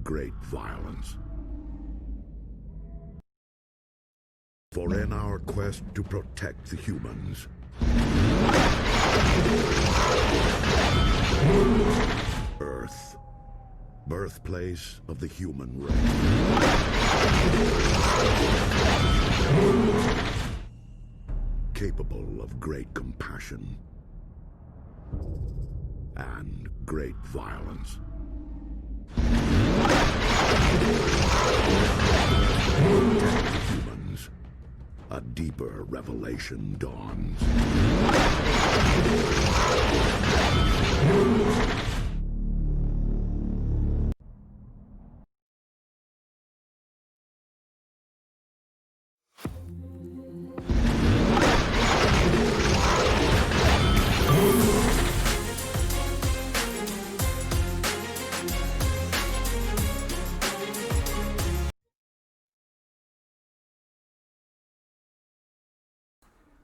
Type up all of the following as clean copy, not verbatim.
great violence. For in our quest to protect the humans, Earth, birthplace of the human race, capable of great compassion and great violence. Protect the humans. A deeper revelation dawns.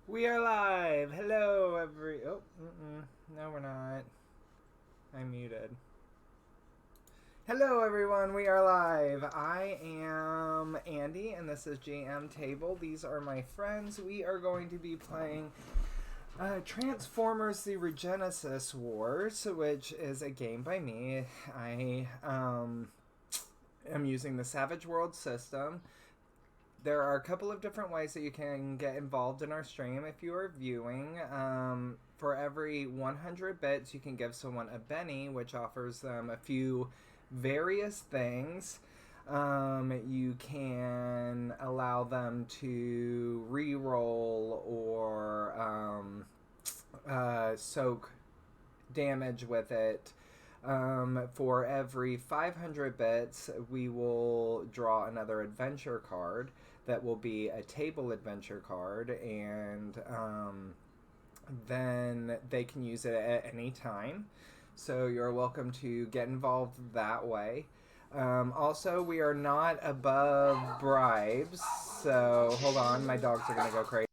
We are live. Hello, no, we're not. I'm muted. Hello, everyone. We are live. I am Andy, and this is GM Table. These are my friends. We are going to be playing Transformers: The Regenesis Wars, which is a game by me. I am using the Savage World system. There are a couple of different ways that you can get involved in our stream if you are viewing. For every 100 bits, you can give someone a Benny, which offers them a few various things. You can allow them to re-roll or soak damage with it. For every 500 bits, we will draw another adventure card. That will be a table adventure card, and then they can use it at any time. So you're welcome to get involved that way. Also, we are not above bribes, so hold on, my dogs are going to go crazy.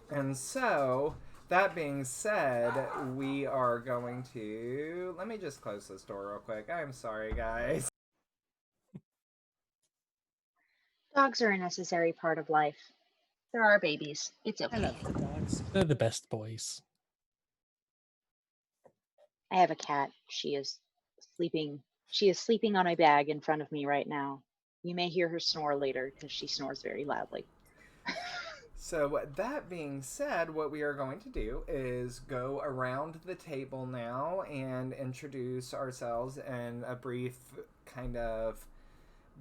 And so, that being said, we are going to... Let me just close this door real quick. I'm sorry, guys. Dogs are a necessary part of life. They're our babies. It's okay. I love the dogs. They're the best boys. I have a cat. She is sleeping on my bag in front of me right now. You may hear her snore later because she snores very loudly. So that being said, what we are going to do is go around the table now and introduce ourselves in a brief kind of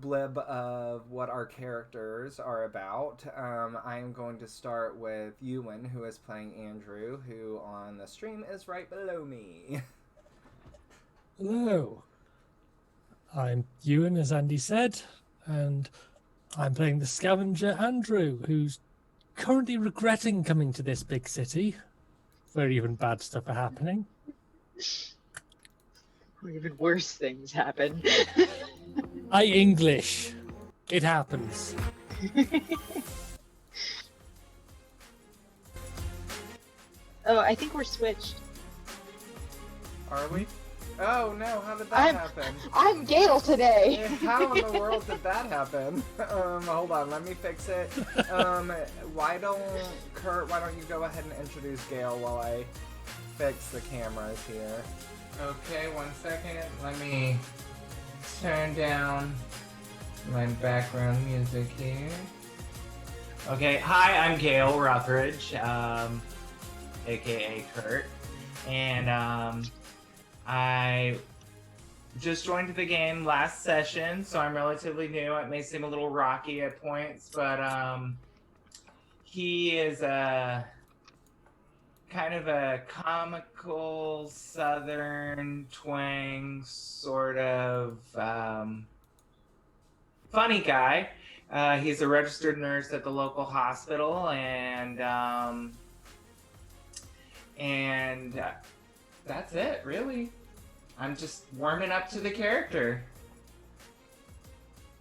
blib of what our characters are about. I am going to start with Ewan, who is playing Andrew, who on the stream is right below me. Hello. I'm Ewan, as Andy said, and I'm playing the scavenger Andrew, who's currently regretting coming to this big city where even bad stuff are happening. Or even worse things happen. English. It happens. Oh, I think we're switched. Are we? Oh no, how did that happen? I'm Gail today! How in the world did that happen? Hold on, let me fix it. Why don't you go ahead and introduce Gail while I fix the cameras here? Okay, 1 second. Let me turn down my background music here. Okay, hi, I'm Gail Ruthridge, aka Kurt, and I just joined the game last session, so I'm relatively new. It may seem a little rocky at points, but he is a kind of a comical southern twang sort of funny guy. He's a registered nurse at the local hospital, and that's it, really. I'm just warming up to the character.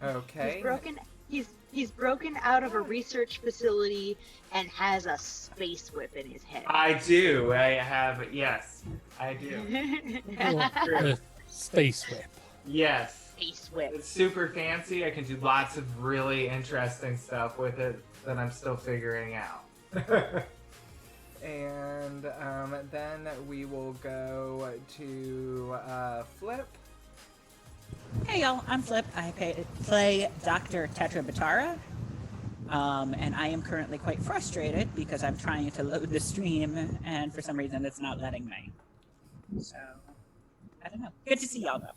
Okay. He's broken out of a research facility and has a space whip in his head. I do. I have. Yes, I do. The space whip. Yes. Space whip. It's super fancy. I can do lots of really interesting stuff with it that I'm still figuring out. And then we will go to Flip. Hey y'all, I'm Flip. I play Dr. Tetrabatara. And I am currently quite frustrated because I'm trying to load the stream and for some reason it's not letting me. So, I don't know. Good to see y'all though.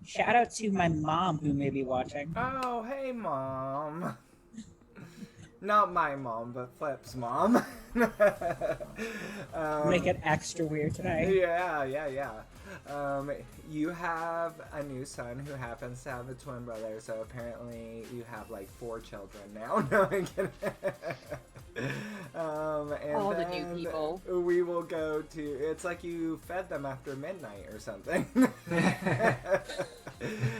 Shout out to my mom who may be watching. Oh, hey, Mom. Not my mom, but Flip's mom. Make it extra weird today. Yeah. You have a new son who happens to have a twin brother, so apparently you have like 4 children now. No, I'm kidding. And all the new people. We will go to. It's like you fed them after midnight or something.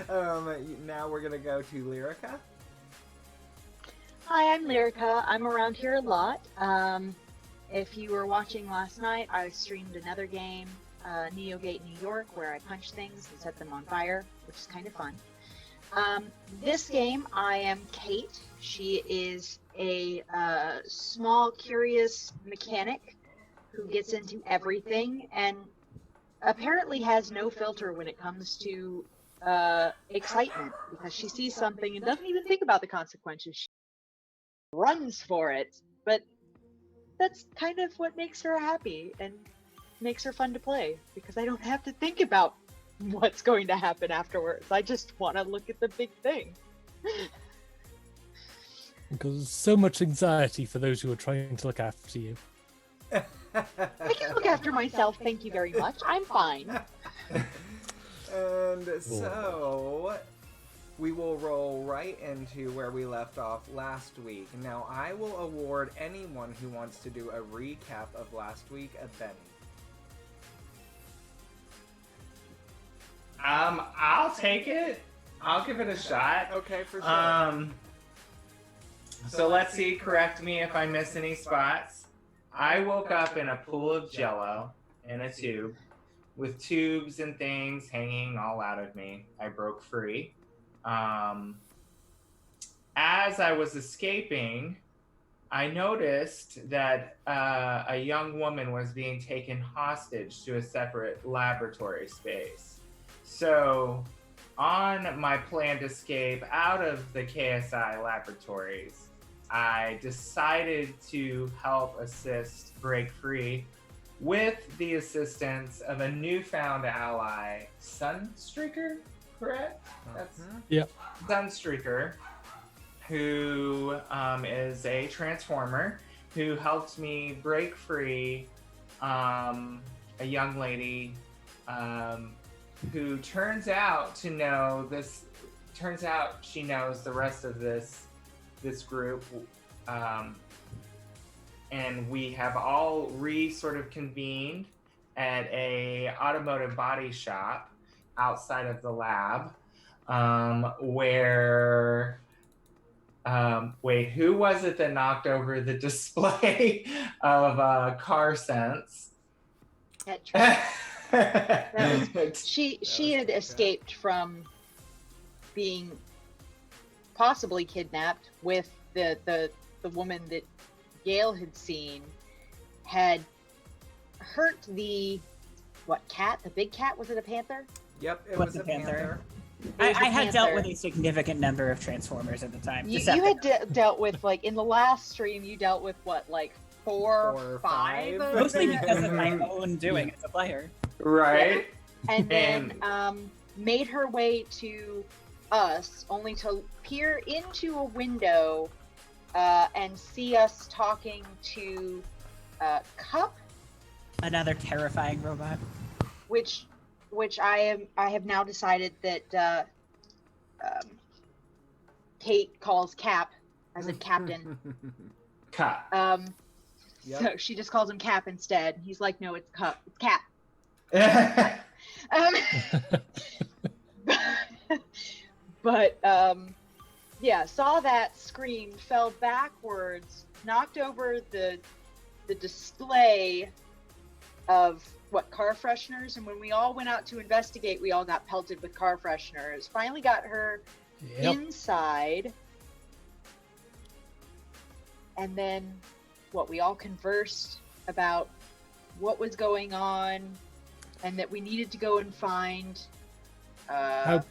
Now we're gonna go to Lyrica. Hi, I'm Lyrica. I'm around here a lot. If you were watching last night, I streamed another game, Neogate New York, where I punch things and set them on fire, which is kind of fun. This game, I am Kate. She is a small, curious mechanic who gets into everything and apparently has no filter when it comes to excitement, because she sees something and doesn't even think about the consequences. She runs for it, but that's kind of what makes her happy and makes her fun to play, because I don't have to think about what's going to happen afterwards. I just want to look at the big thing. Because so much anxiety for those who are trying to look after you. I can look after myself, thank you very much. I'm fine. And so we will roll right into where we left off last week. Now, I will award anyone who wants to do a recap of last week a Benny. I'll take it. I'll give it a shot. Okay, for sure. So let's see, correct me if I miss any spots. I woke up in a pool of jello in a tube with tubes and things hanging all out of me. I broke free. As I was escaping, I noticed that a young woman was being taken hostage to a separate laboratory space. So on my planned escape out of the KSI laboratories, I decided to help assist break free with the assistance of a newfound ally, Sunstreaker, correct? That's Yep. Sunstreaker, who is a transformer who helped me break free a young lady who turns out to know this. Turns out she knows the rest of this group, and we have all sort of convened at a automotive body shop outside of the lab, where wait, who was it that knocked over the display of car sense? That was, she had escaped from being possibly kidnapped with the woman that Gail had seen, had hurt the cat? The big cat? Was it a panther? Yep, it What, was the a panther. I was a had dealt panther. with a significant number of Transformers at the time. You had dealt with, like, in the last stream, you dealt with what, like 4 or 5? Mostly because of my own doing as a player. Right. And then made her way to us, only to peer into a window and see us talking to Cup, Another terrifying robot. which I have now decided that Kate calls Cap, as in Captain. Cut. Yep. So she just calls him Cap instead. He's like, no, it's Cup, it's Cap. But Yeah, saw that, screamed, fell backwards, knocked over the display of car fresheners, and when we all went out to investigate, we all got pelted with car fresheners. Finally got her inside, and then we all conversed about what was going on, and that we needed to go and find on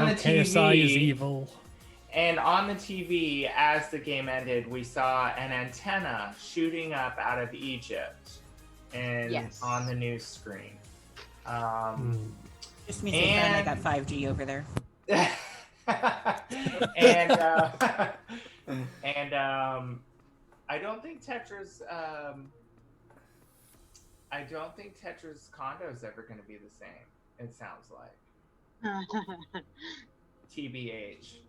the KSI is TV. evil. And on the TV, as the game ended, we saw an antenna shooting up out of Egypt, and on the news screen. Just means they finally got 5G over there. and I don't think Tetra's condo is ever going to be the same. It sounds like. TBH.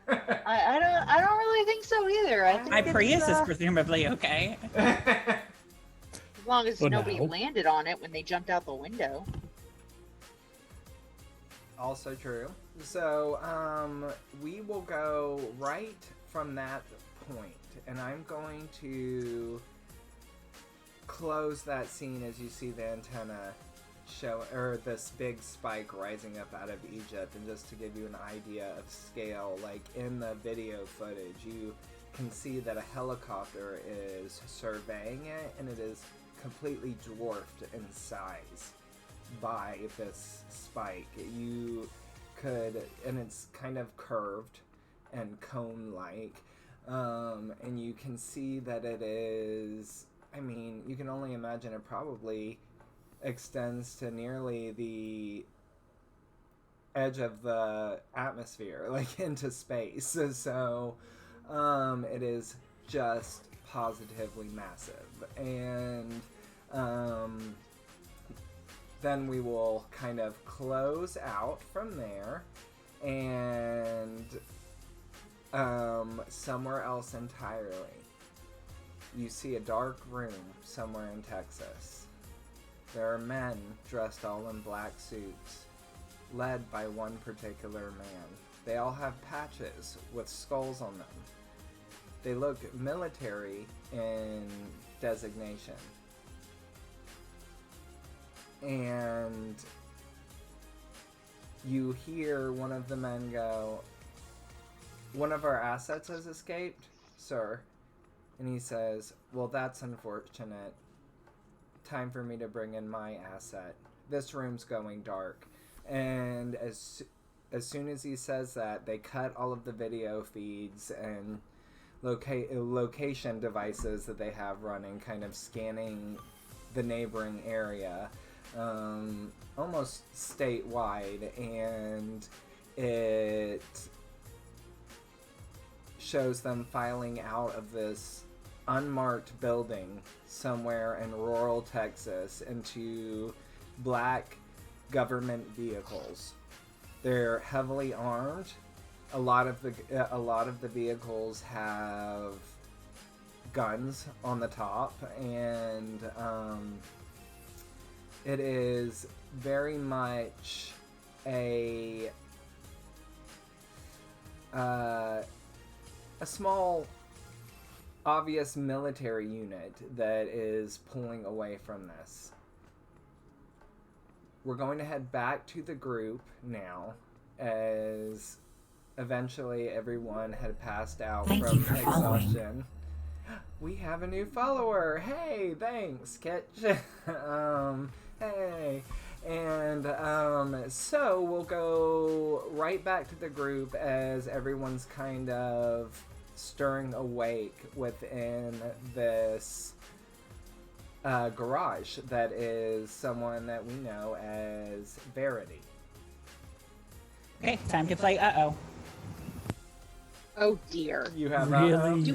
I don't really think so either. I think My Prius is presumably okay. As long as nobody landed on it when they jumped out the window. Also true. So, we will go right from that point, and I'm going to close that scene as you see the antenna or this big spike rising up out of Egypt. And just to give you an idea of scale, like in the video footage, you can see that a helicopter is surveying it, and it is completely dwarfed in size by this spike. You could, and it's kind of curved and cone-like, and you can see that it is, I mean, you can only imagine it probably extends to nearly the edge of the atmosphere, like into space. So it is just positively massive. And then we will kind of close out from there, and somewhere else entirely, you see a dark room somewhere in Texas. There are men dressed all in black suits, led by one particular man. They all have patches with skulls on them. They look military in designation. And you hear one of the men go, "One of our assets has escaped, sir." And he says, "Well, that's unfortunate. Time for me to bring in my asset. This room's going dark." And as soon as he says that, they cut all of the video feeds and location devices that they have running, kind of scanning the neighboring area, almost statewide, and it shows them filing out of this unmarked building somewhere in rural Texas into black government vehicles. They're heavily armed. A lot of the vehicles have guns on the top, and it is very much a small, obvious military unit that is pulling away from this. We're going to head back to the group now, as eventually everyone had passed out from exhaustion. We have a new follower. Hey, thanks, Kitch. Hey. And so we'll go right back to the group as everyone's kind of stirring awake within this garage that is someone that we know as Verity. Okay, time to play Uh-Oh. Oh dear. You have Really? Do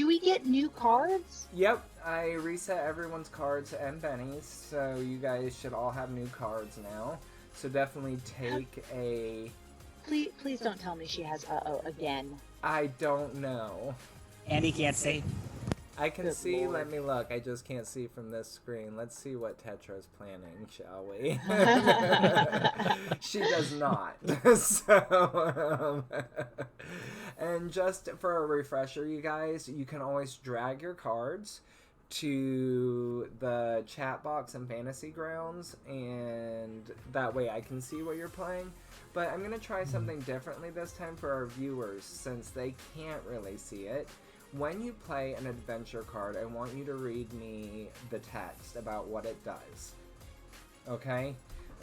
we get new cards? Yep, I reset everyone's cards and Benny's, so you guys should all have new cards now. So definitely take a... Please don't tell me she has Uh-Oh again. I don't know. Andy can't see. I can Good see. Lord. Let me look. I just can't see from this screen. Let's see what Tetra's planning, shall we? She does not. So, and just for a refresher, you guys, you can always drag your cards to the chat box in Fantasy Grounds, and that way I can see what you're playing. But I'm going to try something differently this time for our viewers, since they can't really see it. When you play an adventure card, I want you to read me the text about what it does. Okay?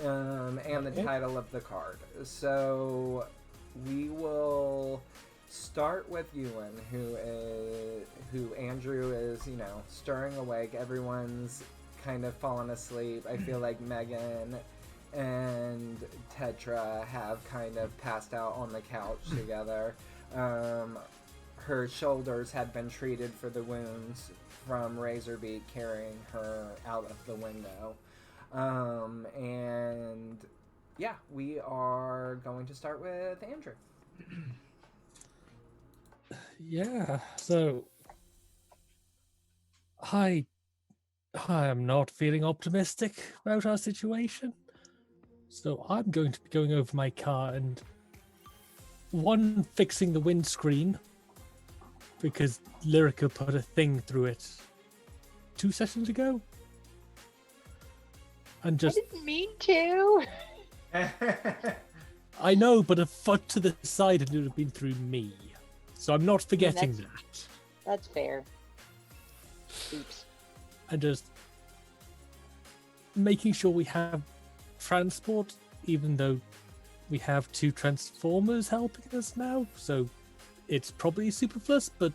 And the title of the card. So we will start with Ewan, who Andrew is, stirring awake. Everyone's kind of fallen asleep. I feel like Megan and Tetra have kind of passed out on the couch together. Her shoulders had been treated for the wounds from Razorbeak carrying her out of the window. And yeah, we are going to start with Andrew. Yeah, so I am not feeling optimistic about our situation. So I'm going to be going over my car and fixing the windscreen, because Lyrica put a thing through it 2 sessions ago. And I just didn't mean to. I know, but a foot to the side and it would have been through me. So I'm not forgetting that. That's fair. Oops. And just making sure we have transport, even though we have 2 transformers helping us now. So it's probably superfluous, but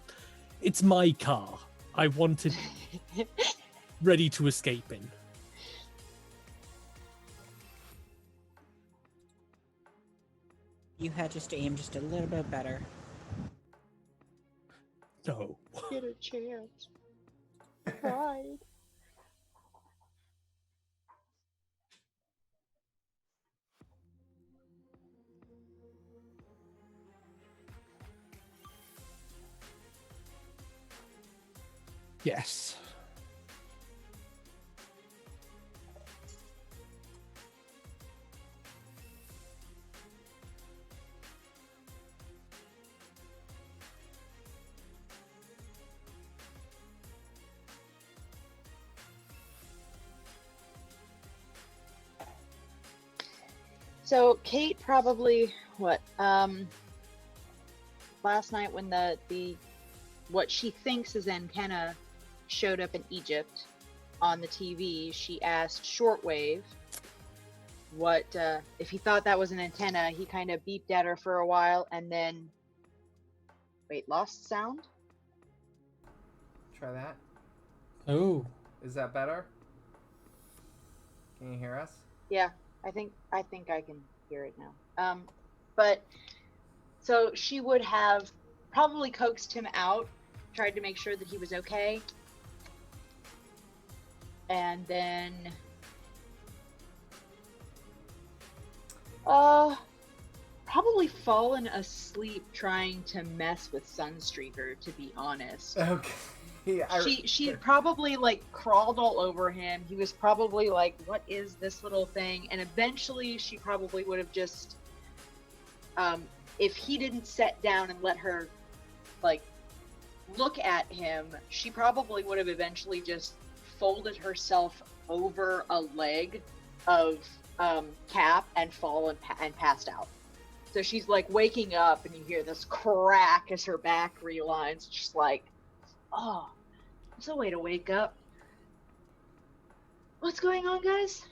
it's my car. I want it ready to escape in. You had just to aim just a little bit better. No. Get a chance. Pride. Yes. So Kate probably last night when the what she thinks is antenna showed up in Egypt on the TV, she asked Shortwave what if he thought that was an antenna. He kind of beeped at her for a while and then lost sound. Try that. Oh. Is that better? Can you hear us? Yeah, I think I can hear it now. But so she would have probably coaxed him out, tried to make sure that he was okay, and then probably fallen asleep trying to mess with Sunstreaker, to be honest. Okay. Yeah, She probably crawled all over him. He was probably like, what is this little thing? And eventually she probably would have just if he didn't sit down and let her look at him, she probably would have eventually just folded herself over a leg of Cap and fallen and passed out. So she's waking up and you hear this crack as her back realigns. She's like, oh, there's a way to wake up. What's going on, guys?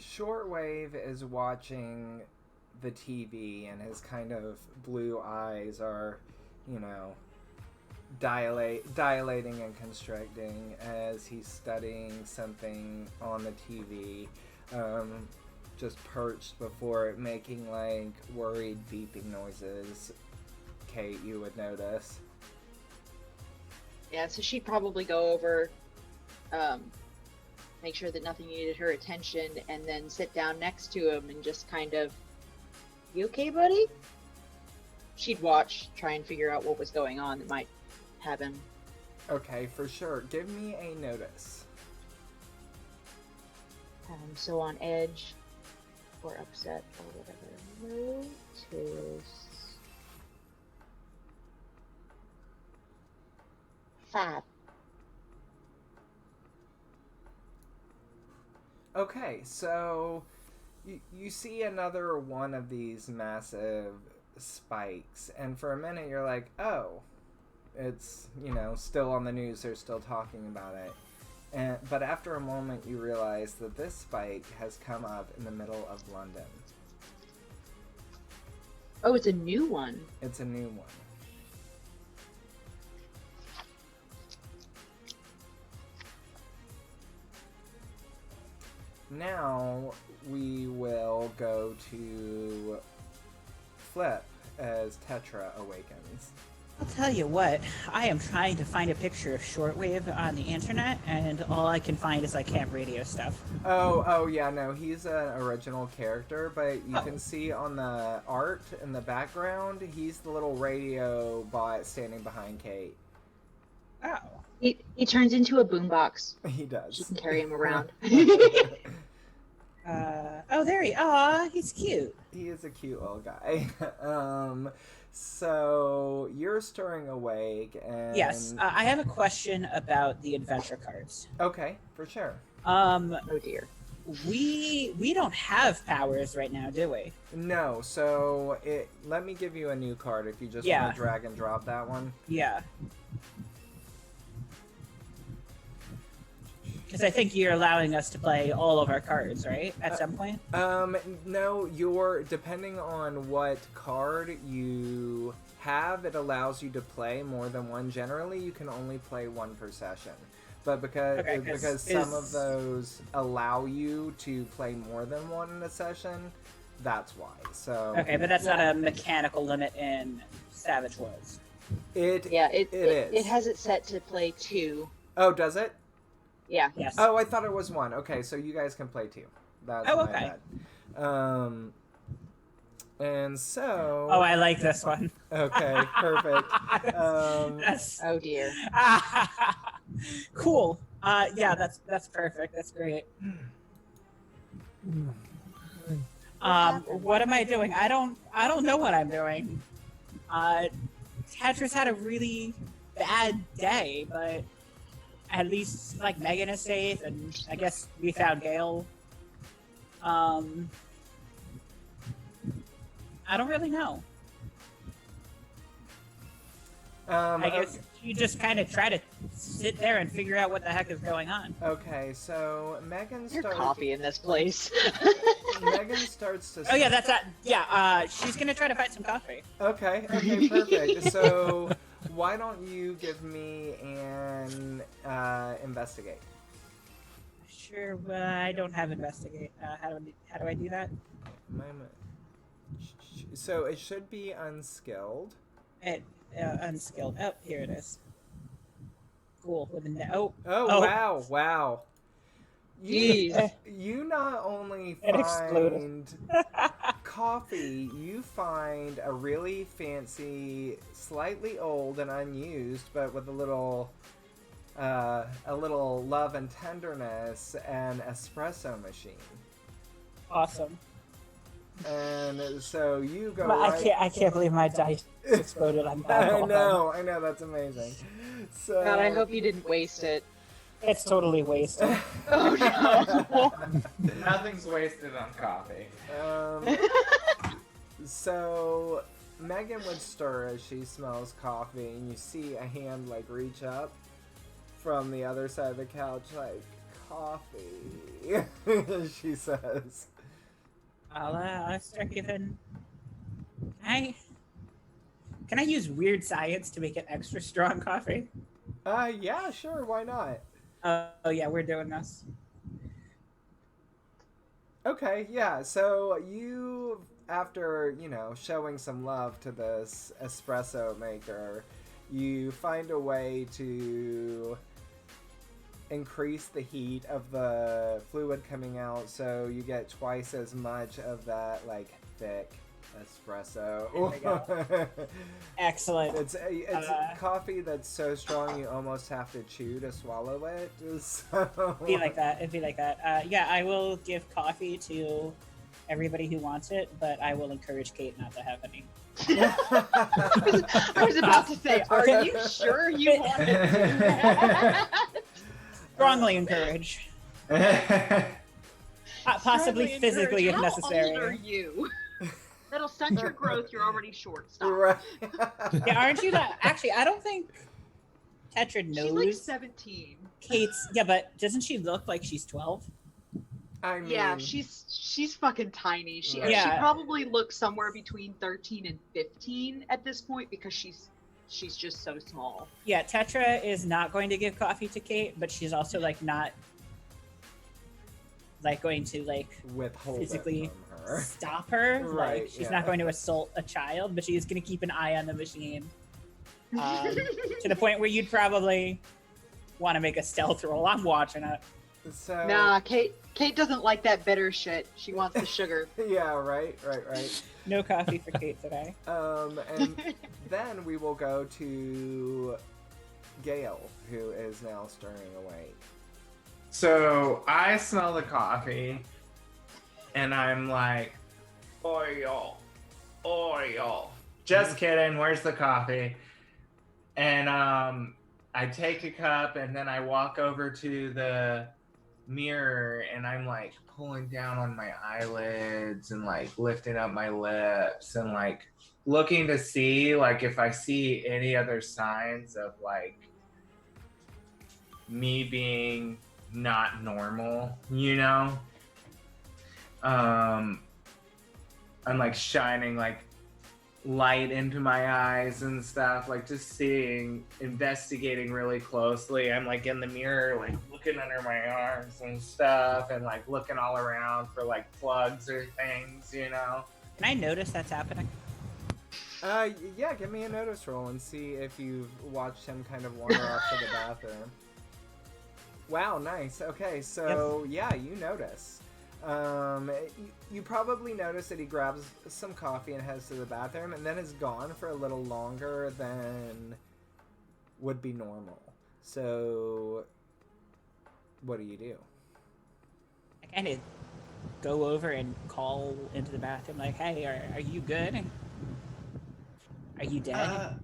Shortwave is watching the TV and his kind of blue eyes are, dilating and constricting as he's studying something on the TV, just perched before it, making worried beeping noises. Kate, you would notice. Yeah, so she'd probably go over, make sure that nothing needed her attention, and then sit down next to him and just kind of, you okay, buddy? she'd watch, try and figure out what was going on that might have him. Okay, for sure. Give me a notice. So on edge or upset or whatever. Notice 5. Okay, so you see another one of these massive spikes, and for a minute you're like, oh, it's, still on the news, they're still talking about it. But after a moment you realize that this spike has come up in the middle of London. Oh, it's a new one. It's a new one. Now we will go to Flip as Tetra awakens. I'll tell you what, I am trying to find a picture of shortwave on the internet, and all I can find is like camp radio stuff. Oh yeah, no, he's an original character, but you can see on the art in the background, he's the little radio bot standing behind Kate. Oh. He turns into a boombox. He does. She can carry him around. He's cute. He is a cute little guy. So you're stirring awake, and Yes, I have a question about the adventure cards. okay, for sure. Oh dear. We don't have powers right now, do we? No, so let me give you a new card if you just Yeah. want to drag and drop that one. Yeah. Because I think you're allowing us to play all of our cards, right? At some point? No, depending on what card you have, it allows you to play more than one. Generally, you can only play one per session. But because some of those allow you to play more than one in a session, that's why. So Okay, but that's not a mechanical limit in Savage Worlds. it It is. It has it set to play 2. Oh, does it? Yeah. Yes. Oh, I thought it was 1. Okay, so you guys can play 2. That's my okay. bad. And so. Oh, I like this one. Okay, perfect. That's Oh dear. cool. Yeah, that's perfect. That's great. What am I doing? I don't know what I'm doing. Tetris had a really bad day, but at least like Megan is safe, and I guess we found Gale. I don't really know. I guess you just kind of try to sit there and figure out what the heck is going on. Okay, so Megan There's starts. coffee in this place. Megan starts to. Oh yeah, that's that. Yeah, she's gonna try to find some coffee. Okay, perfect. So why don't you give me an investigate? Sure, but I don't have investigate. How do I do that? So it should be unskilled. Unskilled. Oh, here it is. Cool. With a oh. Oh wow. Jeez. You not only It find coffee, you find a really fancy, slightly old and unused, but with a little love and tenderness, an espresso machine. Awesome. And so you go. I can't believe my dice exploded on that. I know, that's amazing. So God, I hope you didn't waste it. It's totally wasted. Oh no. Nothing's wasted on coffee. So Megan would stir as she smells coffee, and you see a hand like reach up from the other side of the couch, like coffee. She says. I'll start giving. Can I use weird science to make it extra strong coffee? Yeah, sure, why not? Oh yeah, we're doing this. Okay, yeah, so you, after, showing some love to this espresso maker, you find a way to increase the heat of the fluid coming out, so you get twice as much of that, like, thick espresso. There we go. Excellent. It's coffee that's so strong you almost have to chew to swallow it. It'd be like that. It'd be like that. Yeah, I will give coffee to everybody who wants it, but I will encourage Kate not to have any. I was about to say, are you sure you want to do that? Strongly encourage. Possibly Strongly physically if encourage. necessary. How old are you? That'll stunt your growth. You're already short. Stop. Right. Yeah, aren't you that? Actually, I don't think Tetra knows. She's like 17. Kate's. Yeah, but doesn't she look like she's 12? I mean, Yeah, she's fucking tiny. She probably looks somewhere between 13 and 15 at this point because she's just so small. Yeah, Tetra is not going to give coffee to Kate, but she's also like not like going to like withhold physically it from her. stop her. Right, Like she's yeah. not going to assault a child, but she is going to keep an eye on the machine to the point where you'd probably want to make a stealth roll. I'm watching it. So Nah, Kate doesn't like that bitter shit. She wants the sugar. yeah, right. No coffee for Kate today. And then we will go to Gail, who is now stirring away. So I smell the coffee, and I'm like, oil. Just kidding. Where's the coffee? And I take a cup, and then I walk over to the mirror, and I'm like pulling down on my eyelids and like lifting up my lips and like looking to see like if I see any other signs of like me being not normal, you know? I'm like shining like light into my eyes and stuff, like just seeing, investigating really closely. I'm like in the mirror, like looking under my arms and stuff and like looking all around for like plugs or things, you know? Can I notice that's happening? Yeah, give me a notice roll and see if you've watched him kind of wander off to the bathroom. Wow, nice. Okay, so yeah, you notice. You probably notice that he grabs some coffee and heads to the bathroom and then is gone for a little longer than would be normal. So, what do? I kind of go over and call into the bathroom like, hey, are you good? Are you dead?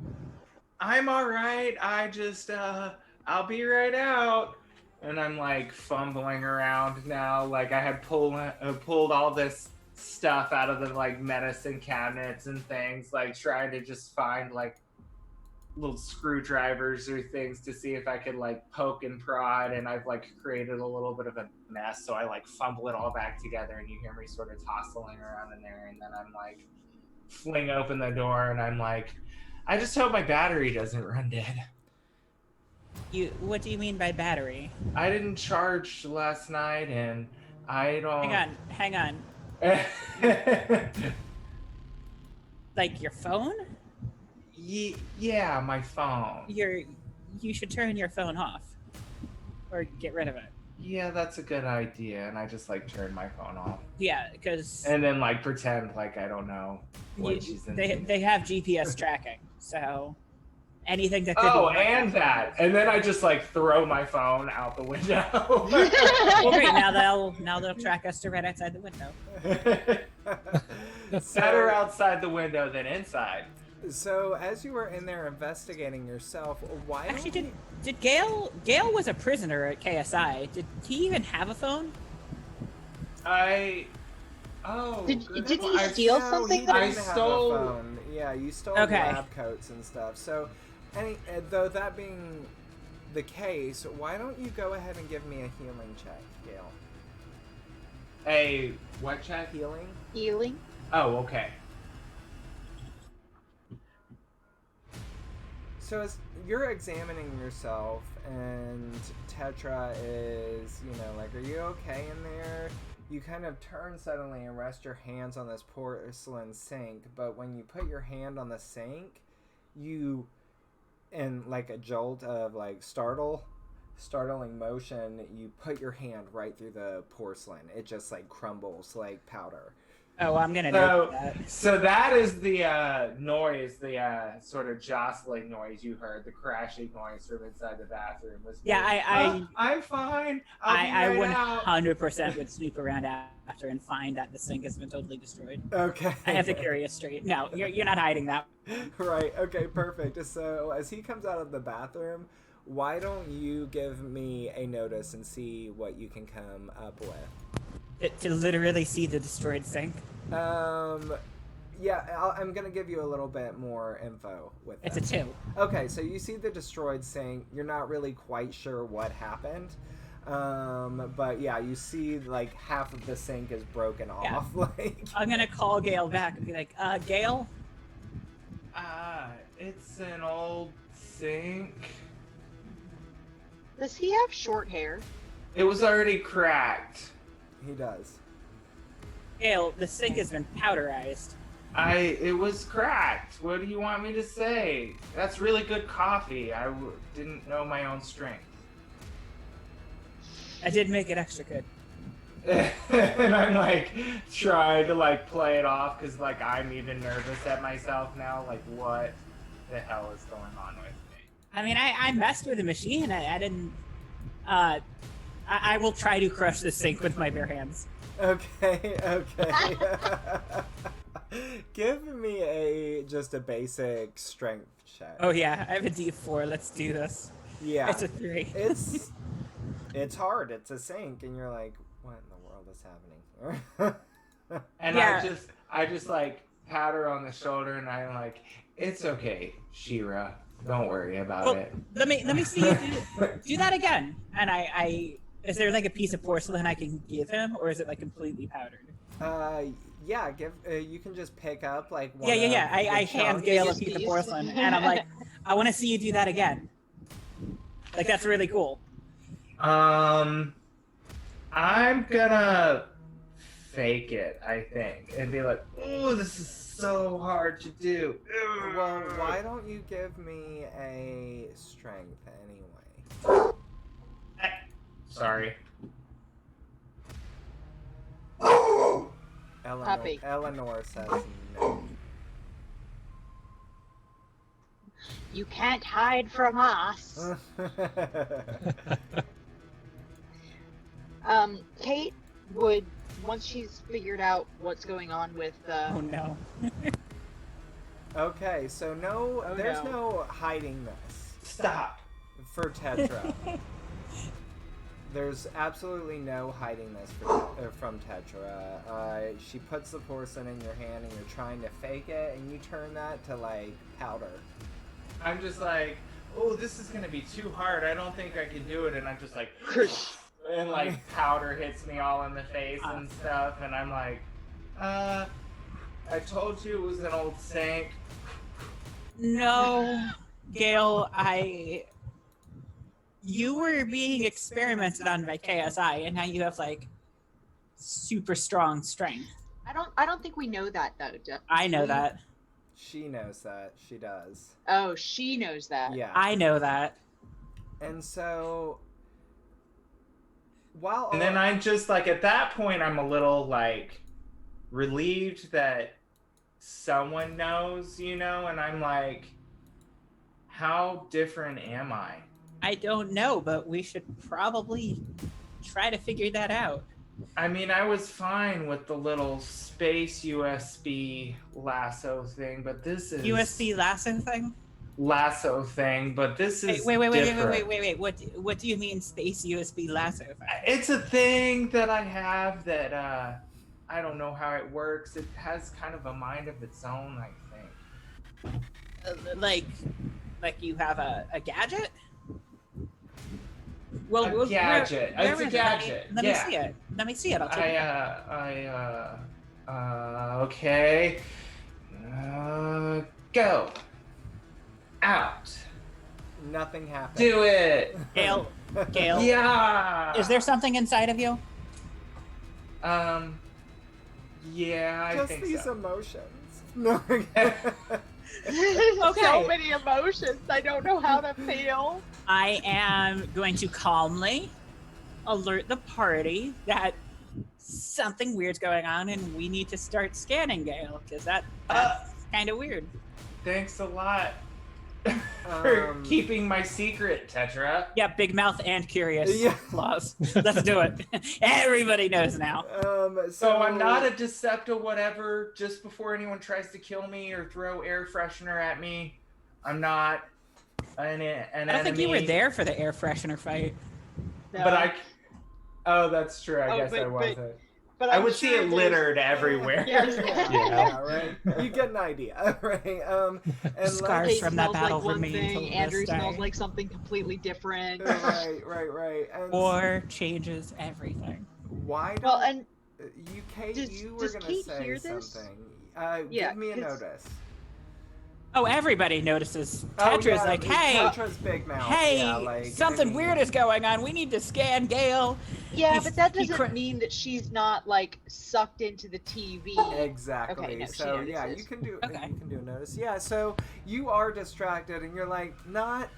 I'm all right. I just, I'll be right out. And I'm like fumbling around now. Like I had pulled all this stuff out of the like medicine cabinets and things, like trying to just find like little screwdrivers or things to see if I could like poke and prod. And I've like created a little bit of a mess. So I like fumble it all back together and you hear me sort of tossling around in there. And then I'm like fling open the door and I'm like, I just hope my battery doesn't run dead. What do you mean by battery? I didn't charge last night, and I don't. Hang on. Like your phone? Yeah, my phone. You should turn your phone off, or get rid of it. Yeah, that's a good idea, and I just like turn my phone off. Yeah, because. And then like pretend like I don't know what she's in. They have GPS tracking, so. Anything that could and that, and then I just like throw my phone out the window. Well, great. Now they'll track us to right outside the window. Better outside the window than inside. So as you were in there investigating yourself, why? Actually, did Gale was a prisoner at KSI? Did he even have a phone? Did he steal something? I stole. Have a phone. Yeah, you stole lab coats and stuff. So. Though that being the case, why don't you go ahead and give me a healing check, Gail? A what check? Healing. Oh, okay. So as you're examining yourself and Tetra is, like, are you okay in there? You kind of turn suddenly and rest your hands on this porcelain sink, but when you put your hand on the sink, you... in like a jolt of like startling motion, you put your hand right through the porcelain. It just like crumbles like powder. Oh, I'm gonna note that. So that is the noise, the sort of jostling noise you heard, the crashing noise from inside the bathroom. Was Yeah, I'm fine. I'll be right out. 100% would snoop around after and find that the sink has been totally destroyed. Okay. I have the curious streak. No, you're not hiding that. Right. Okay. Perfect. So as he comes out of the bathroom, why don't you give me a notice and see what you can come up with? To literally see the destroyed sink. Yeah, I'm gonna give you a little bit more info with It's that. a 2. Okay, so you see the destroyed sink. You're not really quite sure what happened. But yeah, you see like half of the sink is broken off. Like I'm gonna call Gail back and be like, Gail? It's an old sink. Does he have short hair? It was already cracked. he does. Gail, the sink has been powderized. It was cracked. What do you want me to say? That's really good coffee. Didn't know my own strength. I did make it extra good. And I'm like trying to like play it off because like I'm even nervous at myself now. Like what the hell is going on with me? I mean, I messed with the machine. I didn't. I will try to crush the sink with my bare hands. Okay. Okay. Give me just a basic strength check. Oh yeah, I have a D4. Let's do this. Yeah. It's a 3. It's hard. It's a sink, and you're like, what in the world is happening? And Yeah. I just like pat her on the shoulder and I'm like, it's okay, Shira. Don't worry about it. Let me see you do that again. And I is there like a piece of porcelain I can give him, or is it like completely powdered? Yeah. You can just pick up like one. Yeah. of the I hand chunks. Gail a Biggest piece of piece. porcelain, and I'm like, I want to see you do that again. Like that's really cool. I'm gonna fake it, I think, and be like, oh, this is so hard to do. Well, why don't you give me a strength anyway? Sorry. Puppy. Eleanor says no. You can't hide from us. Kate would, once she's figured out what's going on with Oh no. Okay, so there's no hiding this Stop. for Tetra. There's absolutely no hiding this from Tetra. She puts the porcelain in your hand and you're trying to fake it, and you turn that to like powder. I'm just like, oh, this is gonna be too hard. I don't think I can do it. And I'm just like, and like powder hits me all in the face and stuff. And I'm like, I told you it was an old sink. No, Gail, you were being experimented on by KSI, and now you have like super strong strength. I don't think we know that though. I know that. She knows that. She does. Oh, she knows that. Yeah. I know that. And so, And then I'm just like, at that point, I'm a little like relieved that someone knows, you know, and I'm like, how different am I? I don't know, but we should probably try to figure that out. I mean, I was fine with the little space USB lasso thing, but this is USB lasso thing? lasso thing, but this is Wait. different. What do you mean space USB lasso thing? It's a thing that I have that I don't know how it works. It has kind of a mind of its own, I think. Like you have a gadget? Well, A gadget. It's a gadget. Let me see it. Let me see it. I'll take it. Okay. Go. Out. nothing happened. Do it. Gail. Yeah. Is there something inside of you? Yeah, I Just think these so. emotions. No. So many emotions. I don't know how to feel. I am going to calmly alert the party that something weird's going on, and we need to start scanning Gale because that's kind of weird. Thanks a lot for keeping my secret, Tetra. Yeah, big mouth and curious Yeah. claws. Let's do it. Everybody knows now. So I'm not a Decepta whatever just before anyone tries to kill me or throw air freshener at me. I'm not an enemy. I don't think you were there for the air freshener fight. No. But oh, that's true. I guess I wasn't. But I I'm would see sure it there's- littered everywhere. Yes. Yeah, right. You get an idea, right? And Scars Kate from that smells battle like one remain till thing, this Andrew day. smells like something completely different. right. And War changes everything. why don't Well, and you, Kate? You were does gonna Kate say hear this? something. Yeah, Give me a 'cause- notice. Oh, everybody notices. Oh, Tetra's yeah, like, hey, Tetra's big mouth. hey, yeah, like, something I mean, weird is going on. We need to scan Gale. yeah, He's- but that he doesn't mean that she's not like sucked into the TV. Exactly. Okay, no, she so yeah, notices. you can do Okay. you can do a notice. Yeah. So you are distracted, and you're like, what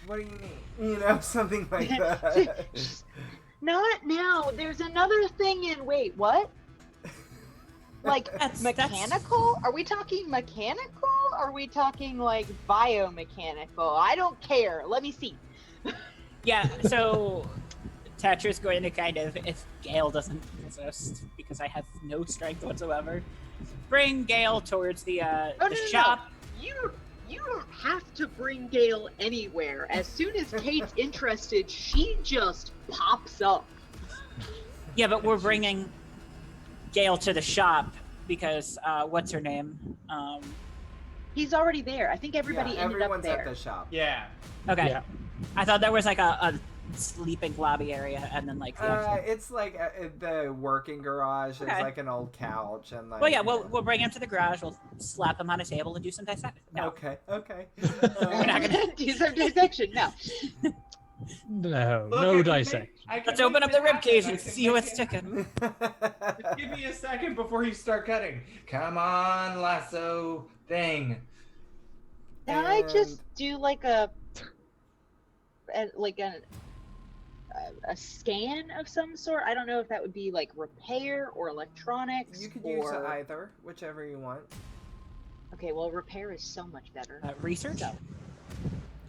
do you mean? You know, something like that. Not now. There's another thing in. Wait, what? Like That's- mechanical? Are we talking mechanical? Are we talking like biomechanical? I don't care. Let me see. Yeah, so Tetra's going to kind of, if Gale doesn't resist, because I have no strength whatsoever, bring Gale towards the shop. You don't have to bring Gale anywhere. As soon as Kate's interested, she just pops up. Yeah, but we're bringing Gale to the shop because what's her name? He's already there. I think everybody yeah, ended up everyone's there. at the shop. Yeah. Okay, Yeah. I thought there was like a sleeping lobby area, and then like the actual... It's like the working garage. Okay. It's like an old couch and like. Well, yeah, we'll bring him to the garage. We'll slap him on a table and do some dissect. No, Okay. We're not gonna- Do some dissection. No. No, Look, I no can dissect. let's open up the rib cage and see what's sticking. Give me a second before you start cutting. Come on, lasso thing. Can I And- just do like a scan of some sort? I don't know if that would be like repair or electronics. You could use or... either, whichever you want, Okay, well, repair is so much better. Research. So,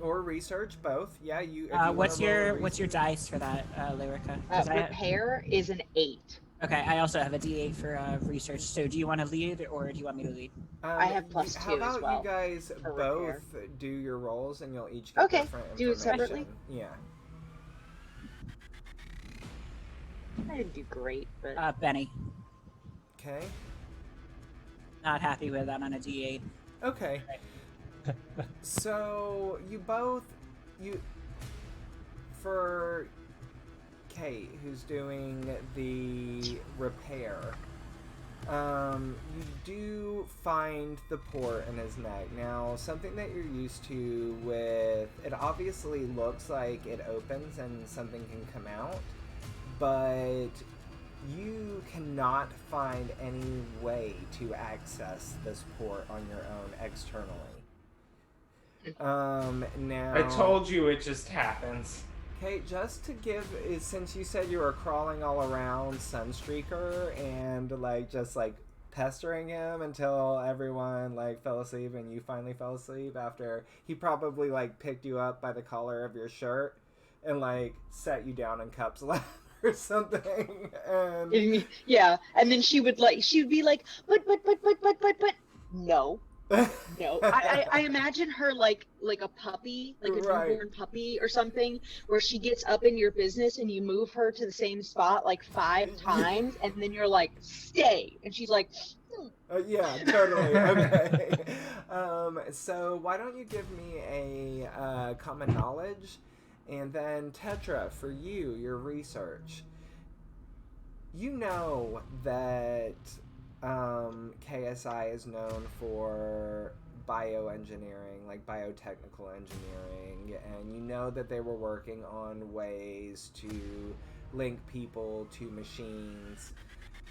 or research. Both. Yeah. You. if you wanna What's roll a your research. dice for that, Lyrica? 'Cause I have- repair is an 8. Okay, I also have a D8 for research. So do you want to lead or do you want me to lead? I have +2 How about as well you guys for both repair. do your rolls and you'll each get Okay, different do it information. separately? Yeah. I didn't do great, but Benny. Okay. Not happy with that on a D8. Okay. So for Kate, who's doing the repair, you do find the port in his neck. Now, something that you're used to with it obviously looks like it opens and something can come out, but you cannot find any way to access this port on your own externally. Now I told you it just happens. Kate, just to give, since you said you were crawling all around Sunstreaker and just pestering him until everyone fell asleep and you finally fell asleep after he probably picked you up by the collar of your shirt and set you down in cups or something. And yeah, and then she would be like, but no. No, I imagine her like a puppy, like a Right. newborn puppy or something, where she gets up in your business and you move her to the same spot 5 times, and then you're like, stay, and she's like, yeah, totally. Okay. So why don't you give me a common knowledge, and then Tetra, for you, your research. You know that KSI is known for bioengineering, biotechnical engineering, and you know that they were working on ways to link people to machines.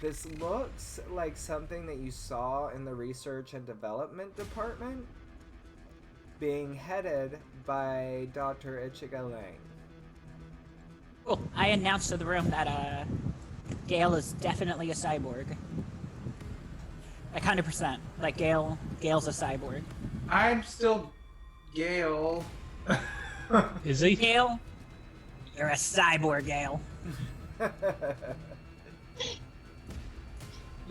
This looks like something that you saw in the research and development department being headed by Dr. Ichigo Lang. Cool. I announced to the room that Gale is definitely a cyborg. Like 100%. Like Gale's a cyborg. I'm still Gale. Is he? Gale, you're a cyborg, Gale.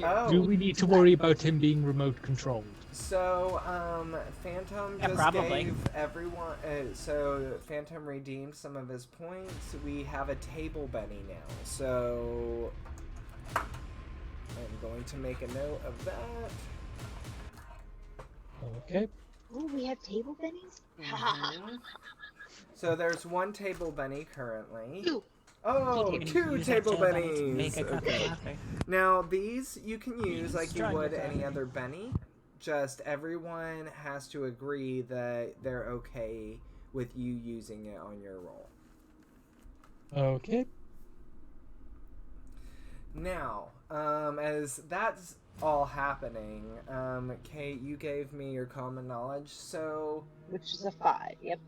Oh, Do we need to worry about him being remote controlled? so Phantom Yeah, just probably. gave everyone. So Phantom redeemed some of his points. We have a table Benny now. So I'm going to make a note of that. Okay. Ooh, we have table bennies? Mhm. So there's one table Benny currently. Ooh, Oh, You can two use that table tail bunny to bennies. make a cup of Okay. coffee. Now these you can use like you Strong would with any that. other Benny. Just everyone has to agree that they're okay with you using it on your roll. Okay. Now, as that's all happening, Kate, you gave me your common knowledge, so which is a 5. Yep.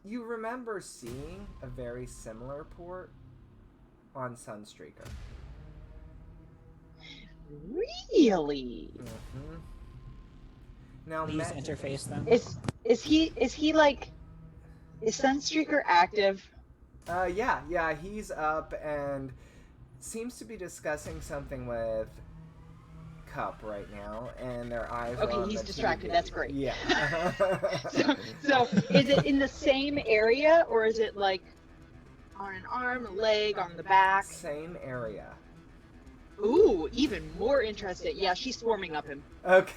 you remember seeing a very similar port on Sunstreaker. Really? Mm-hmm. Now, Please interface them. Is he like, is Sunstreaker active? yeah, he's up and seems to be discussing something with Cup right now, and their eyes are Okay, on he's the distracted. TV. That's great. Yeah. So is it in the same area, or is it like on an arm, a leg, on the back? Same area. Ooh, even more interesting. Yeah, she's swarming up him. Okay.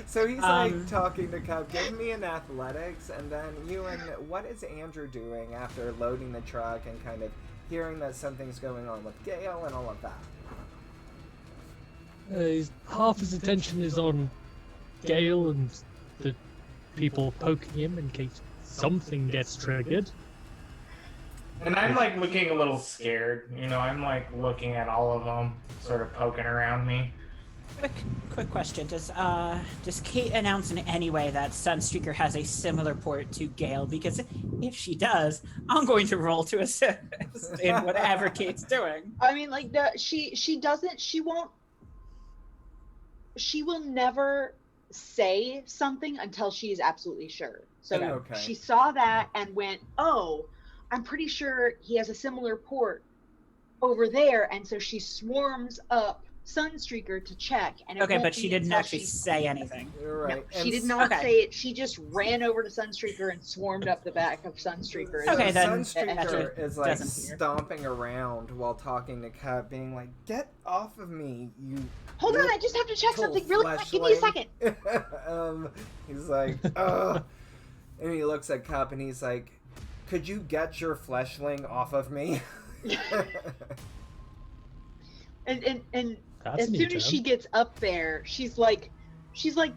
So he's like Um, talking to Cup, give me an athletics, and then Ewan, what is Andrew doing after loading the truck and kind of hearing that something's going on with Gale and all of that? Half his attention is on Gale and the people poking him in case something gets triggered. And I'm like looking a little scared. You know, I'm like looking at all of them, sort of poking around me. Quick question. Does Kate announce in any way that Sunstreaker has a similar port to Gale? Because if she does, I'm going to roll to assist in whatever Kate's doing. I mean, like, she doesn't, she will never say something until she is absolutely sure. So Okay. she saw that and went, oh, I'm pretty sure he has a similar port over there, and so she swarms up Sunstreaker to check. And it Okay, won't but she be didn't until actually say anything. You're right. No, she did not Okay. say it. She just ran over to Sunstreaker and swarmed up the back of Sunstreaker. So Okay, then Sunstreaker is like doesn't hear. stomping around while talking to Cup, being like, "Get off of me, you!" Hold on, little I just have to check something really quick. fleshling." Give me a second. He's like, "Ugh," and he looks at Cup and he's like, "Could you get your fleshling off of me?" And That's as a new soon as term. she gets up there, she's like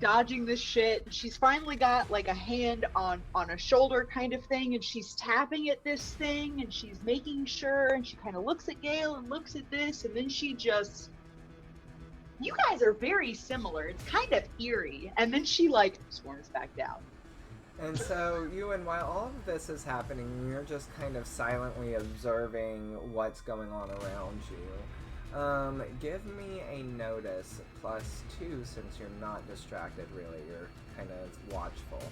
dodging this shit. She's finally got like a hand on a shoulder kind of thing, and she's tapping at this thing, and she's making sure, and she kind of looks at Gale and looks at this, and then she just, you guys are very similar. It's kind of eerie. And then she like swarms back down. And so, Ewan, while all of this is happening, you're just kind of silently observing what's going on around you. Give me a notice +2 since you're not distracted, really. You're kind of watchful.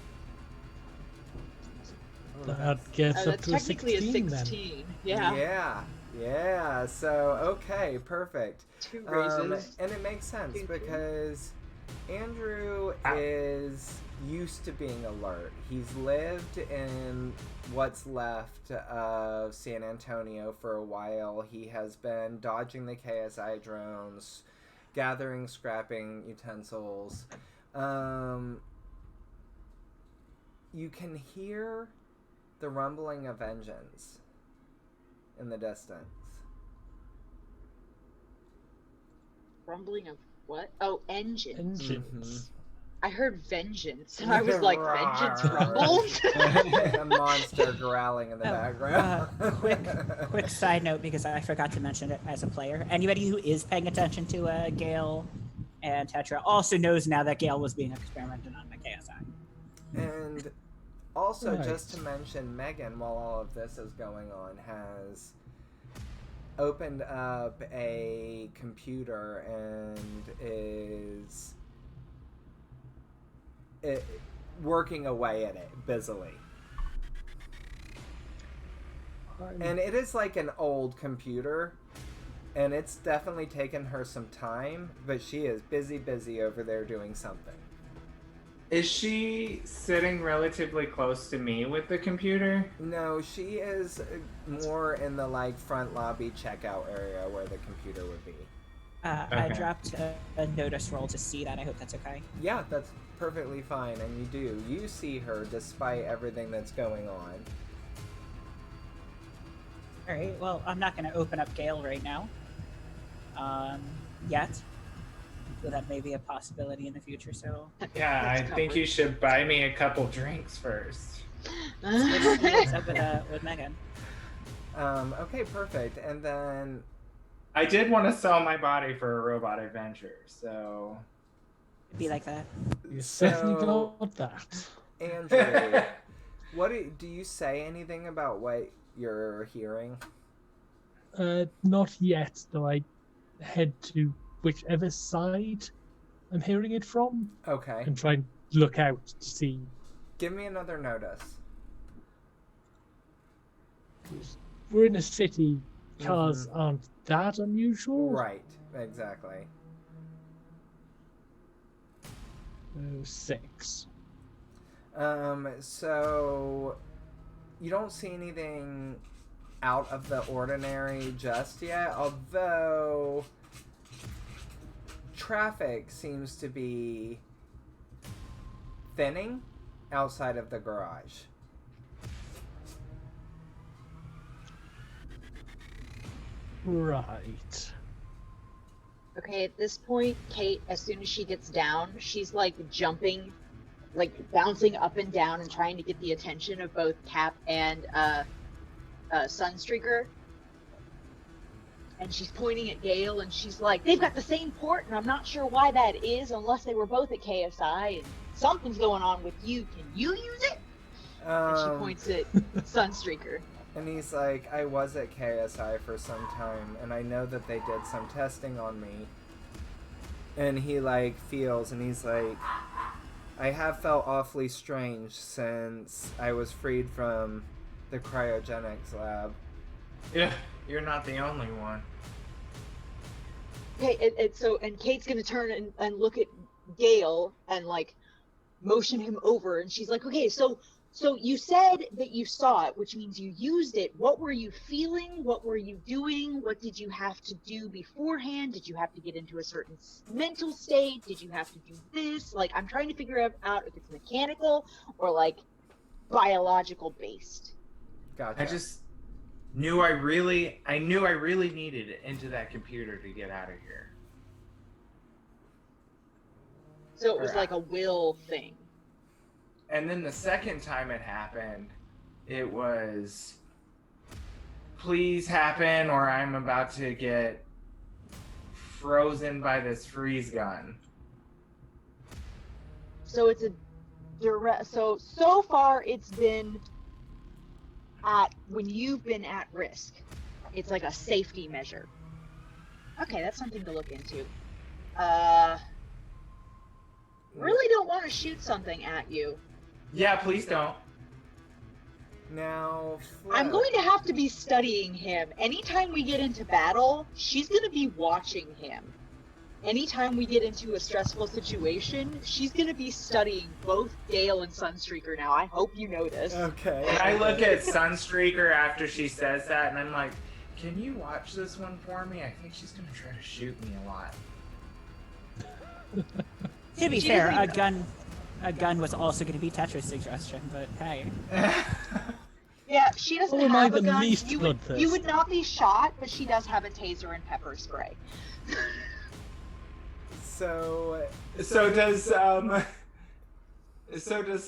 That gets up That's to a technically 16 a then. 16. Yeah. Yeah. So, okay, perfect. 2 raises. And it makes sense 2, 2. because Andrew is used to being alert. He's lived in what's left of San Antonio for a while. He has been dodging the KSI drones, gathering scrapping utensils. You can hear the rumbling of engines in the distance. Rumbling of what? Oh, engines. Engines. I heard vengeance, and I was like, vengeance rumbles? A monster growling in the background. Quick side note, because I forgot to mention it as a player. Anybody who is paying attention to Gale and Tetra also knows now that Gale was being experimented on by KSI. And also, Right. just to mention, Megan, while all of this is going on, has opened up a computer and is working away at it busily. And it is like an old computer, and it's definitely taken her some time, but she is busy over there doing something. Is she sitting relatively close to me with the computer? No, she is more in the like front lobby checkout area where the computer would be. I dropped a notice roll to see that. I hope that's okay. Yeah, that's perfectly fine, and you do. You see her despite everything that's going on. All right. Well, I'm not going to open up Gale right now. Yet. So that may be a possibility in the future. So. Yeah, I think you should buy me a couple drinks first. What's up with Megan? Okay, perfect. And then I did want to sell my body for a robot adventure, so It'd be like that. You certainly got that. Andrew, what do you say anything about what you're hearing? Not yet, though I head to whichever side I'm hearing it from. Okay. And try and look out to see. Give me another notice. We're in a city. Cars aren't that unusual. Right, exactly. 6. So you don't see anything out of the ordinary just yet, although traffic seems to be thinning outside of the garage. Right. Okay, at this point, Kate, as soon as she gets down, she's like jumping, like bouncing up and down and trying to get the attention of both Cap and Sunstreaker. And she's pointing at Gale and she's like, they've got the same port and I'm not sure why that is unless they were both at KSI and something's going on with you. Can you use it? And she points at Sunstreaker. And he's like, I was at KSI for some time, and I know that they did some testing on me. And he, like, feels, and he's like, I have felt awfully strange since I was freed from the cryogenics lab. yeah, you're not the only one. Okay, and Kate's gonna turn and look at Gale and, like, motion him over, and she's like, okay, so you said that you saw it, which means you used it. What were you feeling? What were you doing? What did you have to do beforehand? Did you have to get into a certain mental state? Did you have to do this? Like, I'm trying to figure out if it's mechanical or, like, biological based. Gotcha. I just knew I really needed it into that computer to get out of here. So it was like a will thing. And then the second time it happened, it was, please happen or I'm about to get frozen by this freeze gun. So it's a direct, so far it's been when you've been at risk. It's like a safety measure. Okay, that's something to look into. Really don't want to shoot something at you. Yeah, please don't. Now, I'm going to have to be studying him. Anytime we get into battle, she's going to be watching him. Anytime we get into a stressful situation, she's going to be studying both Gale and Sunstreaker now. I hope you know this. Okay. And I look at Sunstreaker after she says that, and I'm like, can you watch this one for me? I think she's going to try to shoot me a lot. To be fair, a gun was also going to be Tetra's suggestion, but hey. Yeah, she doesn't Oh, am I have a the gun. least You bloodthirsty? would not be shot, but she does have a taser and pepper spray. So does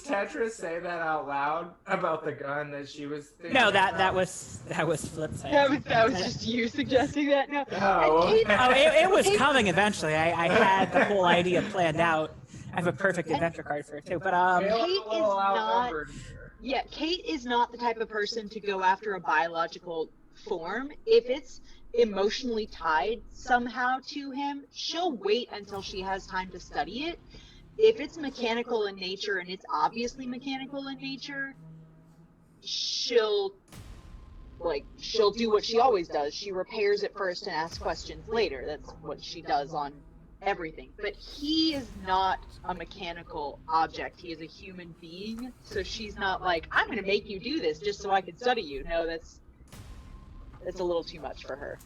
Tetra say that out loud about the gun that she was thinking No, about? that was Flip saying. That was just you suggesting that. No. Oh, And Kate- Oh, it was coming eventually. I had the whole idea planned out. I have a perfect adventure card for it too. But Kate is not. Yeah, Kate is not the type of person to go after a biological form, if it's emotionally tied somehow to him, she'll wait until she has time to study it. If it's mechanical in nature and it's obviously mechanical in nature, she'll do what she always does. She repairs it first and asks questions later. That's what she does on everything. But he is not a mechanical object. He is a human being. So she's not like, I'm going to make you do this just so I can study you. No, that's a little too much for her.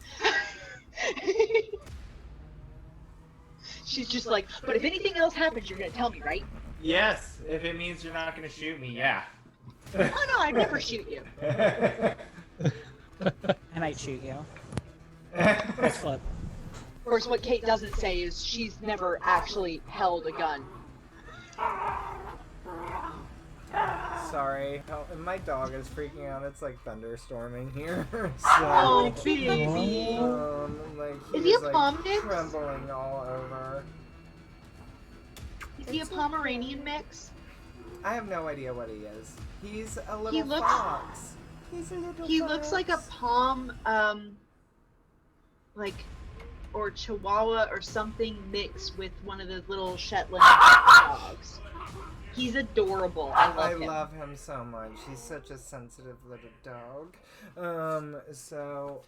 She's just like, but if anything else happens, you're going to tell me, right? Yes, if it means you're not going to shoot me, yeah. Oh no, I'd never shoot you. I might shoot you. Let's flip. Of course, what Kate doesn't say is she's never actually held a gun. Sorry, my dog is freaking out. It's like thunderstorming here. So, Oh, baby. like Is he a like pom mix? trembling all over. Is he a Pomeranian mix? I have no idea what he is. He's a little He looks- fox. He's a little He fox. looks like a Pom, or Chihuahua or something mixed with one of those little Shetland dogs. He's adorable. I love him. him so much. He's such a sensitive little dog. Here.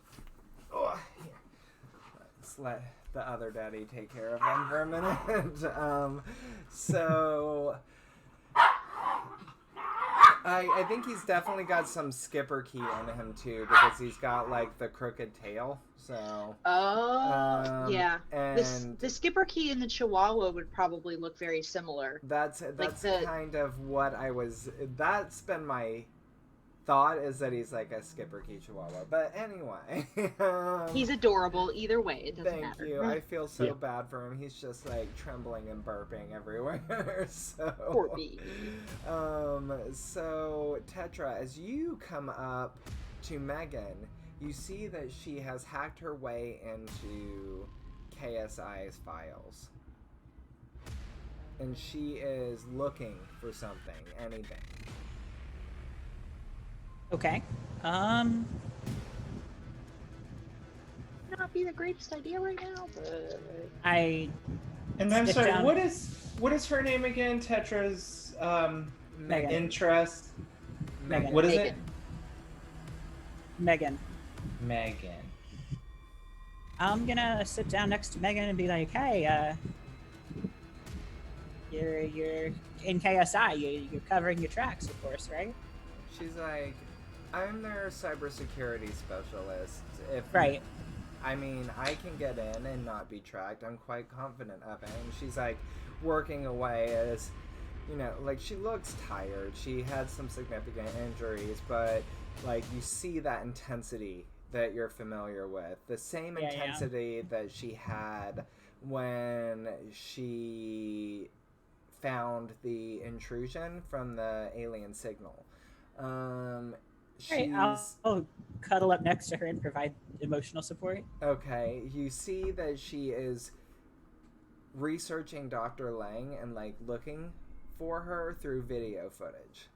Let's let the other daddy take care of him for a minute. I think he's definitely got some skipper key in him too, because he's got like the crooked tail. So. Yeah. And The skipper key and the Chihuahua would probably look very similar. that's the- kind of what I was. That's been my thought, is that he's like a skipper key Chihuahua. But anyway. He's adorable either way. It doesn't Thank matter. you. I feel so Yeah. bad for him. He's just like trembling and burping everywhere. So. Poor baby. So Tetra, as you come up to Megan, you see that she has hacked her way into KSI's files. And she is looking for something, anything. Okay. Not be the greatest idea right now, but I And I'm Stick sorry, down. what is her name again? Tetra's Megan. interest? Megan. What is Megan. it? Megan. Megan. I'm gonna sit down next to Megan and be like, "Hey, you're in KSI. You're covering your tracks, of course, right?" She's like, I'm their cybersecurity specialist. Right. I mean, I can get in and not be tracked. I'm quite confident of it. And she's like working away as, like she looks tired. She had some significant injuries, but like you see that intensity that you're familiar with. The same Yeah. intensity that she had when she found the intrusion from the alien signal. Right. I'll cuddle up next to her and provide emotional support. Okay, you see that she is researching Dr. Lang and like looking for her through video footage.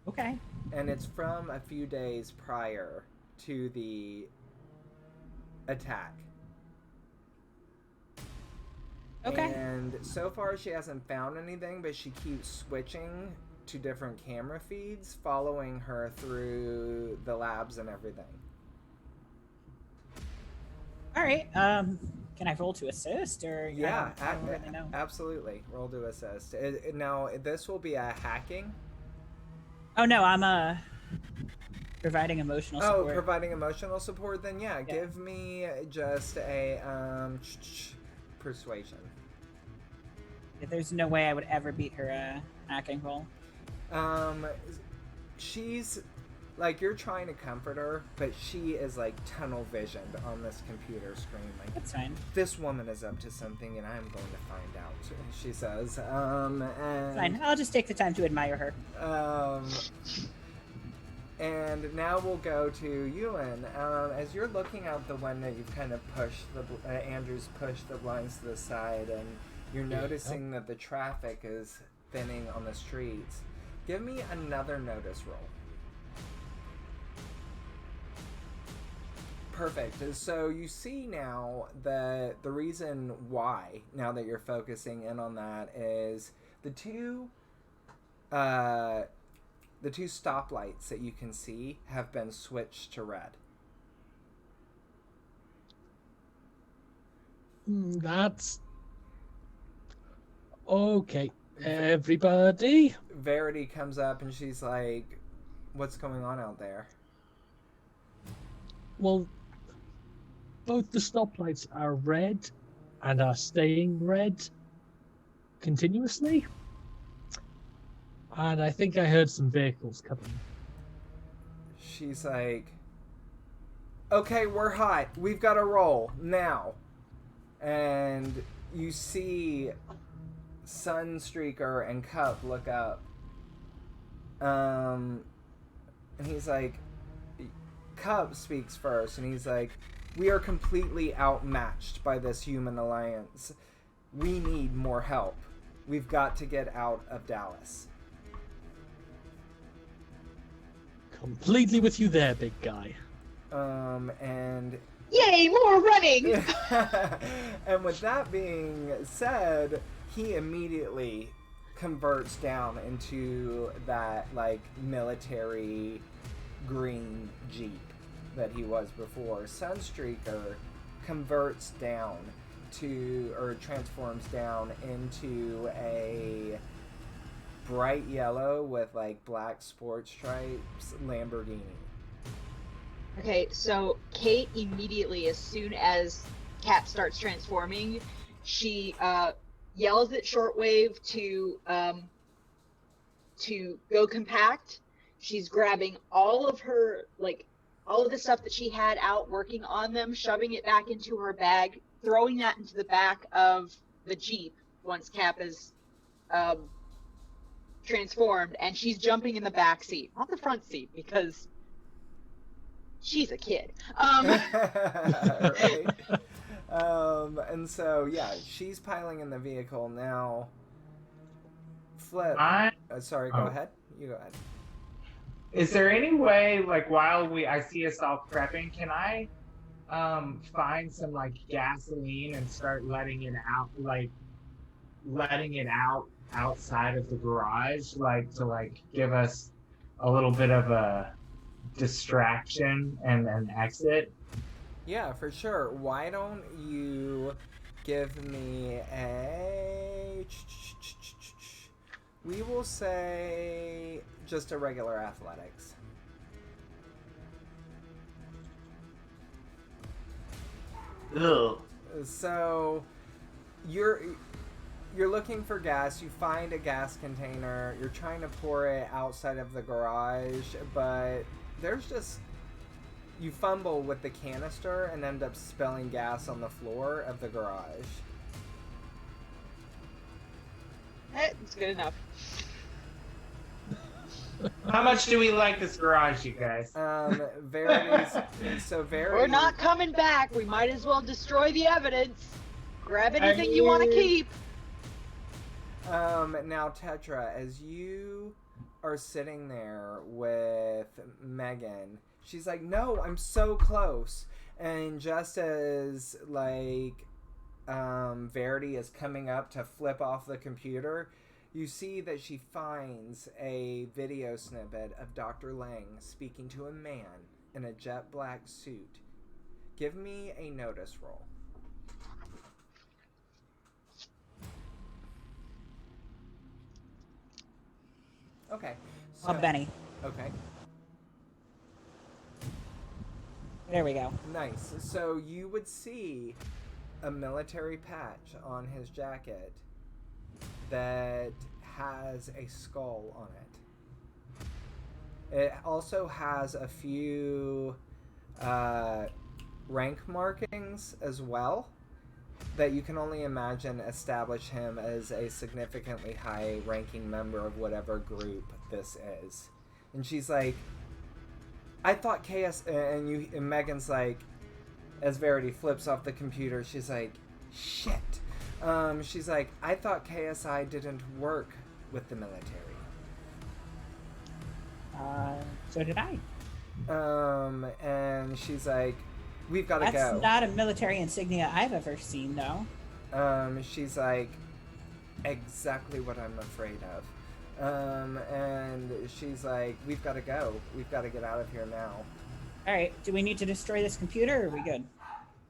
Okay. And it's from a few days prior to the attack. Okay. And so far she hasn't found anything, but she keeps switching to different camera feeds, following her through the labs and everything. All right. Can I roll to assist, or Yeah, I don't really know. absolutely. Roll to assist. Now, this will be a hacking. Oh no, I'm providing emotional Oh, support. providing emotional support. Then yeah, give me just a persuasion. There's no way I would ever beat her hacking roll. She's like, you're trying to comfort her, but she is like tunnel visioned on this computer screen. Like, That's fine. this woman is up to something, and I'm going to find out. She says. And Fine. I'll just take the time to admire her. And now we'll go to Ewan. As you're looking out the window, you've kind of pushed Andrew's pushed the blinds to the side, and you're noticing that the traffic is thinning on the streets. Give me another notice roll. Perfect. So you see now that the reason why, now that you're focusing in on that, is the two stoplights that you can see have been switched to red. That's okay. Everybody, Verity comes up and she's like, "What's going on out there?" well, both the stoplights are red and are staying red continuously. And I think I heard some vehicles coming. She's like, "Okay, we're hot. We've got to roll now." And you see Sunstreaker and Cup look up. And he's like, Cup speaks first, and he's like, "We are completely outmatched by this human alliance. We need more help. We've got to get out of Dallas." Completely with you there, big guy. And Yay, more running! and with that being said, he immediately converts down into that like military green Jeep that he was before. Sunstreaker converts down to, or transforms down into a bright yellow with like black sports stripes Lamborghini. Okay, so Kate immediately, as soon as Cap starts transforming, she yells at Shortwave to go compact. She's grabbing all of her, like, all of the stuff that she had out working on them, shoving it back into her bag, throwing that into the back of the Jeep once Cap is transformed, and she's jumping in the back seat, not the front seat, because she's a kid. Right. And so, yeah, she's piling in the vehicle now. Flip. Sorry, go ahead. You go ahead. Is there any way, like, while I see us all prepping, can I find some like gasoline and start letting it out outside of the garage, like to like give us a little bit of a distraction and an exit? Yeah, for sure. Why don't you give me a... We will say just a regular athletics. Ugh. So you're looking for gas. You find a gas container. You're trying to pour it outside of the garage, but there's just... You fumble with the canister and end up spilling gas on the floor of the garage. It's good enough. How much do we like this garage, you guys? Verity's... We're not coming back. We might as well destroy the evidence. Grab anything you want to keep. Now, Tetra, as you are sitting there with Megan, she's like, "No, I'm so close." And just as, like, Verity is coming up to flip off the computer, you see that she finds a video snippet of Dr. Lang speaking to a man in a jet black suit. Give me a notice roll. Okay. A Benny. Okay. There we go. Nice. So you would see a military patch on his jacket that has a skull on it. It also has a few rank markings as well that you can only imagine establish him as a significantly high-ranking member of whatever group this is. And she's like, "I thought KS..." And Megan's like, as Verity flips off the computer, she's like, "Shit." She's like, "I thought KSI didn't work with the military." So did I. And she's like, we've got to That's go. not a military insignia I've ever seen, though. She's like, exactly what I'm afraid of. And she's like, we've got to go. We've got to get out of here now. All right, do we need to destroy this computer, or are we good?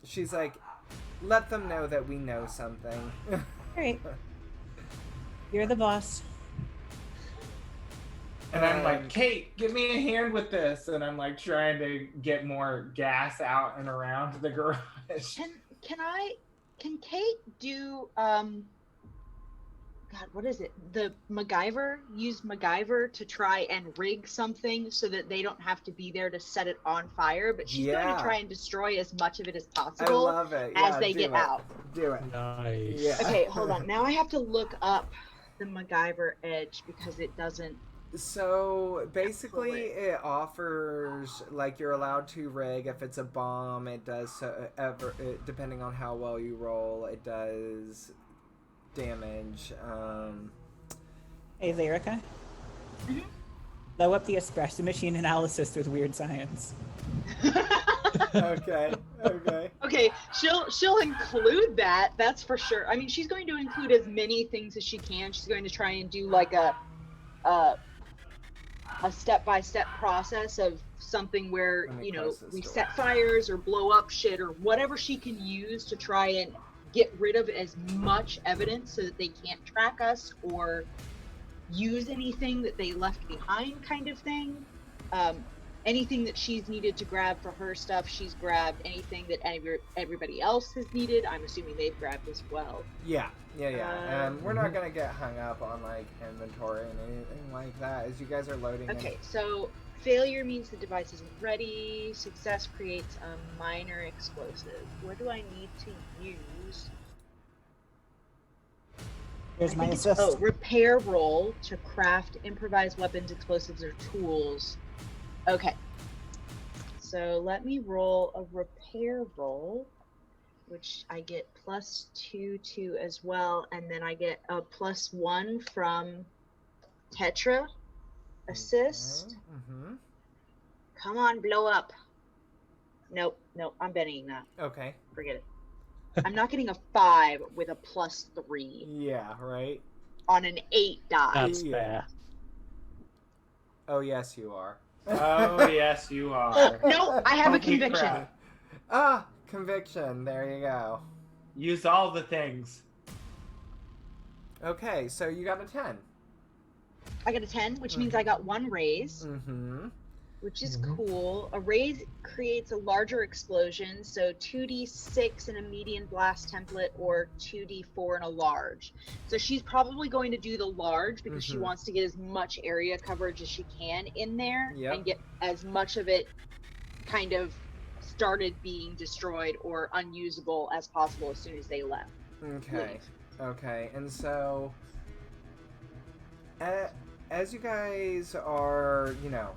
She's like, let them know that we know something. All right. You're the boss. And I'm like, Kate, give me a hand with this. And I'm like trying to get more gas out and around the garage. Can Kate do God, what is it? Use MacGyver to try and rig something so that they don't have to be there to set it on fire, but she's going to try and destroy as much of it as possible I love it. as they get out. Do it. Nice. Yeah. Okay, hold on. Now I have to look up the MacGyver edge because it doesn't. So basically, it offers like you're allowed to rig if it's a bomb. It does depending on how well you roll. It does damage. Hey, Lyrica. Blow up the espresso machine analysis with weird science. Okay. Okay, she'll include that. That's for sure. I mean, she's going to include as many things as she can. She's going to try and do like a step-by-step process of something where, you know, we set fires or blow up shit or whatever she can use to try and get rid of as much evidence so that they can't track us or use anything that they left behind, kind of thing. Anything that she's needed to grab for her stuff, she's grabbed. Anything that everybody else has needed, I'm assuming they've grabbed as well. Yeah. And we're not gonna get hung up on like inventory and anything like that as you guys are loading. Okay, so failure means the device isn't ready. Success creates a minor explosive. What do I need to use? Here's my assist. Repair roll to craft improvised weapons, explosives, or tools. Okay. So let me roll a repair roll, which I get +2 to as well, and then I get a +1 from Tetra assist. Mm-hmm. Come on, blow up. Nope, I'm betting that. Okay. Forget it. I'm not getting a 5 with a +3 Yeah, right? on an 8 die. That's fair. Oh, yes, you are. Oh, yes, you are. No, I have a Holy conviction. crap. Ah, conviction. There you go. Use all the things. Okay, so you got a 10. I got a 10, which means I got 1 raise, Mm-hmm. which is cool. A raise creates a larger explosion, so 2d6 in a median blast template or 2d4 in a large. So she's probably going to do the large because she wants to get as much area coverage as she can in there and get as much of it kind of started being destroyed or unusable as possible as soon as they left. Okay, and so as you guys are, you know,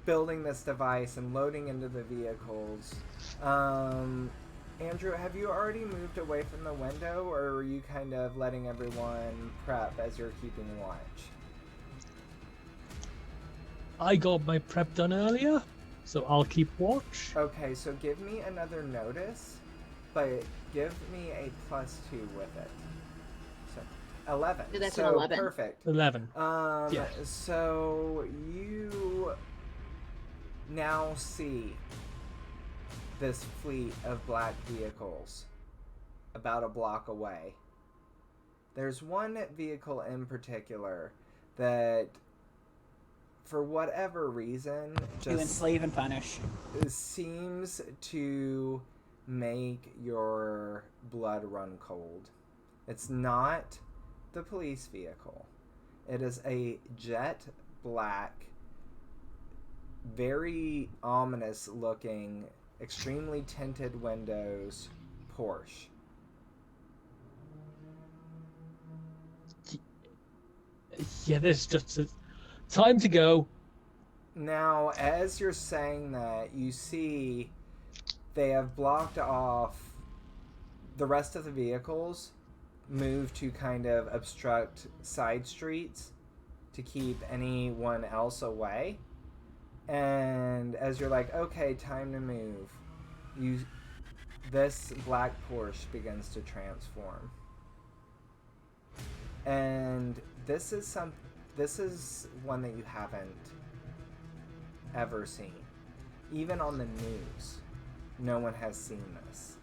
building this device and loading into the vehicles, Andrew, have you already moved away from the window, or are you kind of letting everyone prep as you're keeping watch? I got my prep done earlier, so I'll keep watch. Okay, so give me another notice, but give me a +2 with it. So 11. So that's so an 11. Perfect. 11. Yeah. So you now see this fleet of black vehicles about a block away. There's one vehicle in particular that, for whatever reason, To just enslave and punish. seems to make your blood run cold. It's not the police vehicle. It is a jet black, very ominous looking, extremely tinted windows Porsche. Yeah, there's just time to go. Now, as you're saying that, you see they have blocked off the rest of the vehicles, move to kind of obstruct side streets to keep anyone else away. And as you're like, okay, time to move, this black Porsche begins to transform. And this is one that you haven't ever seen. Even on the news, no one has seen this.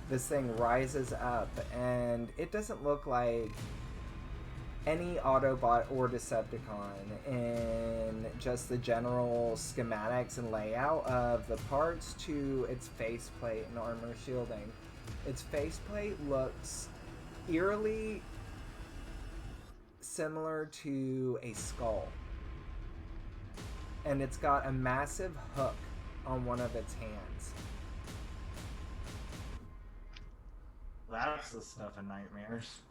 This thing rises up, and it doesn't look like any Autobot or Decepticon in just the general schematics and layout of the parts to its faceplate and armor shielding. Its faceplate looks eerily similar to a skull. And it's got a massive hook on one of its hands. That's the stuff of nightmares.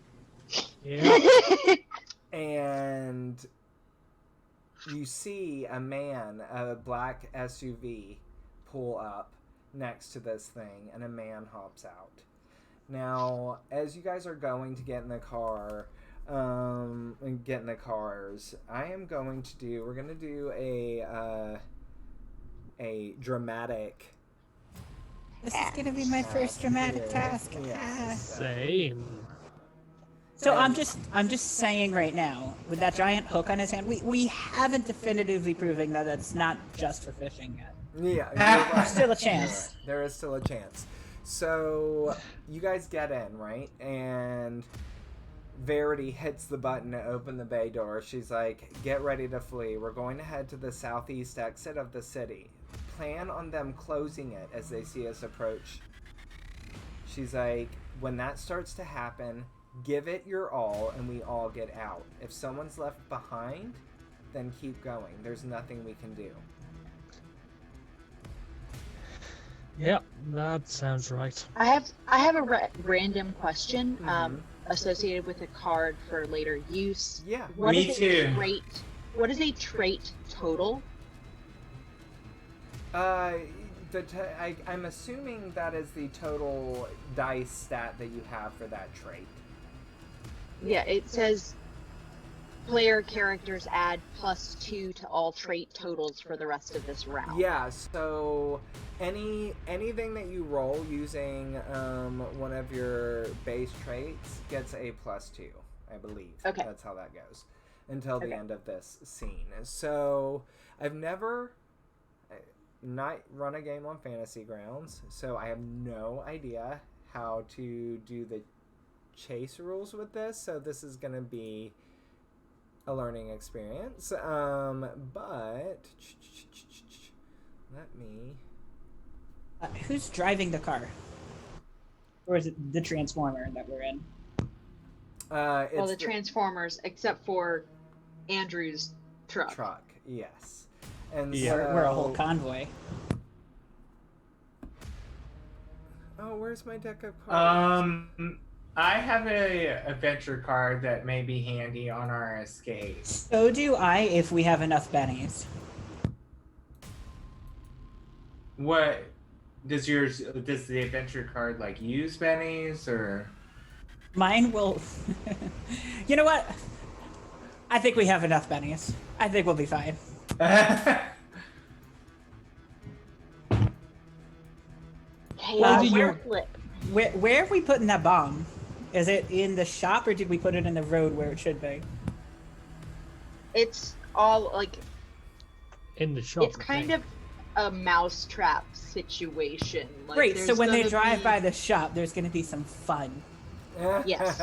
Yeah. And you see a black SUV pull up next to this thing, and a man hops out. Now, as you guys are going to get in the car, and get in the cars, we're going to do a dramatic. This is gonna be my first dramatic task. Yeah. Same. So I'm just saying right now, with that giant hook on his hand, we haven't definitively proven that it's not just for fishing yet. Yeah, There's still a chance. There is still a chance. So you guys get in, right? And Verity hits the button to open the bay door. She's like, get ready to flee. We're going to head to the southeast exit of the city. Plan on them closing it as they see us approach. She's like, when that starts to happen, give it your all and we all get out. If someone's left behind, then keep going. There's nothing we can do. Yep, that sounds right. I have a random question associated with a card for later use. Yeah. Me too. What is a trait total? I'm assuming that is the total dice stat that you have for that trait. Yeah, it says player characters add +2 to all trait totals for the rest of this round. Yeah, so anything that you roll using one of your base traits gets a +2, I believe. Okay. That's how that goes until the end of this scene. So I've never not run a game on Fantasy Grounds, so I have no idea how to do the chase rules with this, so this is going to be a learning experience. But let me... Who's driving the car? Or is it the Transformer that we're in? Well, the Transformers, except for Andrew's truck. Yes. And Yeah. so... We're a whole convoy. Oh, where's my deck of cards? I have a adventure card that may be handy on our escape. So do I if we have enough bennies. What does the adventure card like use bennies or? Mine will. You know what? I think we have enough bennies. I think we'll be fine. Where are we putting that bomb? Is it in the shop or did we put it in the road where it should be? It's all like In the shop. it's kind of a mousetrap situation. Like, Great. So there's when they gonna drive be- by the shop, there's going to be some fun. Yes.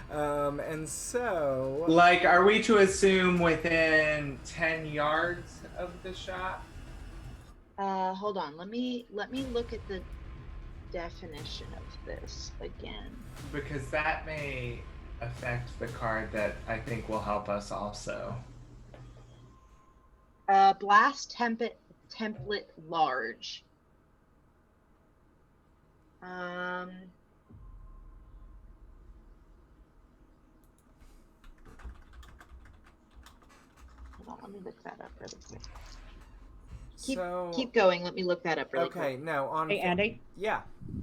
And so... Like, are we to assume within 10 yards of the shop? Hold on. Let me look at the definition of this again. Because that may affect the card that I think will help us also. Blast template large. Hold on, let me look that up really quick. Keep going. Let me look that up really quick. Okay, no, on... Hey, Andy, Yeah,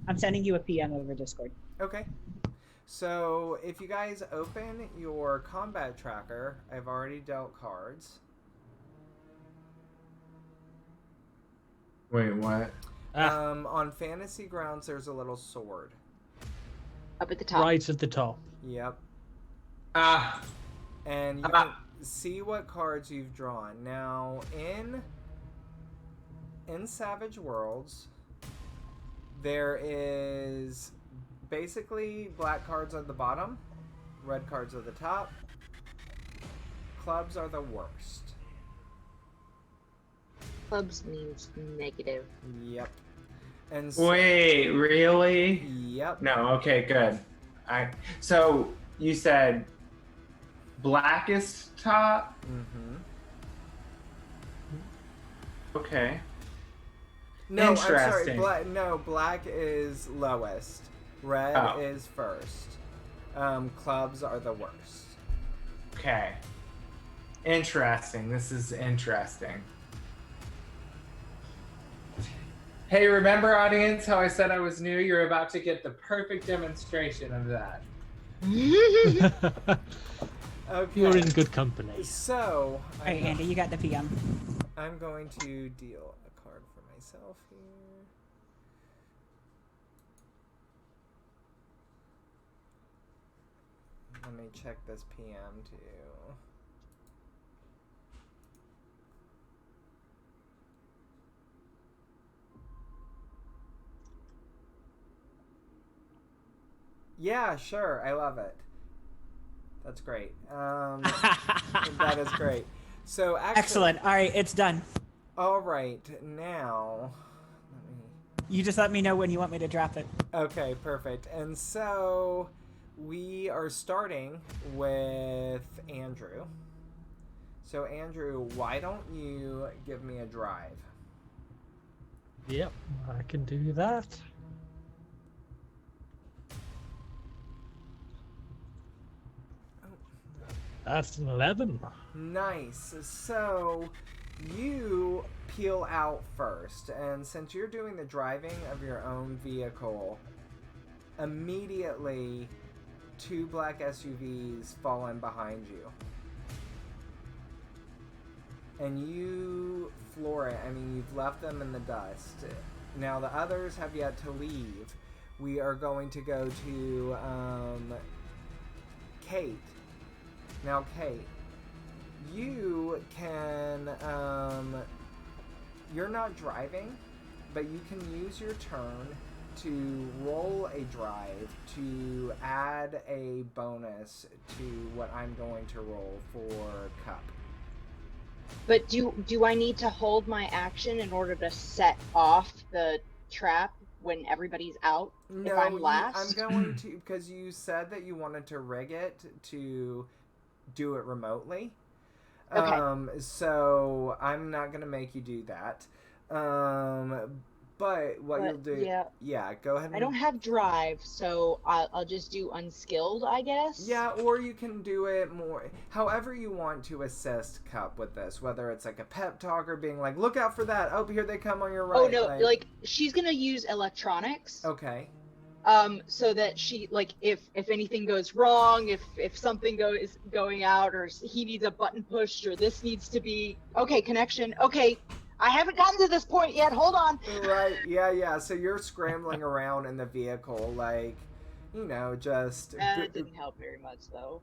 I'm sending you a PM over Discord. okay. So, if you guys open your combat tracker, I've already dealt cards. Wait, what? On Fantasy Grounds, there's a little sword. Up at the top. Right at the top. Yep. Ah. And you can see what cards you've drawn. Now, in Savage Worlds, there is basically black cards at the bottom, red cards at the top. Clubs are the worst. Clubs means negative. Yep. And so, Wait, really? Yep. No, okay, good. So you said blackest top? Mm-hmm. Okay. No, Interesting. I'm sorry. Black is lowest. Red is first. Clubs are the worst. Okay. Interesting. This is interesting. Hey, remember, audience, how I said I was new? You're about to get the perfect demonstration of that. Okay. You're in good company. So, All right, Andy, you got the PM. I'm going to deal a card for myself here. Let me check this PM too. Yeah, sure. I love it. That's great. That is great. So actually, Excellent. All right, it's done. All right, now. You just let me know when you want me to drop it. Okay, perfect. And so we are starting with Andrew. So Andrew, why don't you give me a drive? Yep, I can do that. That's an 11. Nice. So you peel out first, and since you're doing the driving of your own vehicle, immediately 2 black SUVs fall in behind you. And you floor it. I mean, you've left them in the dust. Now the others have yet to leave. We are going to go to Kate. Now, Kate, you can, you're not driving, but you can use your turn to roll a drive to add a bonus to what I'm going to roll for Cup. But do I need to hold my action in order to set off the trap when everybody's out? No, if I'm last? I'm going to, because you said that you wanted to rig it to do it remotely. Okay. So I'm not going to make you do that. But you'll do... Yeah, go ahead. I don't have drive, so I'll just do unskilled, I guess. Yeah, or you can do it more... However you want to assist Cup with this, whether it's like a pep talk or being like, look out for that. Oh, here they come on your right. Oh, no, like she's going to use electronics. Okay. So that she, like, if anything goes wrong, if something is going out, or he needs a button pushed, or this needs to be, okay, connection, okay, I haven't gotten to this point yet, hold on. Right, yeah, so you're scrambling around in the vehicle, like, you know, just... It didn't help very much, though.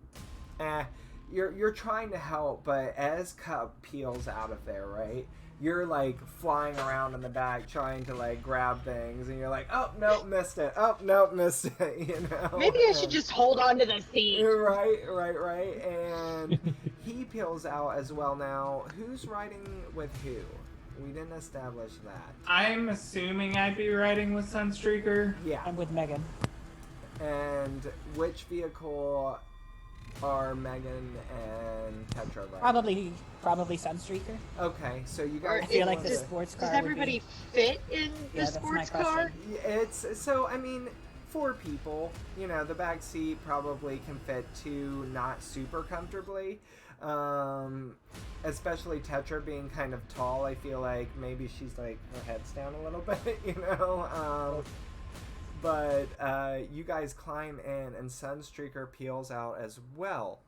You're trying to help, but as Cup peels out of there, right, you're like flying around in the back trying to like grab things, and you're like, oh no, missed it. Oh no, missed it. You know. Maybe I should just hold on to the seat. Right. And he peels out as well. Now, who's riding with who? We didn't establish that. I'm assuming I'd be riding with Sunstreaker. Yeah. I'm with Megan. And which vehicle are Megan and Tetra riding? Probably Sunstreaker. Okay, so you guys... I feel like the sports car Does everybody fit in the sports car? It's... So, I mean, 4 people. You know, the back seat probably can fit 2 not super comfortably. Especially Tetra being kind of tall, I feel like maybe she's like, her head's down a little bit, you know? But you guys climb in, and Sunstreaker peels out as well.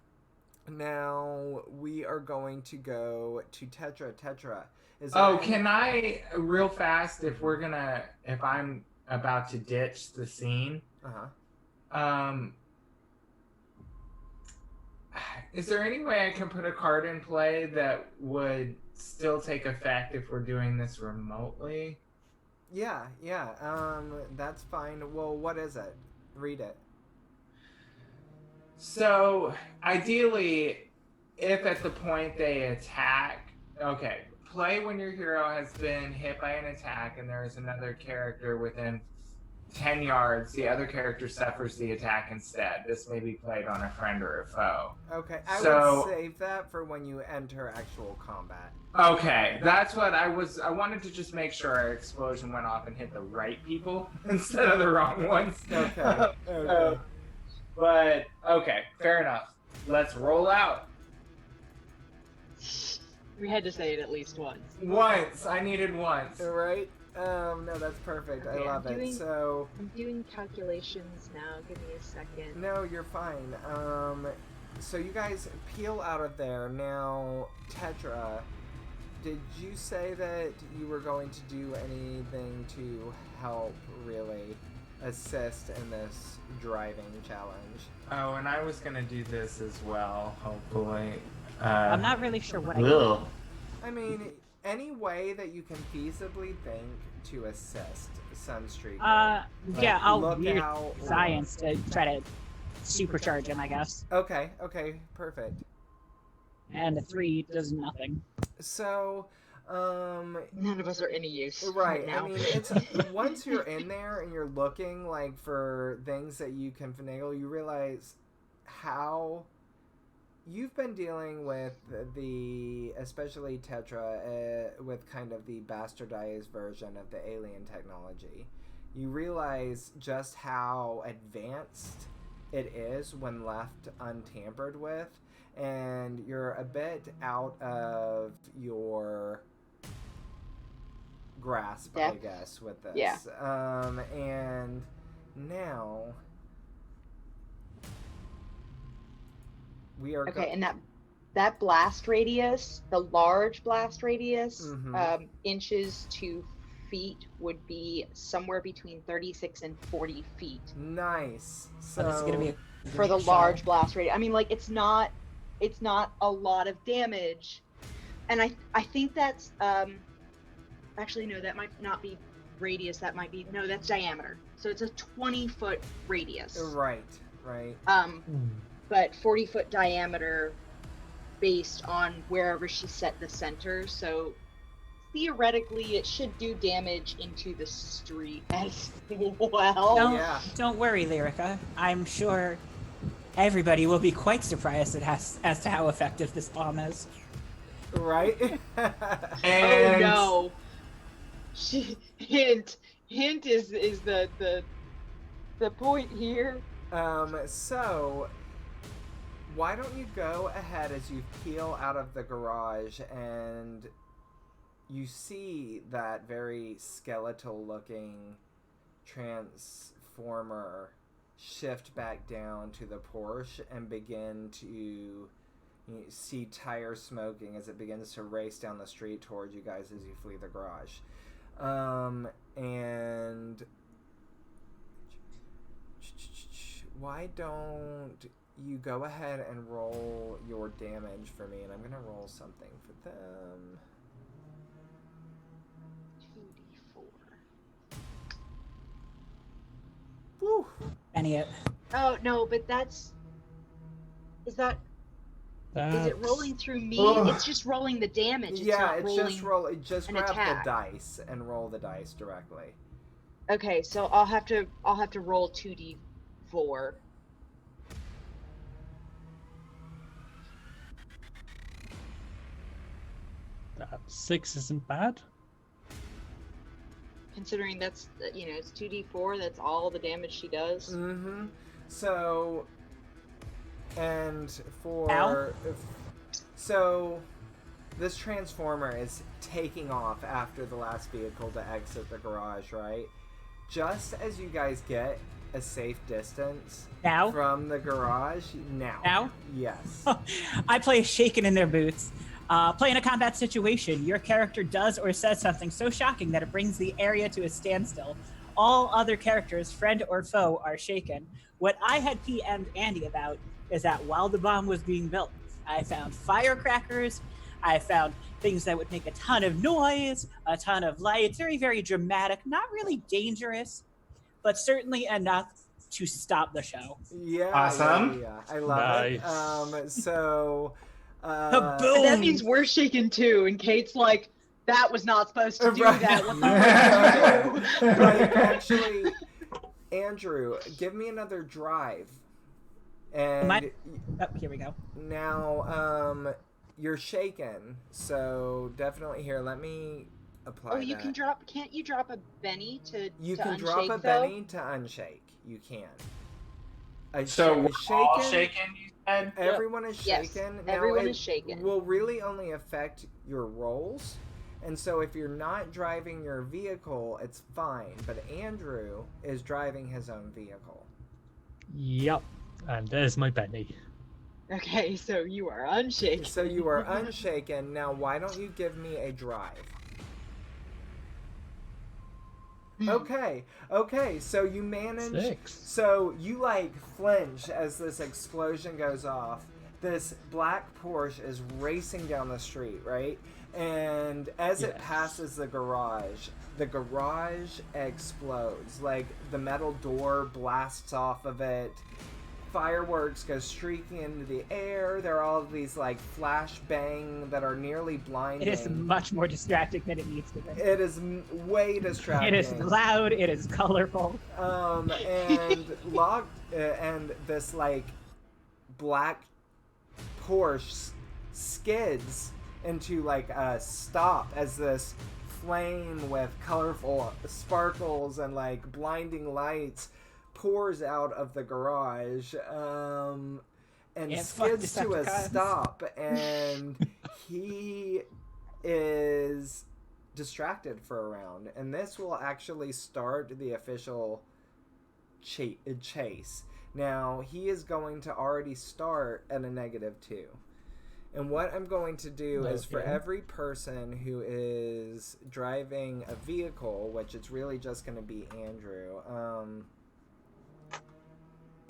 Now we are going to go to Tetra. Tetra, is Oh, there any- can I real fast if I'm about to ditch the scene? Um, is there any way I can put a card in play that would still take effect if we're doing this remotely? Yeah, yeah. That's fine. Well, what is it? Read it. So, ideally, if at the point they attack, okay, play when your hero has been hit by an attack and there is another character within 10 yards, the other character suffers the attack instead. This may be played on a friend or a foe. Okay, I So- would save that for when you enter actual combat. Okay, that's what I wanted to just make sure our explosion went off and hit the right people instead of the wrong ones. Okay, okay. But, okay, fair enough. Let's roll out. We had to say it at least once. Once. I needed once. Right? No, that's perfect. I Okay, love I'm it. doing- So, I'm doing calculations now. Give me a second. no, you're fine. So you guys peel out of there. Now, Tetra, did you say that you were going to do anything to help really assist in this driving challenge? Oh, and I was going to do this as well, hopefully. I'm not really sure what I Ugh. I mean, any way that you can feasibly think to assist Sunstreak. Yeah, I'll look use out. science to try to supercharge him, I guess. Okay, perfect. And a 3 does nothing. So, None of us are any use right. now. I mean, it's once you're in there and you're looking like for things that you can finagle, you realize how you've been dealing with especially Tetra, with kind of the bastardized version of the alien technology. You realize just how advanced it is when left untampered with, and you're a bit out of your grasp, I guess, with this. Yeah. And now we are Okay, and that blast radius, the large blast radius, Mhm. inches to feet would be somewhere between 36 and 40 feet nice. So this is gonna be a for the great shot. large blast radius. I mean, like it's not a lot of damage, and I think that's actually no, that might not be radius. That might be no, that's diameter. So it's a 20-foot radius. Right. But 40-foot diameter based on wherever she set the center. So theoretically, it should do damage into the street as well. Don't, yeah. don't worry, Lyrica. I'm sure everybody will be quite surprised as to how effective this bomb is. Right. And Oh no! Hint is the point here. So why don't you go ahead as you peel out of the garage and you see that very skeletal looking transformer shift back down to the Porsche and begin to see tire smoking as it begins to race down the street towards you guys as you flee the garage. And why don't you go ahead and roll your damage for me, and I'm gonna roll something for them. 2d4. Woo! Any it. Oh no, but is it rolling through me? Ugh. It's just rolling the damage. It's Yeah, not it's rolling... just roll. Just an grab attack. the dice and roll the dice directly. Okay, so I'll have to roll 2d4. That 6 isn't bad. Considering that's it's 2d4. That's all the damage she does. Mm-hmm. So, and for Ow. so, this transformer is taking off after the last vehicle to exit the garage, right? Just as you guys get a safe distance Now? from the garage. Now? Yes. I play shaken in their boots. Play in a combat situation. Your character does or says something so shocking that it brings the area to a standstill. All other characters, friend or foe, are shaken. What I had PM'd Andy about is that while the bomb was being built, I found firecrackers, I found things that would make a ton of noise, a ton of light. It's very, very dramatic, not really dangerous, but certainly enough to stop the show. Yeah. Awesome. Yeah. I love Nice. it. So. Kaboom! That means we're shaken too, and Kate's like, that was not supposed to do Right. that. What the fuck did you do? Like, actually, Andrew, give me another drive. And Oh, here we go. now, you're shaken, so definitely here. Let me apply. Oh, you that. can drop. Can't you drop a Benny to? You to can unshake, drop a though? Benny to unshake. You can. So we're all shaken. shaken, you said? Everyone is Yes, shaken. everyone it is shaken. Will really only affect your rolls. And so if you're not driving your vehicle, it's fine. But Andrew is driving his own vehicle. Yep. And there's my Benny. Okay, so you are unshaken. So you are unshaken. Now, why don't you give me a drive? Okay, so you manage. 6. So you like flinch as this explosion goes off. This black Porsche is racing down the street, right? And as it Yes. passes the garage explodes. Like the metal door blasts off of it. Fireworks go streaking into the air. There are all these like flash bang that are nearly blinding. It is much more distracting than it needs to be. It is way distracting. It is loud. It is colorful. And and this like black Porsche skids into like a stop as this flame with colorful sparkles and like blinding lights pours out of the garage and Yeah, fuck skids to a Decepticons. stop, and he is distracted for a round, and this will actually start the official chase. Now he is going to already start at a -2. And what I'm going to do is for Okay. every person who is driving a vehicle, which it's really just going to be Andrew,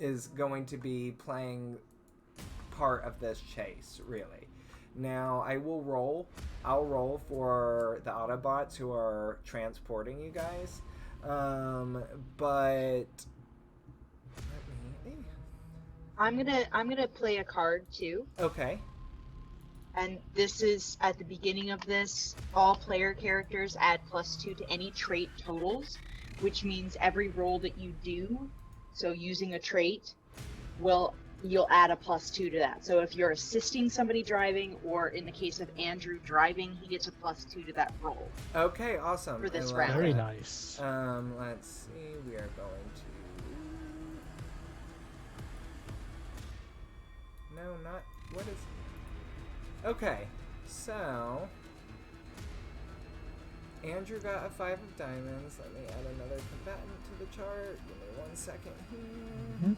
is going to be playing part of this chase, really. Now, I'll roll for the Autobots who are transporting you guys. But let me... I'm gonna play a card too. Okay. And this is at the beginning of this, all player characters add +2 to any trait totals, which means every roll that you do, so using a trait, you'll add a +2 to that. So if you're assisting somebody driving, or in the case of Andrew driving, he gets a +2 to that roll. Okay, awesome. For this I love round. Very that. nice. Let's see. We are going to... No, not... What is... Okay, so... Andrew got a 5 of diamonds. Let me add another combatant to the chart. Give me 1 second here. Mhm.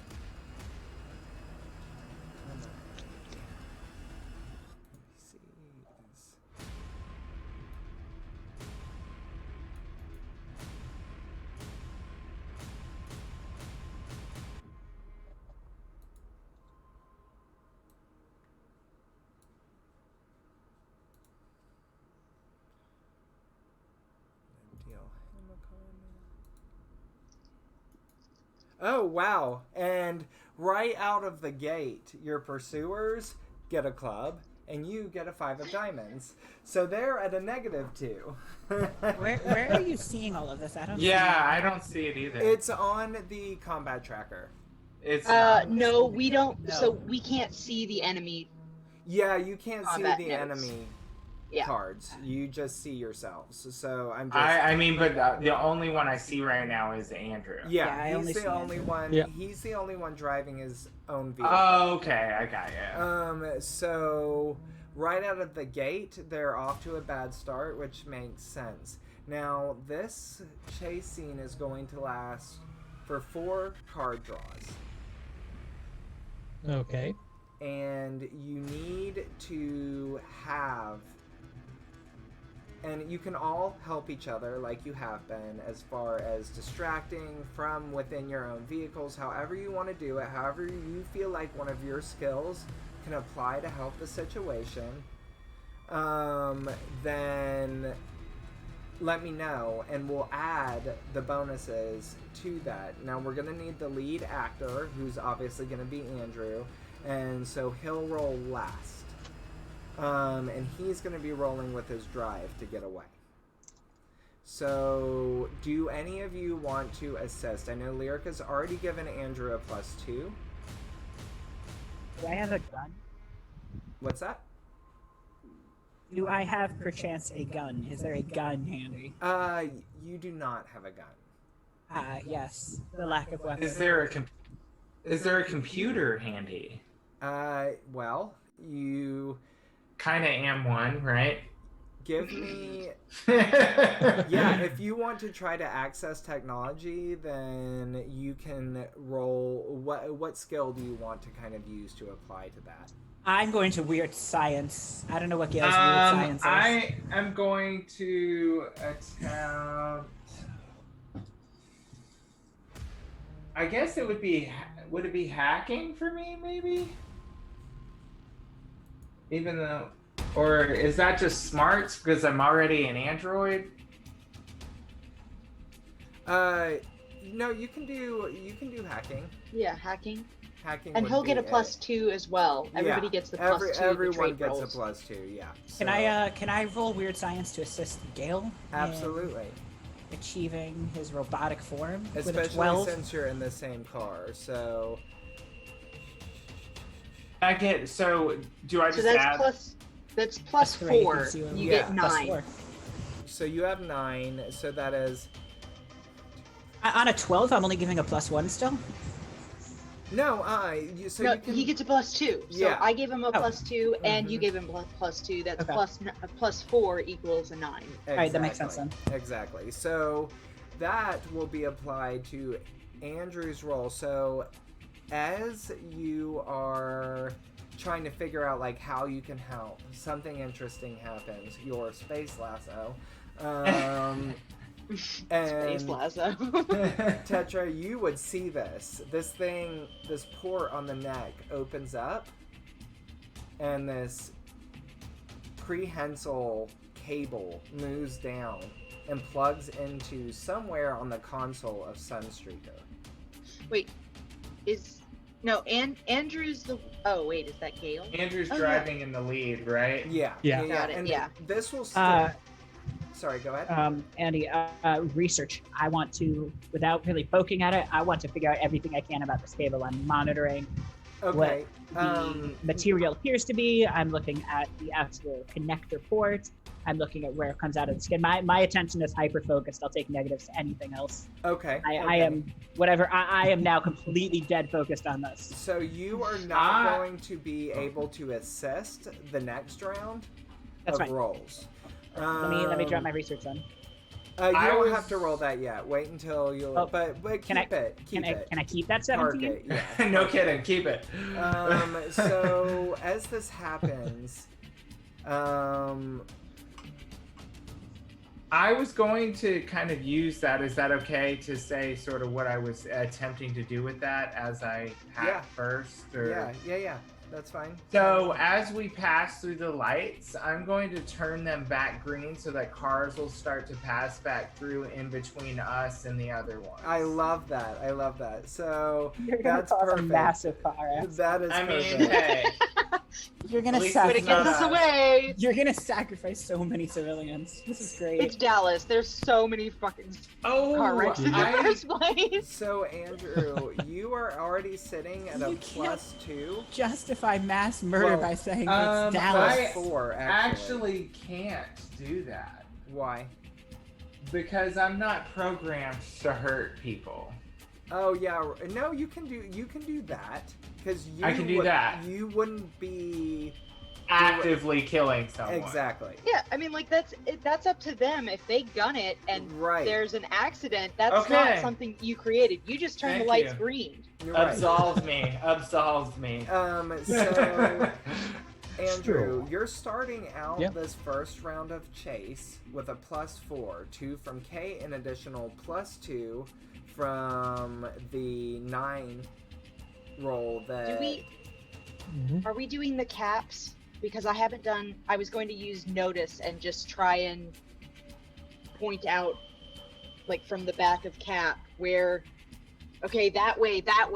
Oh, wow. And right out of the gate, your pursuers get a club, and you get a 5 of diamonds. So they're at a -2. Where are you seeing all of this? I don't. Yeah, I don't see it either. It's on the combat tracker. It's No, we don't. No. So we can't see the enemy. Yeah, you can't see Combat the notes. enemy Yeah. cards. You just see yourselves. So I'm just... I mean, but the only one I see right now is Andrew. Yeah, Yeah, I only he's the see only Andrew. one. Yeah. He's the only one driving his own vehicle. Oh, okay, I got you. So right out of the gate, they're off to a bad start, which makes sense. Now, this chase scene is going to last for 4 card draws. Okay. And you need to have, and you can all help each other like you have been, as far as distracting from within your own vehicles, however you want to do it, however you feel like one of your skills can apply to help the situation. Then let me know and we'll add the bonuses to that. Now we're going to need the lead actor, who's obviously going to be Andrew, and so he'll roll last. And he's going to be rolling with his drive to get away. So do any of you want to assist? I know Lyrica's already given Andrew a +2. Do I have a gun? What's that? Do I have perchance a gun? Is there a gun handy? You do not have a gun. Yes. The lack of weapons. Is there a computer handy? Well, you Kind of am one, right? give me... Yeah, if you want to try to access technology, then you can roll... What skill do you want to kind of use to apply to that? I'm going to weird science. I don't know what Gail's weird science is. I am going to attempt... I guess it would be... Would it be hacking for me, maybe? Even though... Or is that just smarts because I'm already an android? No, you can do hacking. Yeah, hacking. Hacking And would he'll get be a +2 as well. Everybody gets the +2. Everyone the trait gets rolls. a +2, yeah. Can I roll weird science to assist Gale? in Absolutely. achieving his robotic form with a Especially 12? since you're in the same car, so... I get... So, do I So just that's add... that's Plus three, you +4. can see what I'm You Yeah. get Plus 9. 4. So you have 9, so that is... On a 12, I'm only giving a +1 still? No, so No, you can... he gets a +2. So Yeah. I gave him a Oh. +2, and you Mhm. gave him +2. That's Okay. +4 equals a 9. Alright, that makes sense then. Exactly. So that will be applied to Andrew's roll. So as you are trying to figure out like how you can help, something interesting happens. Your space lasso. Space And lasso. Tetra, you would see this. This thing, this port on the neck opens up, and this prehensile cable moves down and plugs into somewhere on the console of Sunstreaker. Wait, Andrew's the... Oh, wait, is that Gale? Andrew's Oh, driving in the lead, right? Yeah. Yeah. Got it, And yeah. this will Uh, Sorry, go ahead. Andy, research. I want to, without really poking at it, I want to figure out everything I can about this cable. I'm monitoring Okay. the material appears to be. I'm looking at the actual connector port. I'm looking at where it comes out of the skin. My attention is hyper-focused. I'll take negatives to anything else. Okay. I am, whatever, I am now completely dead focused on this. So you are not going to be able to assist the next round That's of fine. rolls. Let me drop my research then. You I don't was- have to roll that yet. Wait until you'll. Oh, but can I- keep it. Keep it. Can I keep that 17? Target, yeah. No kidding, keep it. So as this happens, I was going to kind of use that. Is that okay to say sort of what I was attempting to do with that as I hack Yeah. first? Or... yeah. That's fine. So as we pass through the lights, I'm going to turn them back green so that cars will start to pass back through in between us and the other ones. I love that. So You're gonna that's cause perfect. a massive car accident. That is I mean, perfect. hey, You're gonna At least But it's it not gets us a- away. You're gonna sacrifice so many civilians. This is great. It's Dallas. There's so many fucking oh, car wrecks in the I, first place. So Andrew, you are already sitting at a You can't- +2. Justify mass murder Well, by saying um, it's Dallas. I- +4 actually can't do that Why? because I'm not programmed to hurt people. Oh yeah, no, you can do that because I can do that. You wouldn't be actively killing someone. Exactly. Yeah, I mean, like that's up to them. If they gun it and Right. there's an accident, that's Okay. not something you created. You just turned Thank the lights you. green. You're right. Absolves me. Absolves me. So Andrew, Sure. you're starting out Yep. this first round of chase with a +4, 2 from Kate, an additional +2 from the 9 roll that. Mhm. Are we doing the caps? Because I was going to use notice and just try and point out, like from the back of cap, where, okay, that way, not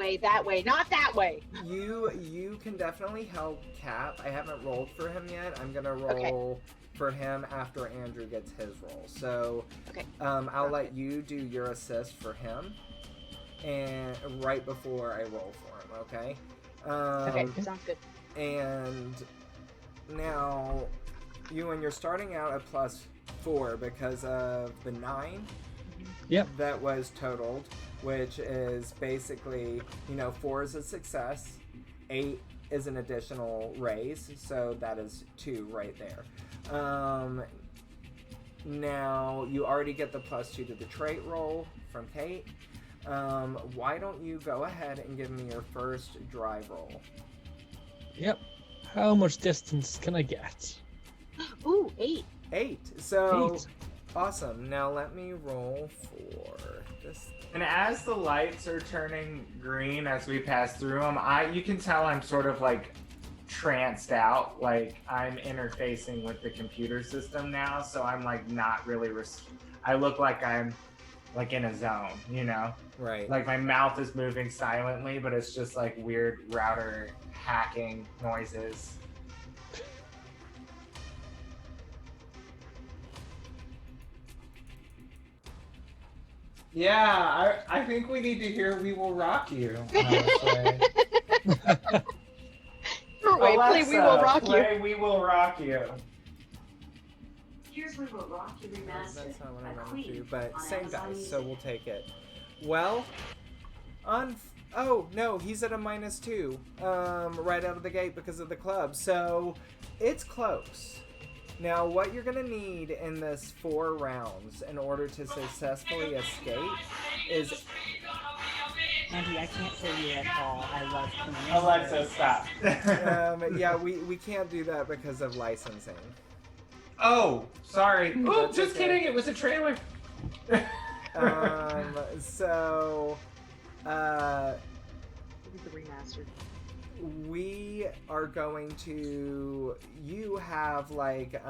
that way. You can definitely help Cap. I haven't rolled for him yet. I'm gonna roll Okay. for him after Andrew gets his roll. So Okay. I'll let you do your assist for him, and right before I roll for him. Okay. Okay, sounds good. And now you're starting out at +4 because of the 9 Yep. that was totaled, which is basically, 4 is a success, 8 is an additional raise, so that is 2 right there. Now you already get the +2 to the trait roll from Kate. Why don't you go ahead and give me your first drive roll? Yep. How much distance can I get? Ooh, 8. 8. So 8. awesome. Now let me roll for this. And as the lights are turning green as we pass through them, you can tell I'm sort of like tranced out. Like I'm interfacing with the computer system now, so I'm like not really. I look like I'm like in a zone, Right. Like my mouth is moving silently, but it's just like weird router hacking noises. Yeah, I think we need to hear "We Will Rock You." Wait, play We Will Rock You. Play "We Will Rock You." Here's We Will Rock You Remastered. That's not what I by wanted Queen to, but on same Amazon dice, so Music. we'll take it. Well, oh no, he's at a -2, right out of the gate because of the club. So it's close. Now, what you're gonna need in this 4 rounds in order to successfully escape is Andy, I can't hear you at all. I love Queen. Alexa, stop. yeah, we can't do that because of licensing. Oh, sorry. Oh, That's just okay. kidding. It was a trailer. So, The remastered. we are going to. You have like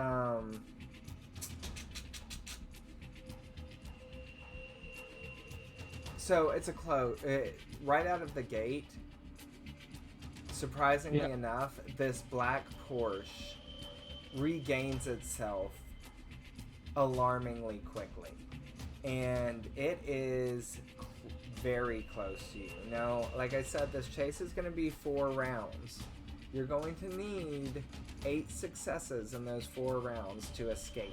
So it's a close right out of the gate. Surprisingly Yeah. enough, this black Porsche regains itself alarmingly quickly, and it is very close to you. Now, like I said, this chase is going to be 4 rounds. You're going to need 8 successes in those 4 rounds to escape.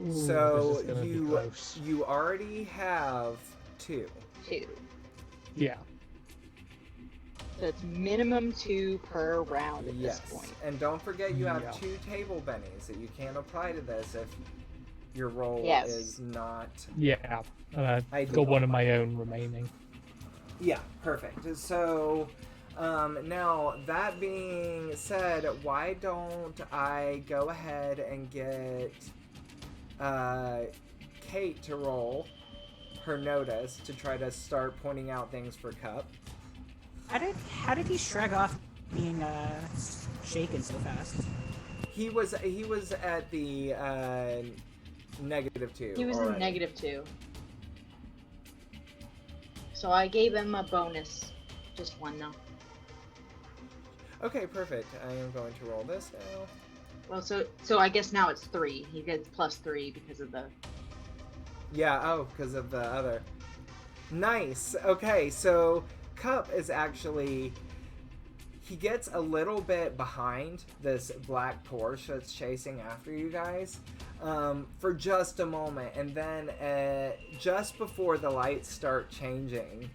Ooh, So this is gonna be close. you already have 2. 2. Yeah. So it's minimum 2 per round at Yes, this point. and don't forget you have Yeah. 2 table bennies that you can apply to this if your roll Yes. is not. Yeah. And I've Ideal. got one of my own remaining. Yeah, perfect. So, now that being said, why don't I go ahead and get Kate to roll her notice to try to start pointing out things for Cup. How did he shrug off being shaken so fast? He was at the -2. He was in already. -2. So I gave him a bonus. Just 1 though. Okay, perfect. I am going to roll this now. Well, so I guess now it's 3. He gets +3 because of the. Yeah, because of the other. Nice. Okay, so Cup is actually. He gets a little bit behind this black Porsche that's chasing after you guys for just a moment. And then just before the lights start changing,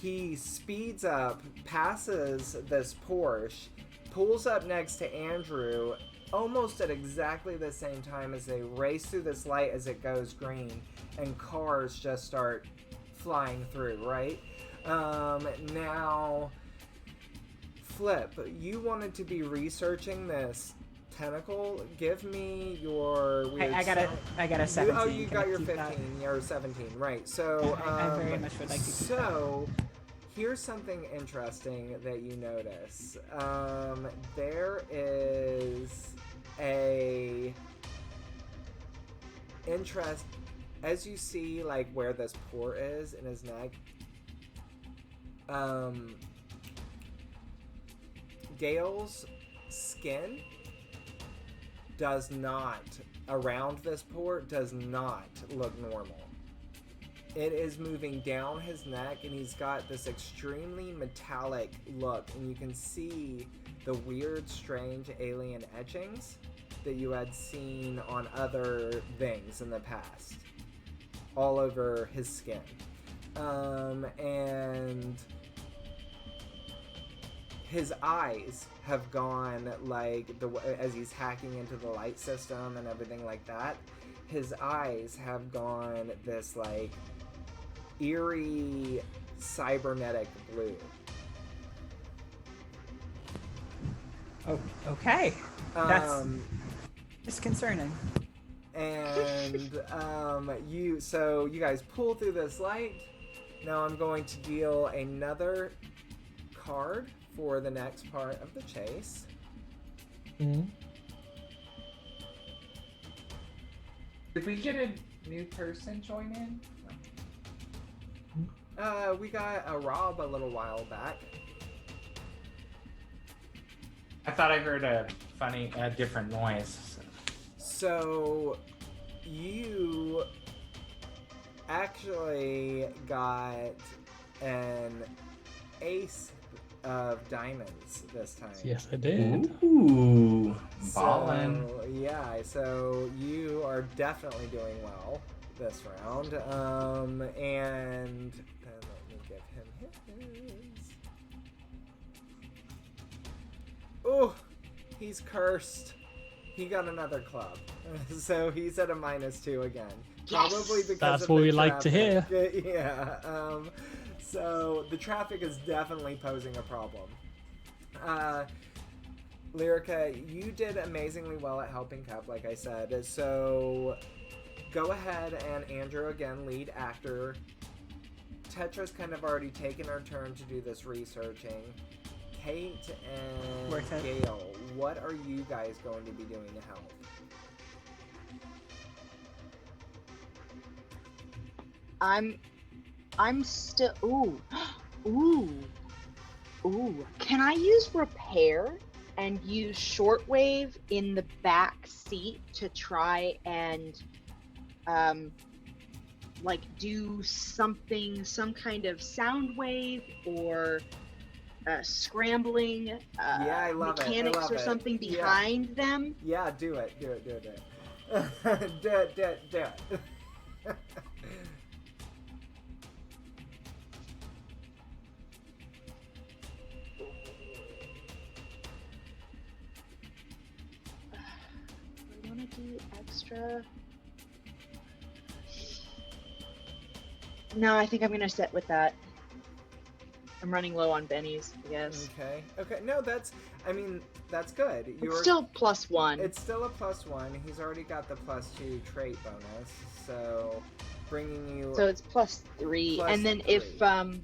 he speeds up, passes this Porsche, pulls up next to Andrew, almost at exactly the same time as they race through this light as it goes green, and cars just start flying through, right? Now, Flip, you wanted to be researching this tentacle. Give me your weird I got a 17. Oh, you Can got I your keep 15 that? or 17, right? So I very much would like to keep so here's something interesting that you notice. There is a interest as you see like where this port is in his neck. Gale's skin does not, around this port, does not look normal. It is moving down his neck, and he's got this extremely metallic look, and you can see the weird, strange alien etchings that you had seen on other things in the past, all over his skin. And his eyes have gone like as he's hacking into the light system and everything like that. His eyes have gone this like eerie cybernetic blue. Oh, okay. That's Um, disconcerting. and you guys pull through this light. Now I'm going to deal another card for the next part of the chase. Mm. Did we get a new person join in? We got a Rob a little while back. I thought I heard a different noise. So you actually got an ace of diamonds this time. Yes, I did. Ooh, ballin'. So, yeah, so you are definitely doing well this round. And then let me give him his. Oh, he's cursed. He got another club. So he's at a -2 again. Probably because That's of what the we like to hear. traffic. Yeah. So the traffic is definitely posing a problem. Lyrica, you did amazingly well at helping Cup, like I said. So go ahead and Andrew again, lead actor. Tetra's kind of already taken her turn to do this researching. Kate and Worth it. Gale, what are you guys going to be doing to help? I'm still. Ooh. Can I use repair and use shortwave in the back seat to try and, like do something, some kind of sound wave or scrambling Yeah, I love it. I mechanics love or it. something Yeah. behind them? Yeah, do it. Do it. Do it. I want to do extra. No, I think I'm gonna sit with that. I'm running low on bennies, I guess. Okay. No, that's good. It's still +1. It's still a +1. He's already got the +2 trait bonus, so bringing you. So it's +3. And then +3.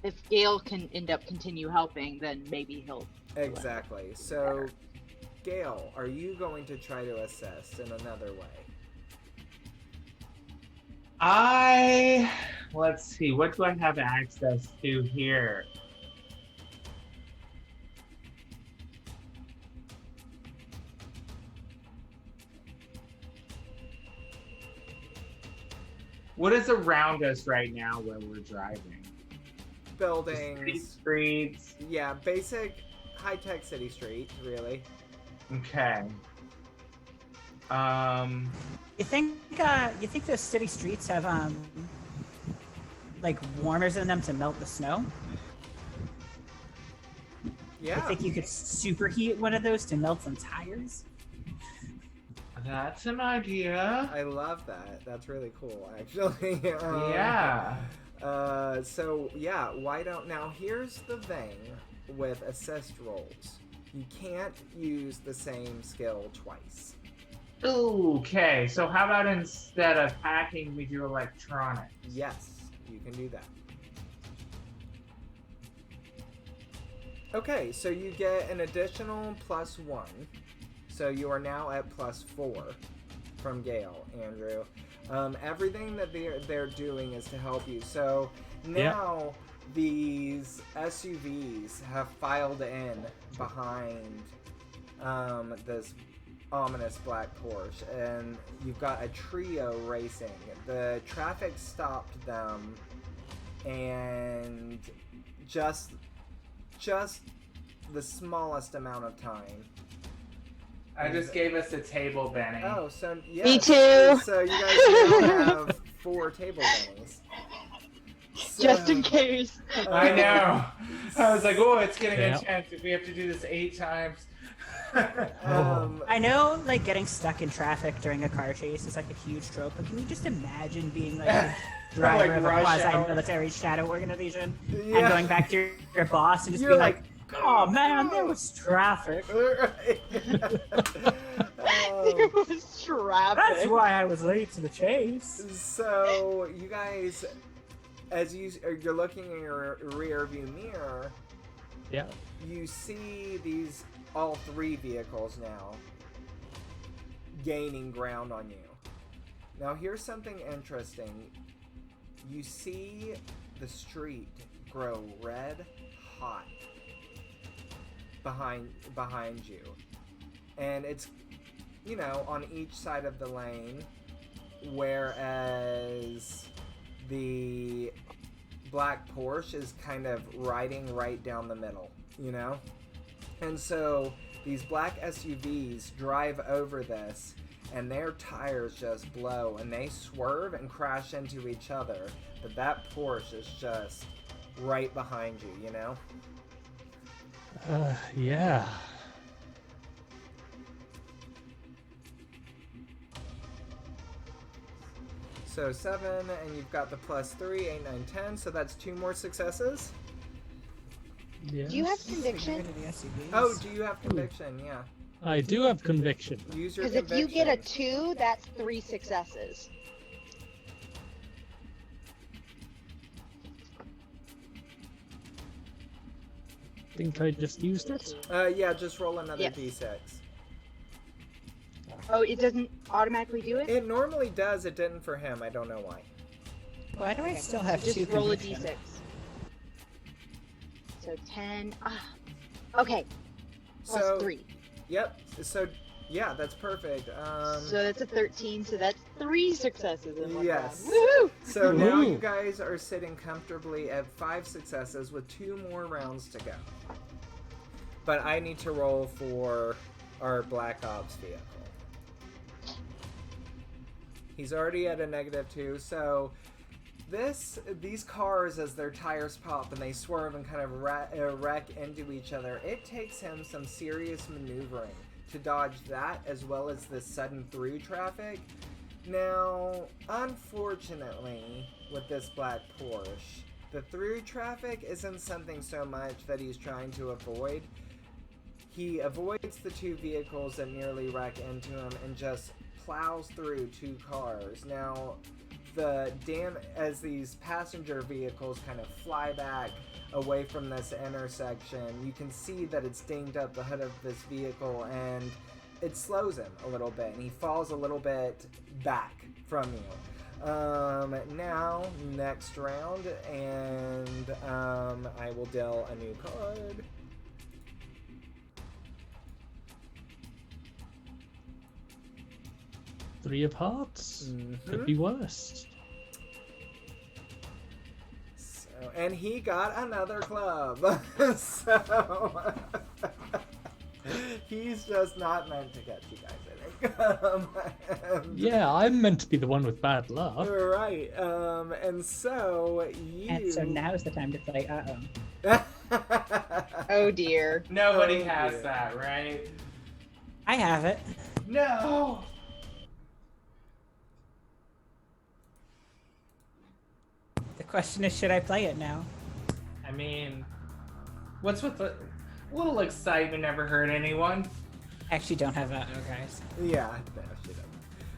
if Gale can continue helping, then maybe he'll. Exactly. So, Gale, are you going to try to assist in another way? Let's see, what do I have access to here? What is around us right now where we're driving? Buildings. Streets. Yeah, basic high-tech city streets, really. Okay. You think the city streets have like warmers in them to melt the snow? Yeah. I think you could superheat one of those to melt some tires. That's an idea. I love that. That's really cool, actually. Yeah. So yeah, why don't now? Here's the thing with assist rolls: you can't use the same skill twice. Okay, so how about instead of hacking, we do electronics? Yes, you can do that. Okay, so you get an additional +1. So you are now at +4 from Gale, Andrew. Everything that they're doing is to help you. So now these SUVs have filed in behind this ominous black Porsche, and you've got a trio racing. The traffic stopped them, and just the smallest amount of time. I just gave us a table, Benny. Oh, so yeah. Me too. So you guys now have 4 table bennies. Just in case. I know. I was like, oh, it's getting Yeah. intense if we have to do this 8 times. I know, like, getting stuck in traffic during a car chase is like a huge trope, but can you just imagine being like a driver Like of a rush hour. quasi-military shadow organization Yeah. and going back to your boss and just You're being like, like, oh man, there was traffic. Right. There was traffic. That's why I was late to the chase. So you guys, as you're looking in your rear view mirror, Yeah. you see these all 3 vehicles now gaining ground on you. Now here's something interesting. You see the street grow red hot behind you, and it's, you know, on each side of the lane, whereas the black Porsche is kind of riding right down the middle, you know? And so these black SUVs drive over this, and their tires just blow, and they swerve and crash into each other, but that Porsche is just right behind you, you know? Yeah. So 7, and you've got the +3, 8, 9, 10, so that's 2 more successes. Yes. Do you have conviction? Oh, do you have conviction? Yeah. I do have conviction. Use your Because conviction. if you get a 2, that's 3 successes. Think I just used it. Yeah, just roll another Yes. d6. Oh, it doesn't automatically do it? It normally does. It didn't for him. I don't know why. Why do I still have Just 2 roll a conviction? d6. So 10. Okay. Plus So 3. Yep. So yeah, that's perfect. So that's a 13, so that's 3 successes in one Yes. round. Woohoo! So now Ooh. you guys are sitting comfortably at 5 successes with 2 more rounds to go. But I need to roll for our Black Ops vehicle. He's already at a -2, so these cars, as their tires pop and they swerve and kind of wreck into each other, it takes him some serious maneuvering to dodge that, as well as the sudden through traffic. Now, unfortunately, with this black Porsche, the through traffic isn't something so much that he's trying to avoid. He avoids the 2 vehicles that nearly wreck into him and just plows through 2 cars. Now, as these passenger vehicles kind of fly back away from this intersection, you can see that it's dinged up the hood of this vehicle, and it slows him a little bit, and he falls a little bit back from you. Now, next round, and I will deal a new card. Three of hearts. Mhm. Could be worse. So, and he got another club. So he's just not meant to catch you guys, I think. Yeah, I'm meant to be the one with bad luck. Right. And so you. And so now's the time to play uh-oh. Oh dear. Nobody Oh, has dear. that, right? I have it. No. The question is, should I play it now? I mean, what's with the little excitement never hurt anyone? I actually don't have uh-oh, guys. Yeah, no, she doesn't.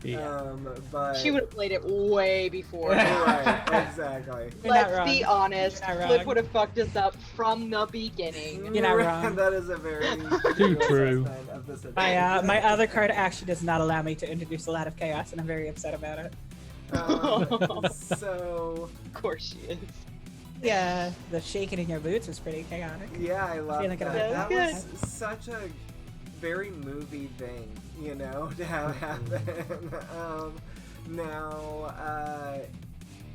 Yeah. But She would have played it way before. right, exactly. You're not Let's be wrong. honest. You're not Flip wrong. would have fucked us up from the beginning. You're not wrong. That is a very Too true. assessment of the situation. My other card actually does not allow me to introduce a lot of chaos, and I'm very upset about it. So Of course she is. Yeah, the shaking in your boots was pretty chaotic. yeah, I love Feeling that. good That about was such a very movie thing, you know, to have happen. Now,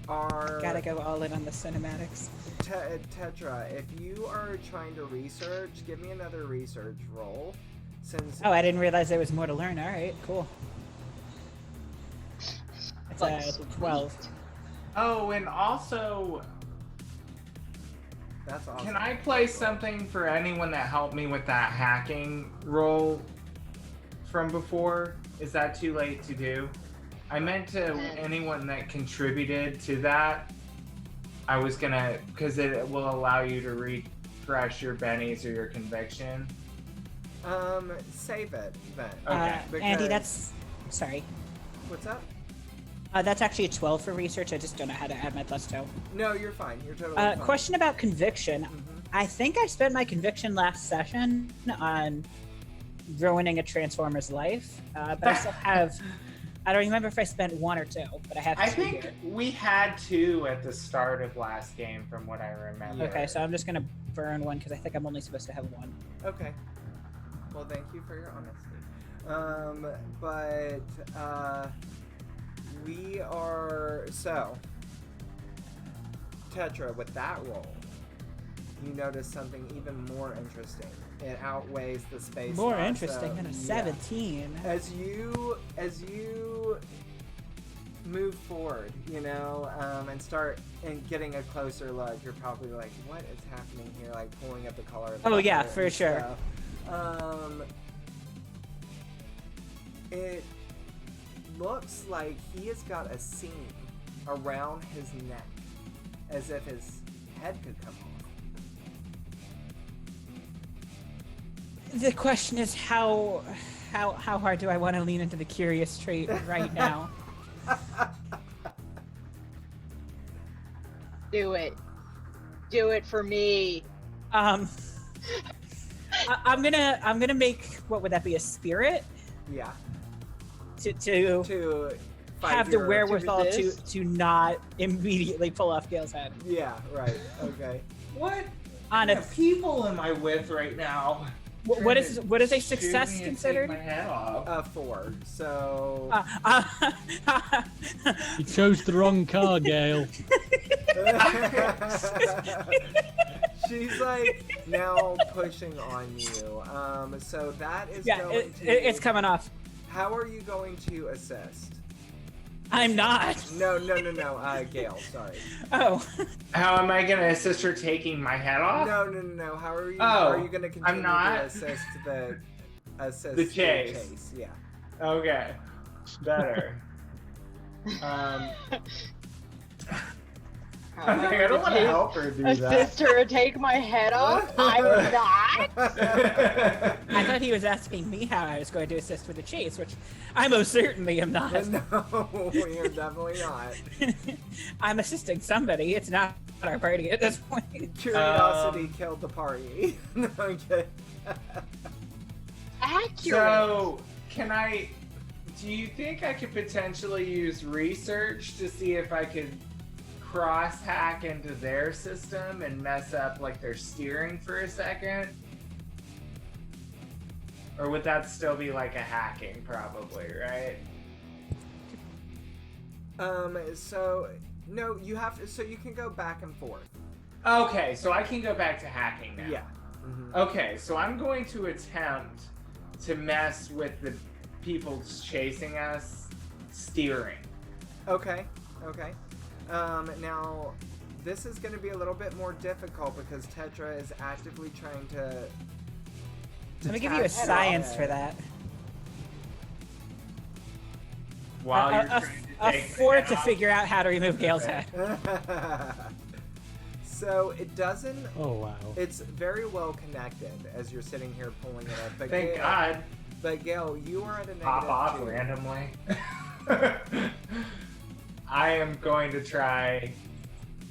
Gotta go all in on the cinematics. Tetra, if you are trying to research, give me another research roll. Since Oh, I didn't realize there was more to learn. All right, cool. It's Like, 12. Oh, and also, that's awesome. can I play something for anyone that helped me with that hacking roll from before? Is that too late to do? I meant to anyone that contributed to that. I was gonna, because it will allow you to refresh your bennies or your conviction. Save it then. Okay. Andy, Because- that's... Sorry. What's up? That's actually a 12 for research. I just don't know how to add my +2. No, you're fine. You're totally fine. Question about conviction. Mhm. I think I spent my conviction last session on ruining a Transformer's life, but I still have... I don't remember if I spent 1 or 2, but I have 2 I think here. we had 2 at the start of last game, from what I remember. Yeah. Okay, so I'm just gonna burn 1 because I think I'm only supposed to have 1. Okay. Well, thank you for your honesty. We are so Tetra with that roll. You notice something even more interesting. It outweighs the space. More loss, interesting than a yeah. 17. As you move forward, you know, and start and getting a closer look, you're probably like, "What is happening here?" Like pulling up the color. Of the Oh, yeah, letter for and sure. stuff. It looks like he has got a seam around his neck, as if his head could come off. The question is how hard do I want to lean into the curious trait right now? Do it. Do it for me. I'm gonna make, what would that be, a spirit Yeah. to To fight have the your- wherewithal resist? to not immediately pull off Gale's head. Yeah. Right. Okay. What? On What a kind of people am I with right now? what is a Shoot success me and considered? Take my head off. 4. So. You chose the wrong car, Gale. She's like now pushing on you. So that is Yeah, going to. it's coming off. How are you going to assist? I'm not. No. Gale, sorry. Oh. How am I gonna assist her taking my head off? No. How are you? Oh, are you going to continue I'm not. to assist The chase. Yeah. Okay. Better. I'm like, I don't want to help her do Assist that. her to take my head off? I'm not. I thought he was asking me how I was going to assist with the chase, which I most certainly am not. No, you're definitely not. I'm assisting somebody. It's not our party at this point. Curiosity killed the party. No, I'm kidding. Accurate. So, do you think I could potentially use research to see if I could cross hack into their system and mess up like their steering for a second? Or would that still be like a hacking, probably, right? So no, you have to. So you can go back and forth. Okay, so I can go back to hacking now. Yeah. Mhm. Okay, so I'm going to attempt to mess with the people chasing us steering. Okay. Now, this is going to be a little bit more difficult because Tetra is actively trying to. I'm gonna give you a science for that. While you're trying to A take 4 my to head figure out how to remove Gale's head. So it doesn't. Oh wow. It's very well connected as you're sitting here pulling it up. But Thank Gale, God. But Gale, you are at a Pop off -2. randomly. I am going to try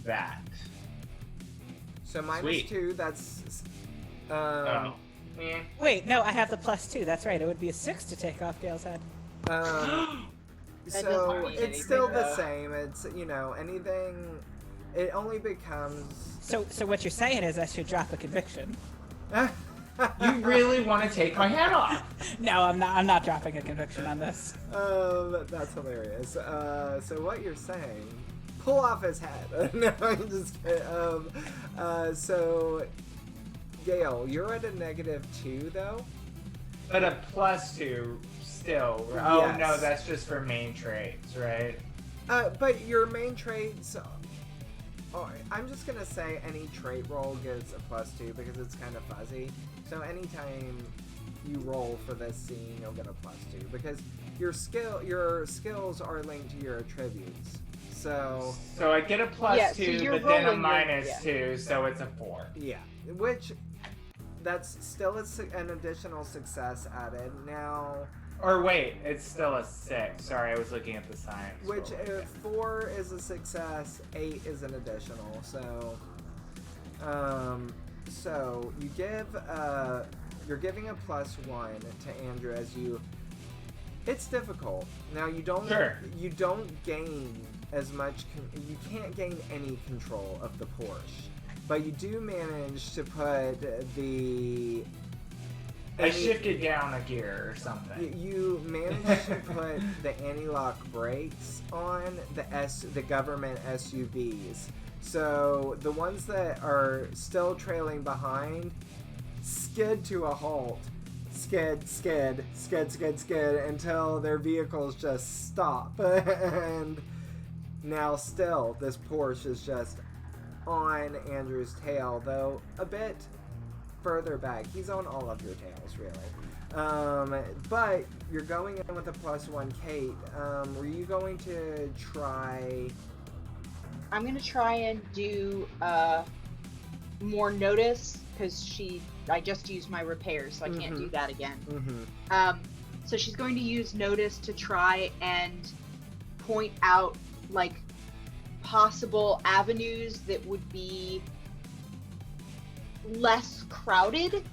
that. So Sweet. -2. That's. Oh. Wait, no, I have the +2. That's right. It would be a 6 to take off Gale's head. That doesn't So mean it's still anything, the though. same. It's anything. It only becomes. So what you're saying is I should drop a conviction. You really want to take my head off? No, I'm not. I'm not dropping a conviction on this. That's hilarious. So what you're saying? Pull off his head. No, I'm just kidding. So, Gale, you're at a -2 though. But a +2 still. Oh Yes. no, that's just for main traits, right? But your main traits. I'm just gonna say any trait roll gives a +2 because it's kind of fuzzy. So anytime you roll for this scene, you'll get a +2 because your skills are linked to your attributes. So I get a +2, Yeah, so you're but then a rolling your- -2, so it's a 4. yeah, which that's still an additional success added now. Or wait, it's still a 6. Sorry, I was looking at the science. Which roll. if 4 is a success, 8 is an additional. So, so you give you're giving a +1 to Andrew as you. It's difficult. Now you don't gain as much. You can't gain any control of the Porsche, but you do manage to put the. I shifted down a gear or something. You managed to put the anti-lock brakes on the government SUVs. So the ones that are still trailing behind skid to a halt. Skid until their vehicles just stop. And now still this Porsche is just on Andrew's tail, though a bit further back. He's on all of your tails, really. But you're going in with a +1, Kate. Were you going to try? I'm gonna try and do more notice because I just used my repairs, so I can't do that again. So she's going to use notice to try and point out like possible avenues that would be less crowded.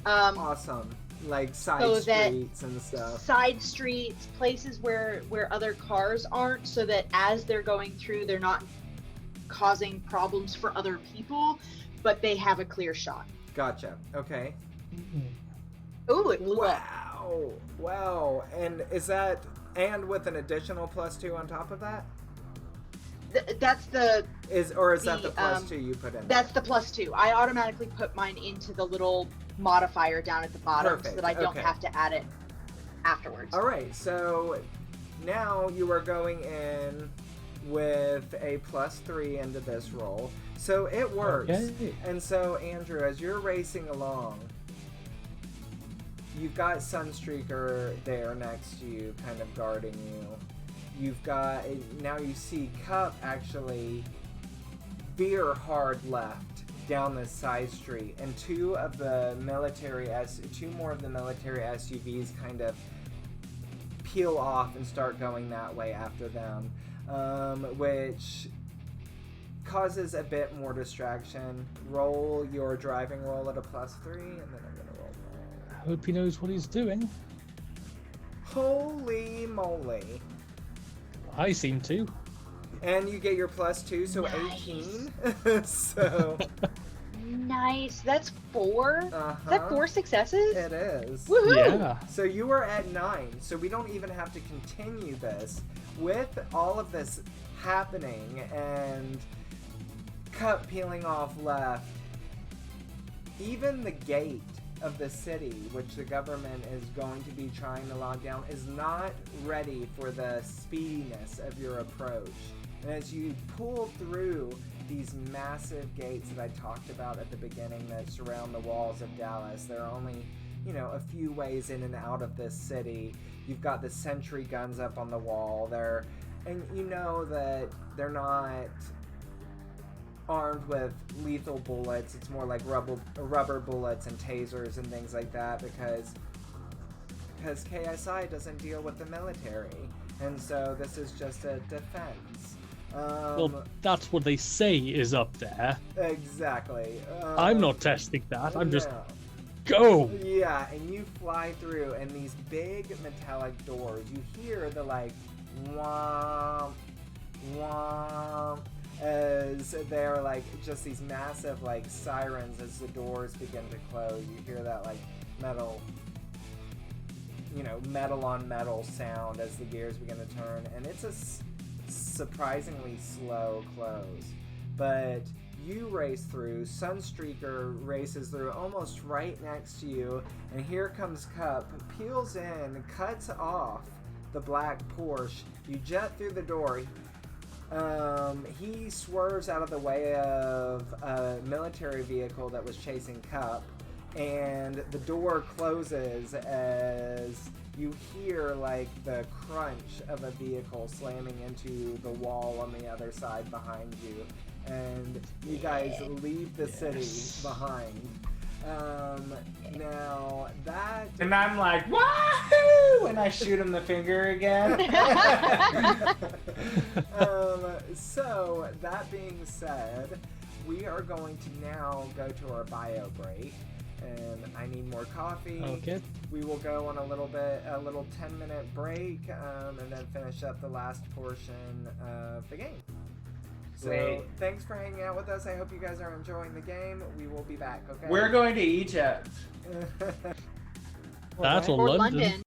Awesome. Like side So that streets and stuff. side streets, places where other cars aren't, so that as they're going through, they're not causing problems for other people, but they have a clear shot. Gotcha. Okay. Ooh, it blew up. Wow. And is that with an additional +2 on top of that? That's the Is that the +2 you put in? That's the +2. I automatically put mine into the little modifier down at the bottom Perfect, so that I don't okay. have to add it afterwards. All right, so now you are going in with a +3 into this roll. So it works. Okay. And so, Andrew, as you're racing along, you've got Sunstreaker there next to you, kind of guarding you. You've got, now you see Cup actually veer hard left down this side street, and two more of the military SUVs kind of peel off and start going that way after them, which causes a bit more distraction. Roll your driving roll at a +3, and then I'm gonna roll mine. I hope he knows what he's doing. Holy moly. I seem to. And you get your +2, so Nice. 18. So, Nice. That's 4. Is uh-huh. that 4 successes? It is. Woohoo! Yeah. So you are at 9, so we don't even have to continue this. With all of this happening and Cup peeling off left, even the gate of the city, which the government is going to be trying to lock down, is not ready for the speediness of your approach. And as you pull through these massive gates that I talked about at the beginning that surround the walls of Dallas, there are only, a few ways in and out of this city. You've got the sentry guns up on the wall there, and you know that they're not armed with lethal bullets. It's more like rubber bullets and tasers and things like that because KSI doesn't deal with the military, and so this is just a defense. Well, that's what they say is up there. Exactly. I'm not testing that. I'm just go. Yeah, and you fly through, and these big metallic doors. You hear the womp, womp, as they're just these massive sirens as the doors begin to close. You hear that metal, metal on metal sound as the gears begin to turn, and it's a surprisingly slow close. But you race through, Sunstreaker races through almost right next to you, and here comes Cup, peels in, cuts off the black Porsche. You jet through the door. He swerves out of the way of a military vehicle that was chasing Cup, and the door closes as you hear the crunch of a vehicle slamming into the wall on the other side behind you, and you guys leave the city behind. Now that... And I'm like, wahoo! And I shoot him the finger again. So, that being said, we are going to now go to our bio break. And I need more coffee. Okay. We will go on a little 10-minute break, and then finish up the last portion of the game. So, Great. Thanks for hanging out with us. I hope you guys are enjoying the game. We will be back, okay? We're going to Egypt. That's Or London. London.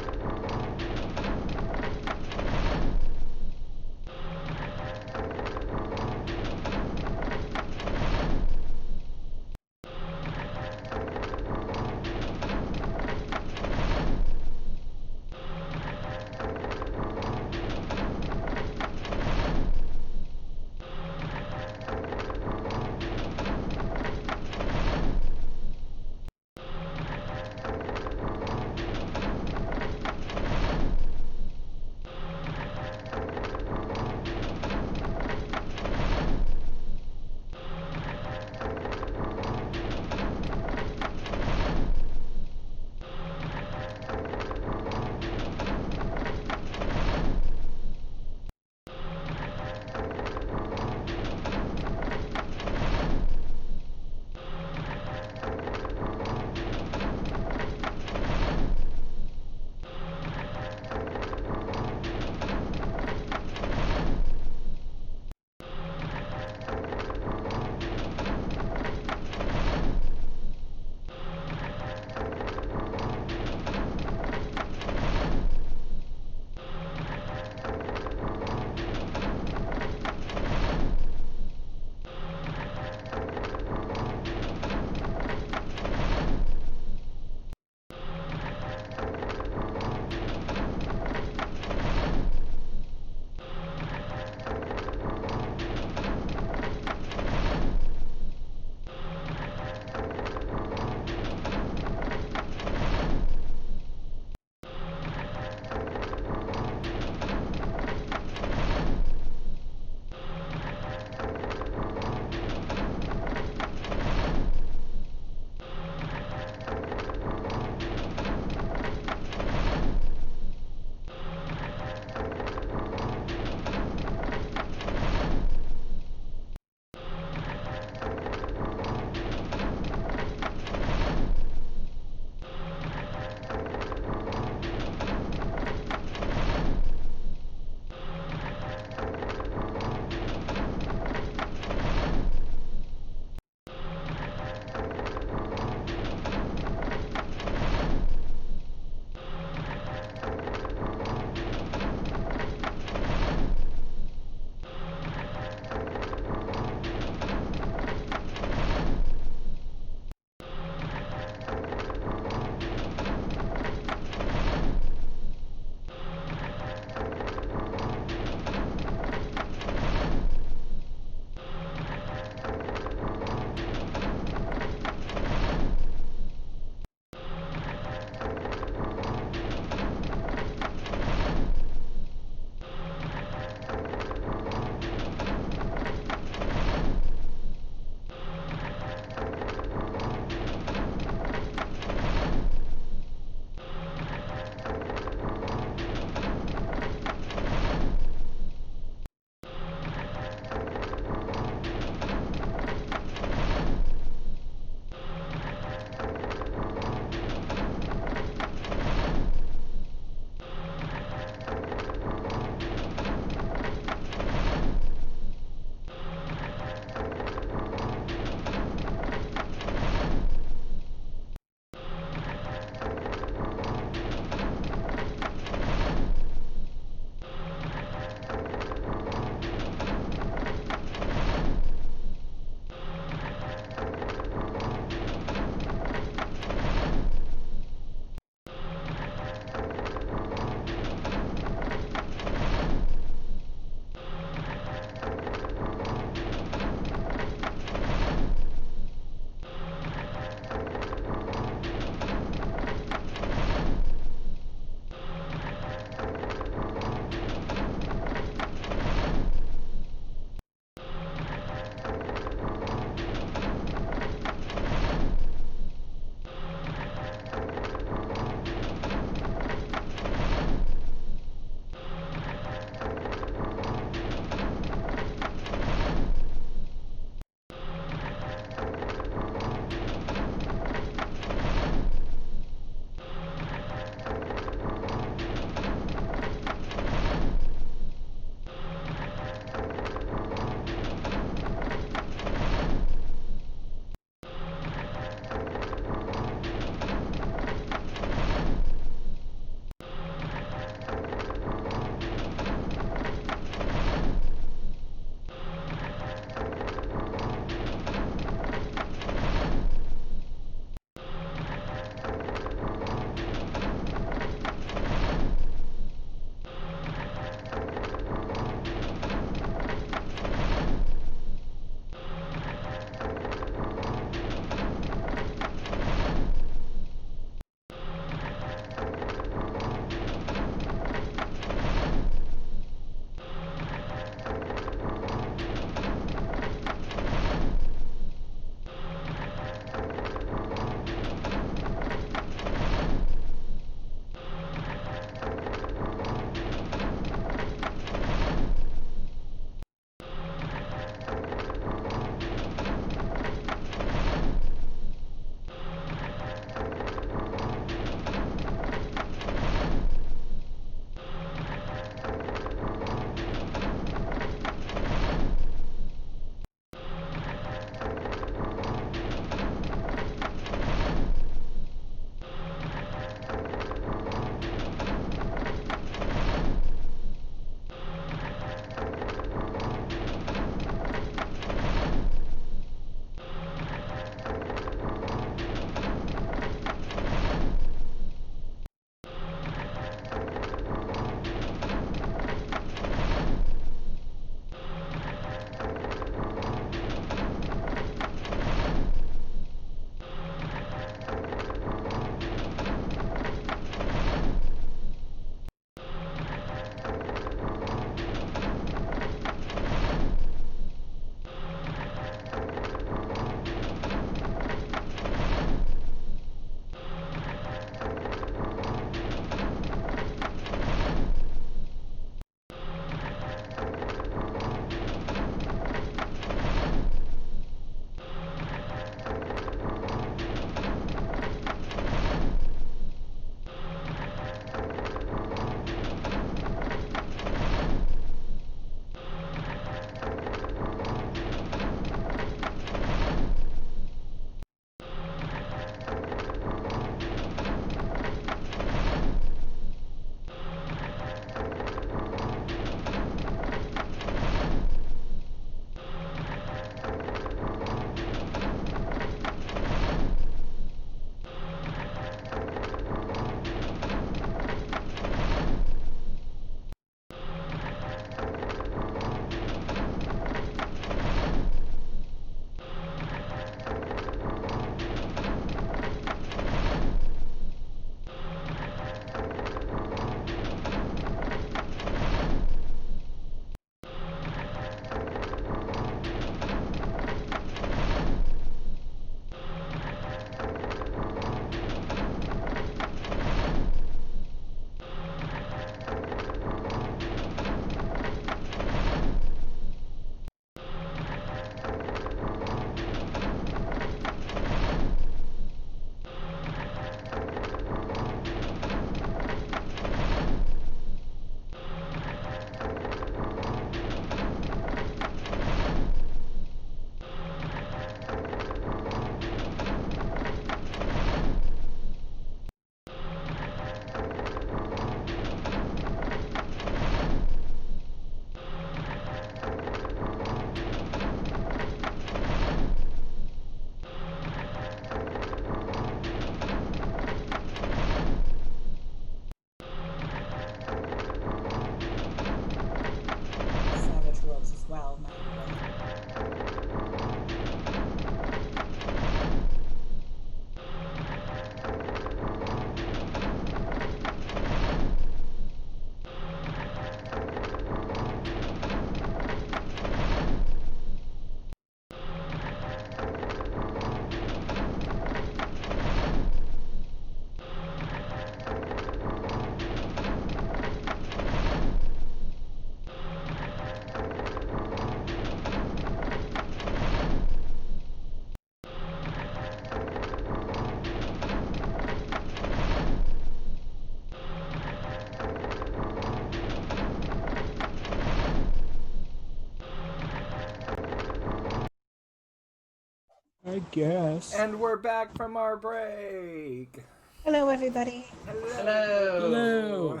I guess. And we're back from our break. Hello, everybody. Hello.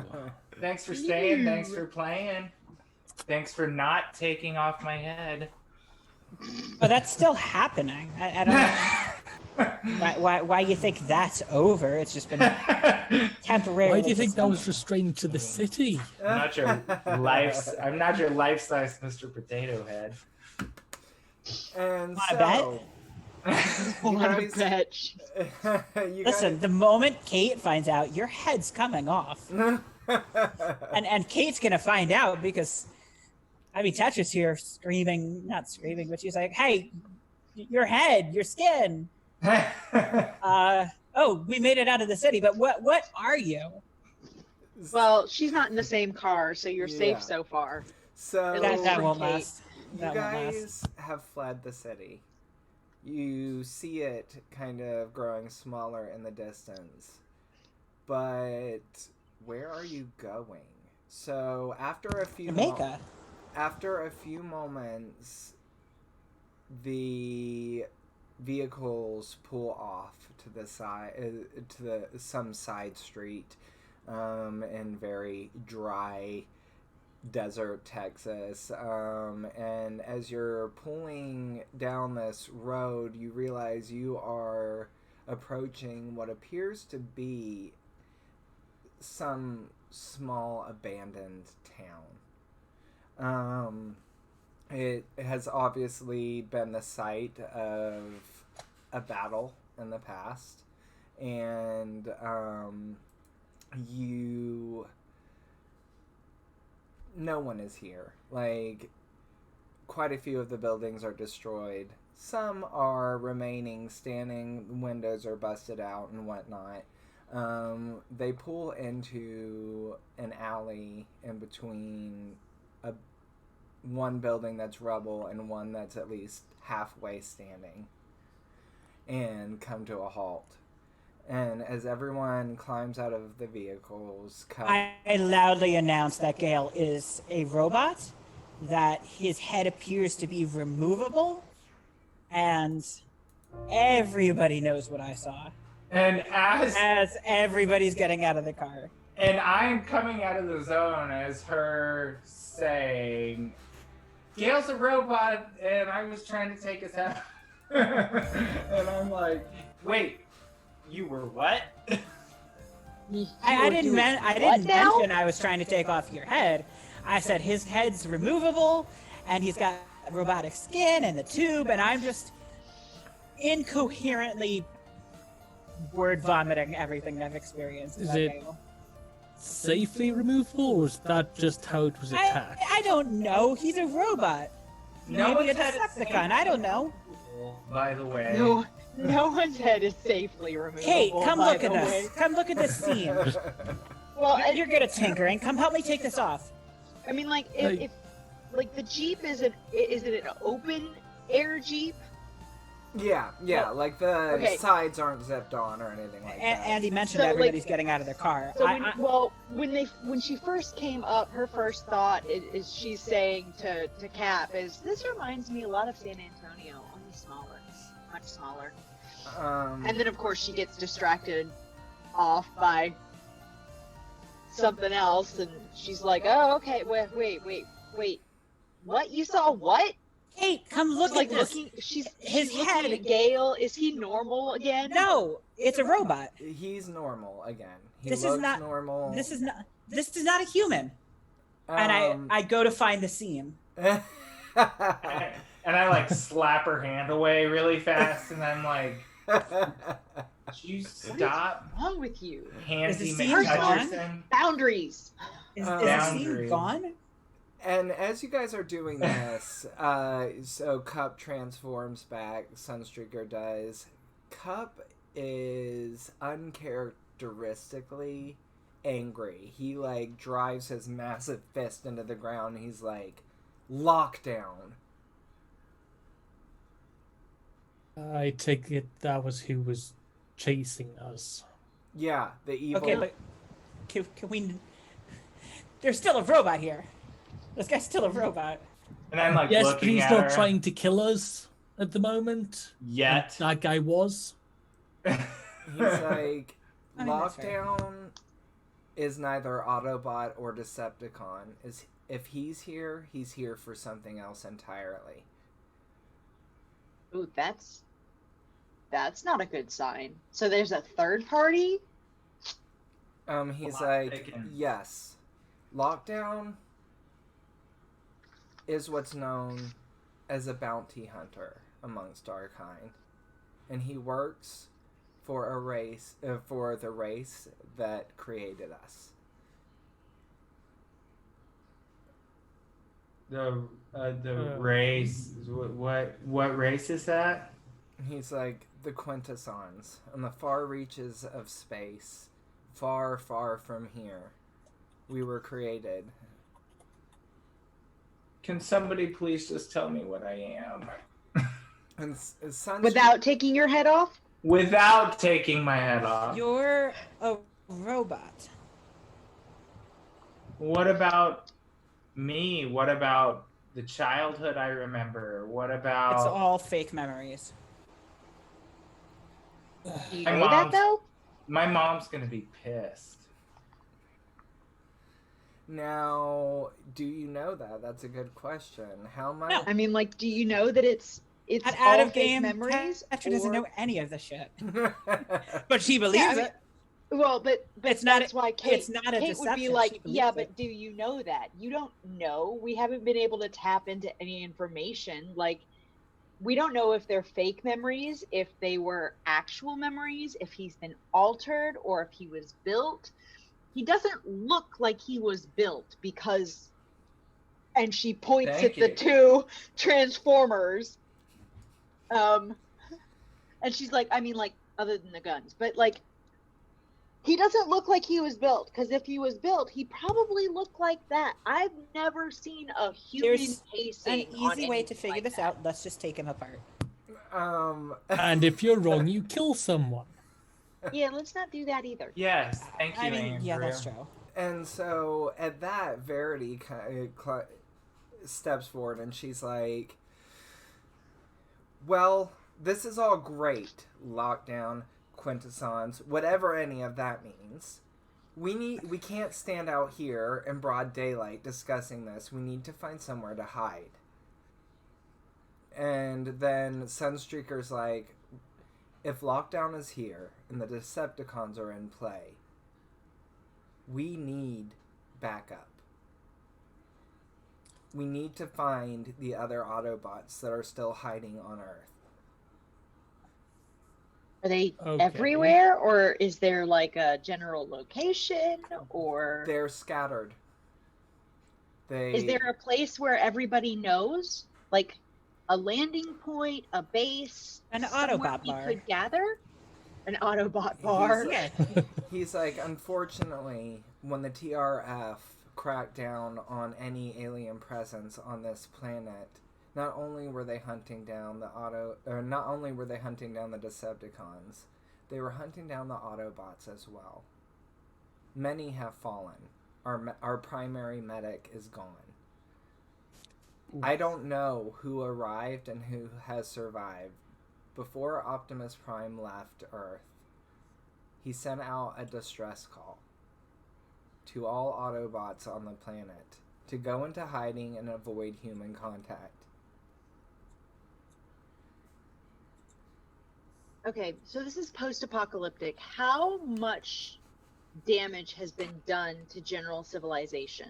Thanks for staying. Thanks for playing. Thanks for not taking off my head. Oh, that's still happening. I don't know why you think that's over. It's just been temporarily. Why do you think that was restrained to the city? I'm not your life-size Mr. Potato Head. And Wanna so, you What a guys, bitch. you Listen, the moment Kate finds out, your head's coming off. and Kate's gonna find out because, I mean, Tetra's here screaming, not screaming, but she's like, hey, your head, your skin. Oh, we made it out of the city, but what are you? Well, she's not in the same car, so you're Yeah. safe so far. So That won't Kate. last. you That won't last. guys have fled the city. You see it kind of growing smaller in the distance. But where are you going? So after a few Jamaica. after a few moments, the vehicles pull off to the side, some side street, in very dry desert Texas. And as you're pulling down this road, you realize you are approaching what appears to be some small abandoned town. It has obviously been the site of a battle in the past, and no one is here. Like, quite a few of the buildings are destroyed. Some are remaining standing, windows are busted out and whatnot. They pull into an alley in between one building that's rubble and one that's at least halfway standing, and come to a halt. And as everyone climbs out of the vehicles, I loudly announce that Gale is a robot, that his head appears to be removable, and everybody knows what I saw. And As everybody's getting out of the car. And I'm coming out of the zone as her saying, Gail's a robot, and I was trying to take his head. And I'm like, wait, you were what? I didn't mention I was trying to take off your head. I said his head's removable, and he's got robotic skin and the tube, and I'm just incoherently word vomiting everything I've experienced. Is about it- Gale. Safely removable, or is that just how it was attacked? I don't know. He's a robot. No Maybe a one's had it Decepticon. I don't know. By the way. No one's head is safely removable. Kate, come by look at the way. this. Come look at this scene. Well, You're good at tinkering. Come help me take this off. I mean, like, Hey. if like the Jeep is it an open air Jeep? yeah, Well, like the okay. sides aren't zipped on or anything like that. Andy mentioned So, like- everybody's getting out of their car. So when she first came up, her first thought is she's saying to Cap is, this reminds me a lot of San Antonio, only smaller, much smaller. And then of course she gets distracted off by something else, and she's like, oh, okay, wait, what? You saw what? Kate, come look She's like at this. looking. She's His looking head- at Gale. Is he normal again? No, it's a robot. He's normal again. He This is looks not- normal. This is not a human. And I go to find the seam. And I like slap her hand away really fast, and I'm like, "Did you stop, What's wrong with you? Handy Is the scene McHutcherson?" Boundaries. Is the Boundary. seam gone? And as you guys are doing this, so Cup transforms back, Sunstreaker does. Cup is uncharacteristically angry. He, like, drives his massive fist into the ground. He's like, lockdown. I take it that was who was chasing us. Yeah, the evil... Okay, but can we... There's still a robot here. This guy's still a robot. And I'm like Yes, but looking he's at not her. trying to kill us. at the moment. Yet. And that guy was. He's like, I mean, that's fair. Lockdown is neither Autobot or Decepticon. If he's here for something else entirely. Ooh, that's not a good sign. So there's a third party? He's Well, like, taken. yes, Lockdown is what's known as a bounty hunter amongst our kind, and he works for the race that created us. The race. What race is that? He's like the Quintessons on the far reaches of space, far, far from here. We were created. Can somebody please just tell me what I am? And Without taking your head off? Without taking my head off. You're a robot. What about me? What about the childhood I remember? What about... It's all fake memories. Do you My know that, though? My mom's gonna be pissed. Now, do you know that? That's a good question. How much? No. I mean, like, do you know that it's At all out of fake game memories? Petra doesn't or- know any of this shit. But she believes I mean, it. Well, but It's not- that's why Kate, it's not a Kate would be deception, like, she believes yeah, it." but do you know that? You don't know. We haven't been able to tap into any information. Like, we don't know if they're fake memories, if they were actual memories, if he's been altered, or if he was built. He doesn't look like he was built because, and she points Thank at the you. two Transformers. And she's like, I mean, like, other than the guns, but like, he doesn't look like he was built, because if he was built, he probably looked like that. I've never seen a human There's pacing. An easy way to figure this out. Let's just take him apart. And if you're wrong, you kill someone. Yeah, let's not do that either. Yes, thank you, I mean, Andrew. yeah, that's true. And so at that, Verity steps forward and she's like, well, this is all great, Lockdown, Quintessons, whatever any of that means. We can't stand out here in broad daylight discussing this. We need to find somewhere to hide. And then Sunstreaker's like, if Lockdown is here and the Decepticons are in play, we need backup. We need to find the other Autobots that are still hiding on Earth. Are they Okay. everywhere, or is there like a general location, or They're scattered. is there a place where everybody knows, like a landing point, a base, An somewhere Autobot we bar. could gather? An Autobot bar. Yeah. He's like, unfortunately, when the TRF cracked down on any alien presence on this planet, not only were they hunting down the Decepticons, they were hunting down the Autobots as well. Many have fallen. Our primary medic is gone. I don't know who arrived and who has survived. Before Optimus Prime left Earth, he sent out a distress call to all Autobots on the planet to go into hiding and avoid human contact. Okay, so this is post-apocalyptic. How much damage has been done to general civilization?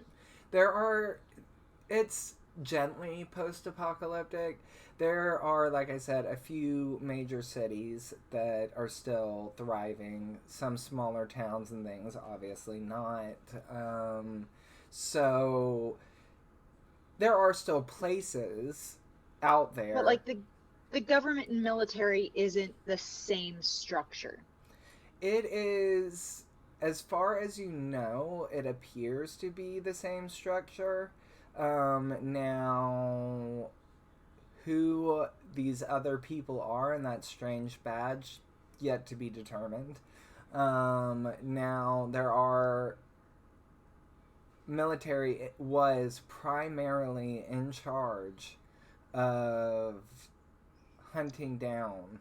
It's gently post-apocalyptic. There are, like I said, a few major cities that are still thriving. Some smaller towns and things, obviously not. So there are still places out there. But like the government and military isn't the same structure. It is, as far as you know, it appears to be the same structure. Now, who these other people are in that strange badge, yet to be determined. Now, there are... Military was primarily in charge of hunting down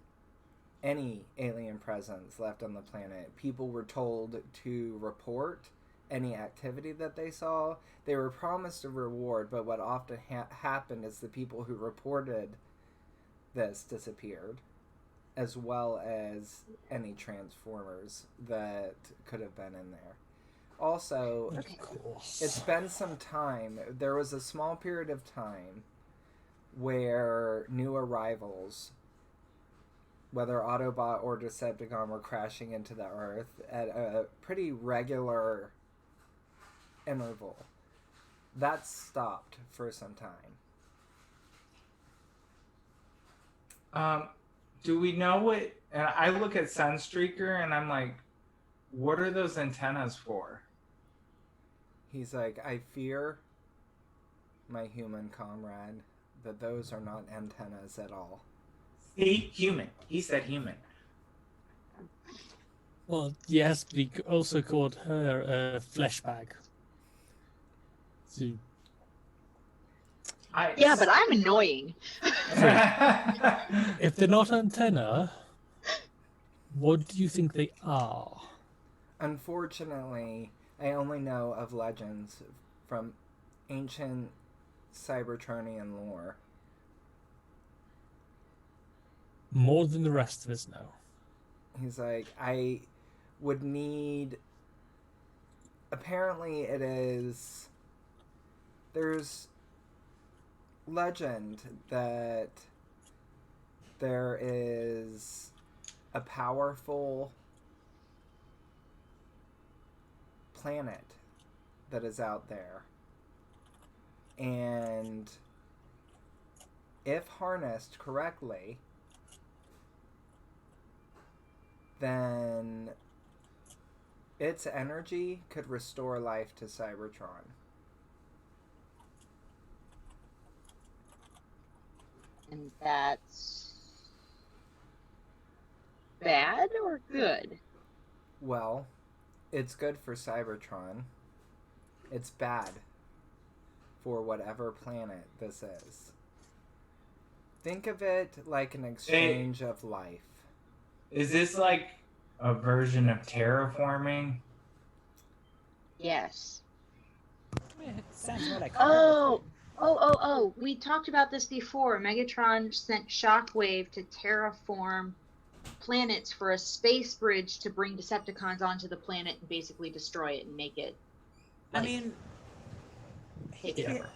any alien presence left on the planet. People were told to report any activity that they saw. They were promised a reward, but what often happened is the people who reported this disappeared, as well as any transformers that could have been in there. Also, Of course. it's been some time. There was a small period of time where new arrivals, whether Autobot or Decepticon, were crashing into the Earth at a pretty regular interval. That stopped for some time. Do we know what? And I look at Sunstreaker and I'm like, what are those antennas for? He's like, I fear, my human comrade, that those are not antennas at all. Human. He said human. Well, yes, we also called her a flesh bag. So, Yeah, but I'm annoying. if they're not antenna, what do you think they are? Unfortunately, I only know of legends from ancient Cybertronian lore. More than the rest of us know. He's like, I would need... Apparently it is... There's legend that there is a powerful planet that is out there. And if harnessed correctly, then its energy could restore life to Cybertron. And that's bad or good? Well, it's good for Cybertron. It's bad for whatever planet this is. Think of it like an exchange of life. Is this like a version of terraforming? Yes. It sounds more like harvesting. Oh, we talked about this before. Megatron sent Shockwave to terraform planets for a space bridge to bring Decepticons onto the planet and basically destroy it and make it. I mean, take it over.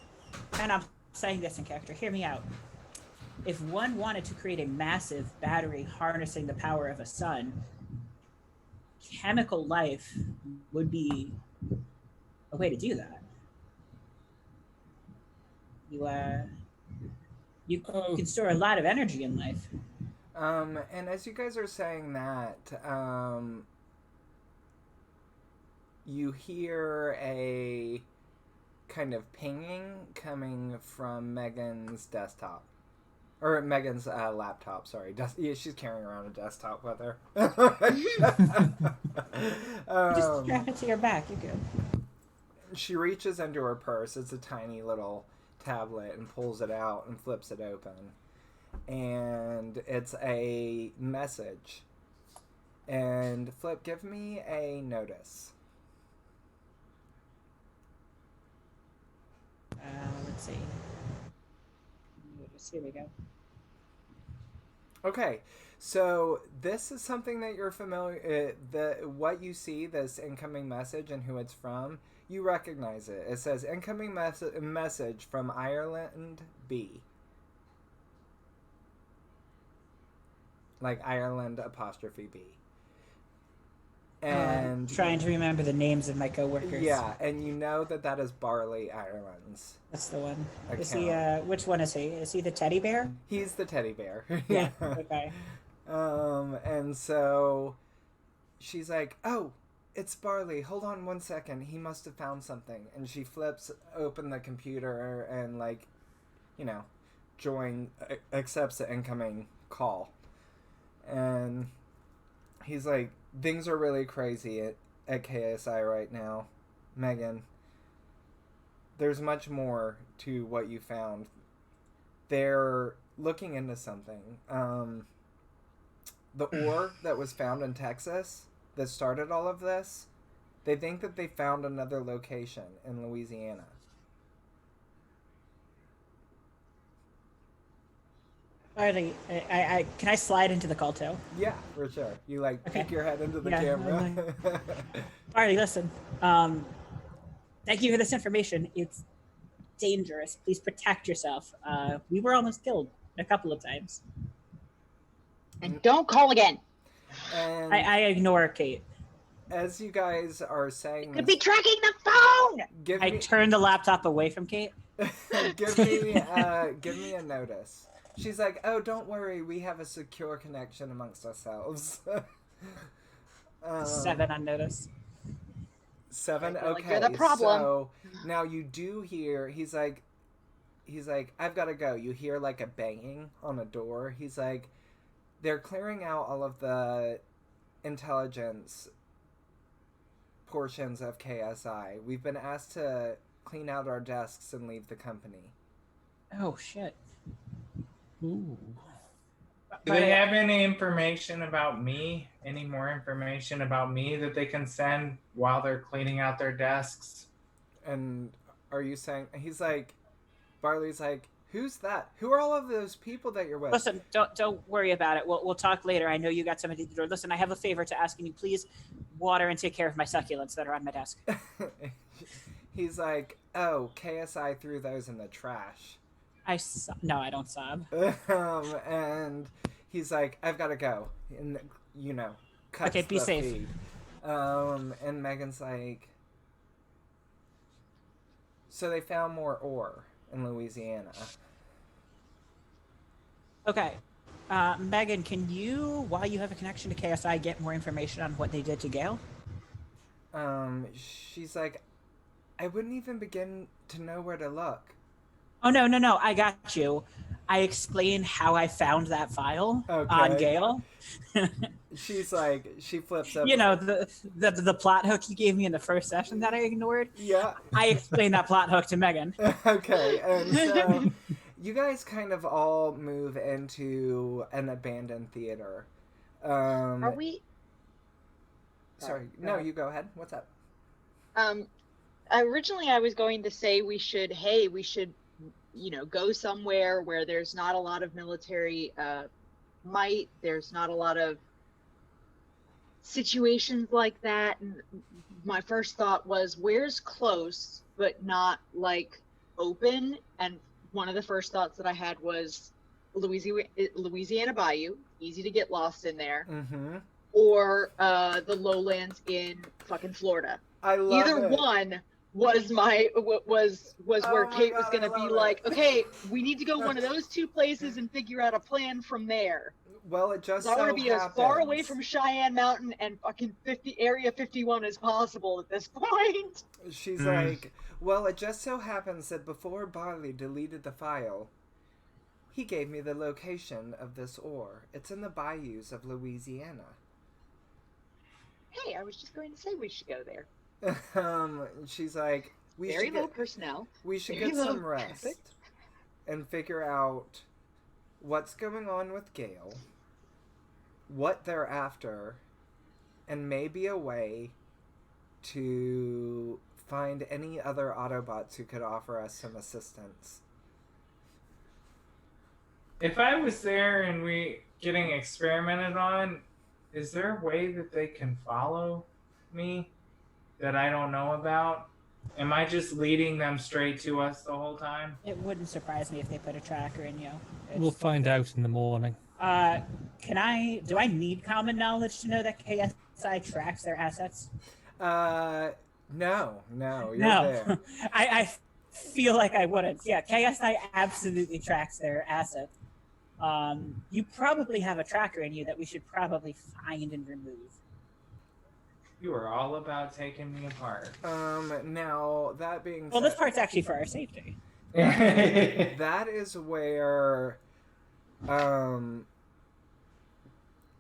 and I'm saying this in character, hear me out. If one wanted to create a massive battery harnessing the power of a sun, chemical life would be a way to do that. You can store a lot of energy in life. And as you guys are saying that, you hear a kind of pinging coming from Megan's desktop. Or Megan's laptop, sorry. Yeah, she's carrying around a desktop with her. Just strap it to your back, you're good. She reaches into her purse. It's a tiny little tablet and pulls it out and flips it open. And it's a message. And Flip, give me a notice. Let's see. Here we go. Okay, so this is something that you're familiar. What you see, this incoming message and who it's from, you recognize it. It says incoming message from Ireland B. Like Ireland apostrophe B. And Trying to remember the names of my coworkers. yeah, and you know that is Barley Ireland's. That's the one. account. Is he? Which one is he? Is he the teddy bear? He's the teddy bear. Yeah. Okay. And so she's like, "Oh, it's Barley. Hold on one second. He must have found something." And she flips open the computer and accepts the incoming call. And he's like, "Things are really crazy at KSI right now, Megan. There's much more to what you found. they're looking into something. The ore that was found in Texas that started all of this, they think that they found another location in Louisiana. Barley, can I slide into the call too? Yeah, for sure. You like Okay. peek your head into the Yeah, camera. Barley, listen. Thank you for this information. It's dangerous. Please protect yourself. We were almost killed a couple of times. And don't call again. And I ignore Kate. as you guys are saying Could this, be tracking the phone. give I me turned the laptop away from Kate. give me a notice. She's like, oh, don't worry, we have a secure connection amongst ourselves. 7 unnoticed. 7. I feel like Okay, you're the problem. so now you do hear. He's like, I've got to go. You hear like a banging on a door. He's like, they're clearing out all of the intelligence portions of KSI. We've been asked to clean out our desks and leave the company. Oh shit. Ooh. Do they have any information about me? Any more information about me that they can send while they're cleaning out their desks? And are you saying, he's like, Barley's like, who's that? Who are all of those people that you're with? Listen, don't worry about it. We'll talk later. I know you got somebody at the door. Listen, I have a favor to ask. Can you please water and take care of my succulents that are on my desk? He's like, oh, KSI threw those in the trash. No, I don't sob. And he's like, I've got to go. And, cuts Okay, be the safe. feed. And Megan's like, so they found more ore in Louisiana. Okay. Megan, can you, while you have a connection to KSI, get more information on what they did to Gail? She's like, I wouldn't even begin to know where to look. Oh, no. I got you. I explained how I found that file on Gail. She's like, she flips up. The plot hook you gave me in the first session that I ignored. Yeah. I explained that plot hook to Megan. Okay, and so you guys kind of all move into an abandoned theater. Are we? Sorry, no, you go ahead. What's up? Originally I was going to say we should go somewhere where there's not a lot of military might, there's not a lot of situations like that, and my first thought was, where's close but not like open? And one of the first thoughts that I had was Louisiana Bayou, easy to get lost in there, or the lowlands in fucking Florida. I love Either it. one was where Kate was going to be like, okay, we need to go one of those two places and figure out a plan from there. Well, it just I so want to be as far away happens- from Cheyenne Mountain and fucking Area 51 as possible at this point. She's like, well, it just so happens that before Barley deleted the file, he gave me the location of this ore. It's in the bayous of Louisiana. Hey, I was just going to say we should go there. She's like, Very low personnel. We should very get low some rest traffic. and figure out what's going on with Gale, what they're after, and maybe a way to find any other Autobots who could offer us some assistance. If I was there and we getting experimented on, is there a way that they can follow me that I don't know about? Am I just leading them straight to us the whole time? It wouldn't surprise me if they put a tracker in you. We'll find out in the morning. Do I need common knowledge to know that KSI tracks their assets? No, you're No. there. I feel like I wouldn't. Yeah, KSI absolutely tracks their assets. You probably have a tracker in you that we should probably find and remove. You are all about taking me apart. Now, that being Well, said, this part's actually for our safety. that is where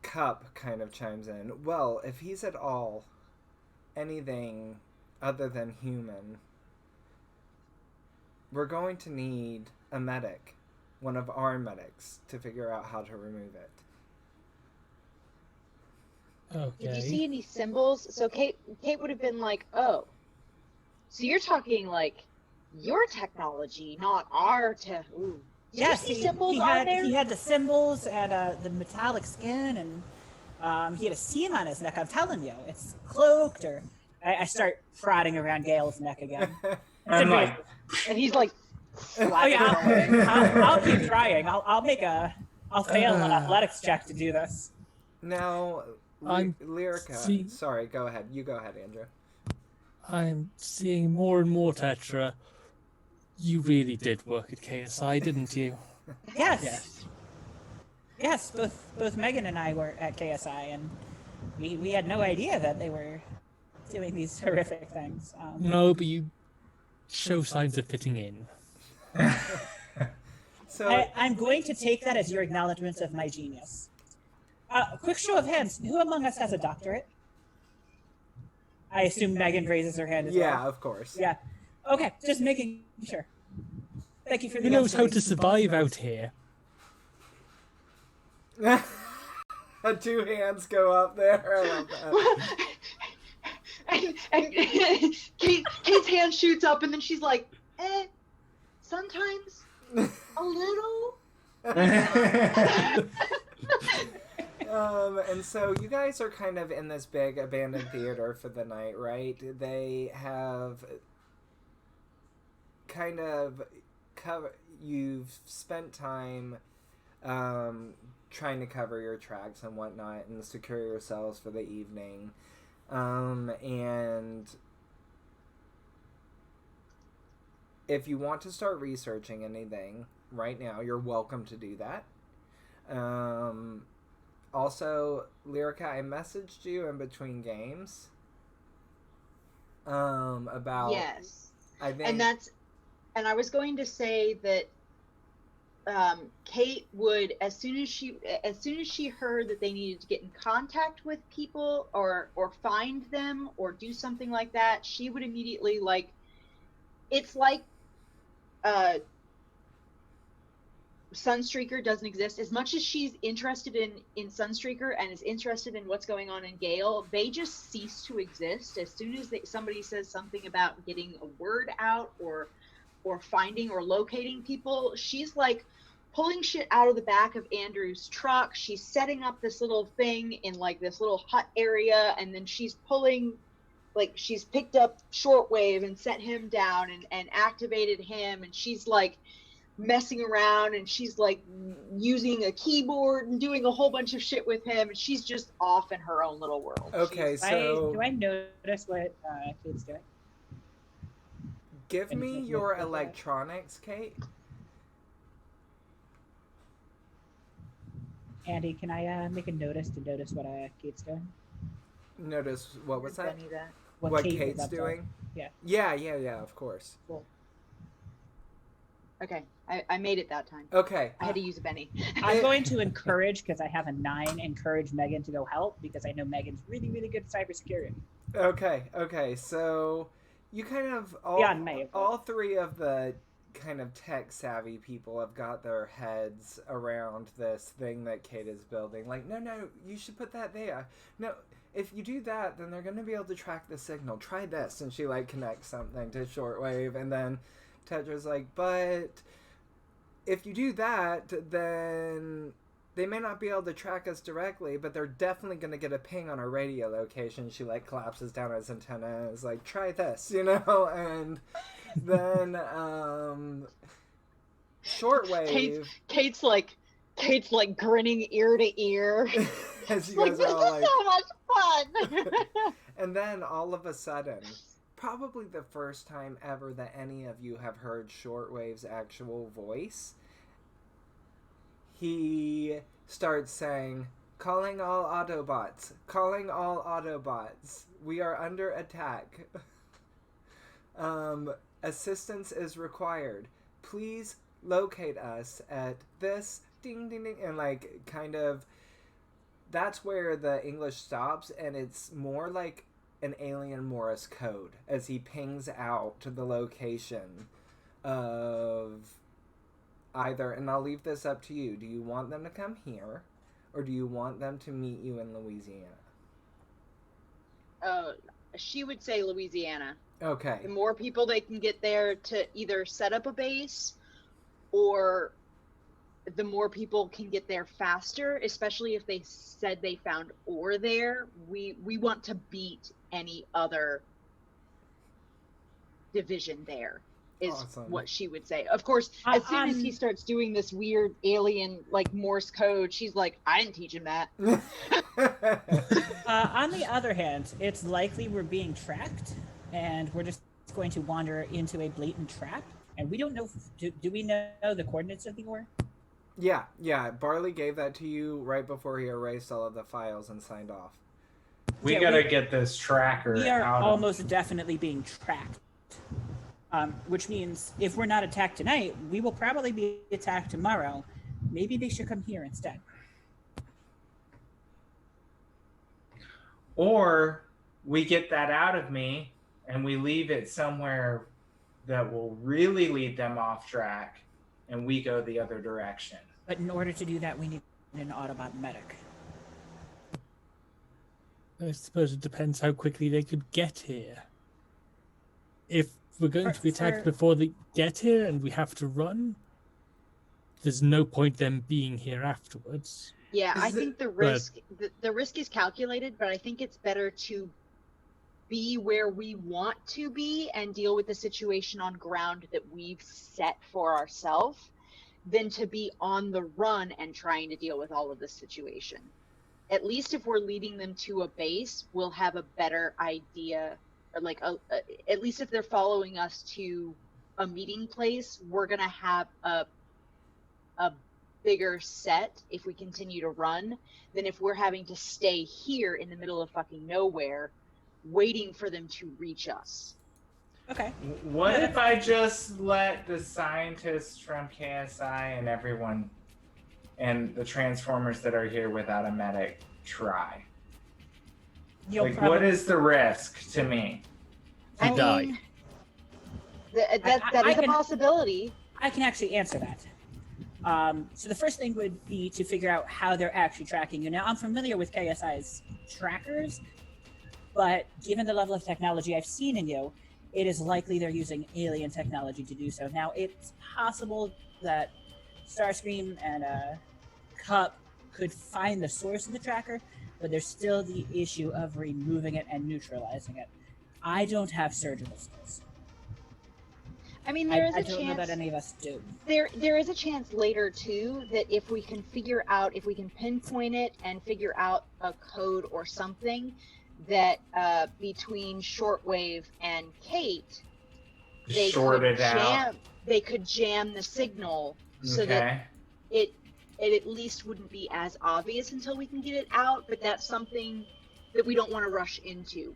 Cup kind of chimes in. Well, if he's at all anything other than human, we're going to need a medic one of our medics to figure out how to remove it. Did you Okay. see any symbols? So Kate would have been like, "Oh, so you're talking like your technology, not our tech." Ooh. Did you see symbols on there? he had the symbols and the metallic skin, and he had a seam on his neck. I'm telling you, it's cloaked. Or I start prodding around Gale's neck again. I'm like, And he's like, Oh yeah, I'll keep trying. I'll fail an athletics check to do this. Now, I'm Lyrica. see- Sorry, go ahead. You go ahead, Andrew. I'm seeing more and more, Tetra. You really did work at KSI, didn't you? Yes. Yes, both Megan and I were at KSI, and we had no idea that they were doing these horrific things. No, but you show signs of fitting in. So, I'm going to take that as your acknowledgement of my genius. Quick show of hands. Who among us has a doctorate? I assume Megan raises her hand as yeah, well. of course. Yeah. Okay, just making sure. Thank you for the Who knows how to observation. survive out here? Two hands go up there. I love that. and Kate's hand shoots up, and then she's like, sometimes a little. And so you guys are kind of in this big abandoned theater for the night, right? They have kind of you've spent time trying to cover your tracks and whatnot and secure yourselves for the evening. And if you want to start researching anything right now, you're welcome to do that. Also, Lyrica, I messaged you in between games. About Yes. I think And I was going to say that Kate would, as soon as she heard that they needed to get in contact with people or find them or do something like that, she would immediately it's like Sunstreaker doesn't exist. As much as she's interested in Sunstreaker and is interested in what's going on in Gale, they just cease to exist as soon as somebody says something about getting a word out or finding or locating people. She's like pulling shit out of the back of Andrew's truck. She's setting up this little thing in like this little hut area, and then she's pulling, she's picked up Shortwave and set him down and activated him, and she's like messing around, and she's like using a keyboard and doing a whole bunch of shit with him, and she's just off in her own little world. okay. So Do I notice what Kate's doing? give me your electronics, Kate. Andy, can I make a notice to notice what Kate's doing? Notice what was that? Funny that. What Kate was Kate's up to. doing? Yeah. Yeah, of course. Cool. Okay, I made it that time. Okay. I had to use a Benny. I'm going to encourage, because I have a 9, encourage Megan to go help, because I know Megan's really, really good at cybersecurity. Okay. So you kind of all three of the kind of tech savvy people have got their heads around this thing that Kate is building. Like, no, you should put that there. No, if you do that, then they're going to be able to track the signal. Try this. And she connects something to shortwave, and then Tetra's like, but if you do that, then they may not be able to track us directly, but they're definitely going to get a ping on our radio location. She collapses down his antenna and is like, try this, and then shortwave. Kate's like grinning ear to ear. As you this guys are all is so much fun. And then all of a sudden, probably the first time ever that any of you have heard Shortwave's actual voice, he starts saying, calling all Autobots, we are under attack. Assistance is required. Please locate us at this ding ding ding, and kind of that's where the English stops, and it's more like an alien Morse code as he pings out to the location of either, and I'll leave this up to you, do you want them to come here, or do you want them to meet you in Louisiana? She would say Louisiana. Okay. The more people they can get there to either set up a base, or the more people can get there faster, especially if they said they found ore there. We want to beat any other division there, is Awesome. what she would say. Of course, as soon as he starts doing this weird alien like Morse code, she's like, I didn't teach him that. On the other hand, it's likely we're being tracked, and we're just going to wander into a blatant trap. And we don't know. Do we know the coordinates of the ore? Yeah. Barley gave that to you right before he erased all of the files and signed off. We gotta get this tracker We are out almost definitely being tracked. Which means if we're not attacked tonight, we will probably be attacked tomorrow. Maybe they should come here instead. Or we get that out of me and we leave it somewhere that will really lead them off track and we go the other direction. But in order to do that, we need an Autobot medic. I suppose it depends how quickly they could get here. If we're going to be attacked before they get here and we have to run, there's no point them being here afterwards. Yeah, I think the risk the risk is calculated, but I think it's better to be where we want to be and deal with the situation on ground that we've set for ourselves than to be on the run and trying to deal with all of this situation. At least if we're leading them to a base, we'll have a better idea, or like at least if they're following us to a meeting place, we're gonna have a bigger set if we continue to run than if we're having to stay here in the middle of fucking nowhere waiting for them to reach us. Okay. What if I just let the scientists from KSI and everyone and the Transformers that are here without a medic try? What is the risk to me? I die. mean, that is a possibility. I can actually answer that. So the first thing would be to figure out how they're actually tracking you. Now, I'm familiar with KSI's trackers, but given the level of technology I've seen in you, it is likely they're using alien technology to do so. Now, it's possible that Starscream and Cup could find the source of the tracker, but there's still the issue of removing it and neutralizing it. I don't have surgical skills. I mean, there is I a don't know chance that any of us do. there is a chance later too that if we can pinpoint it and figure out a code or something, that between Shortwave and Kate, they could jam the signal so that it at least wouldn't be as obvious until we can get it out. But that's something that we don't want to rush into.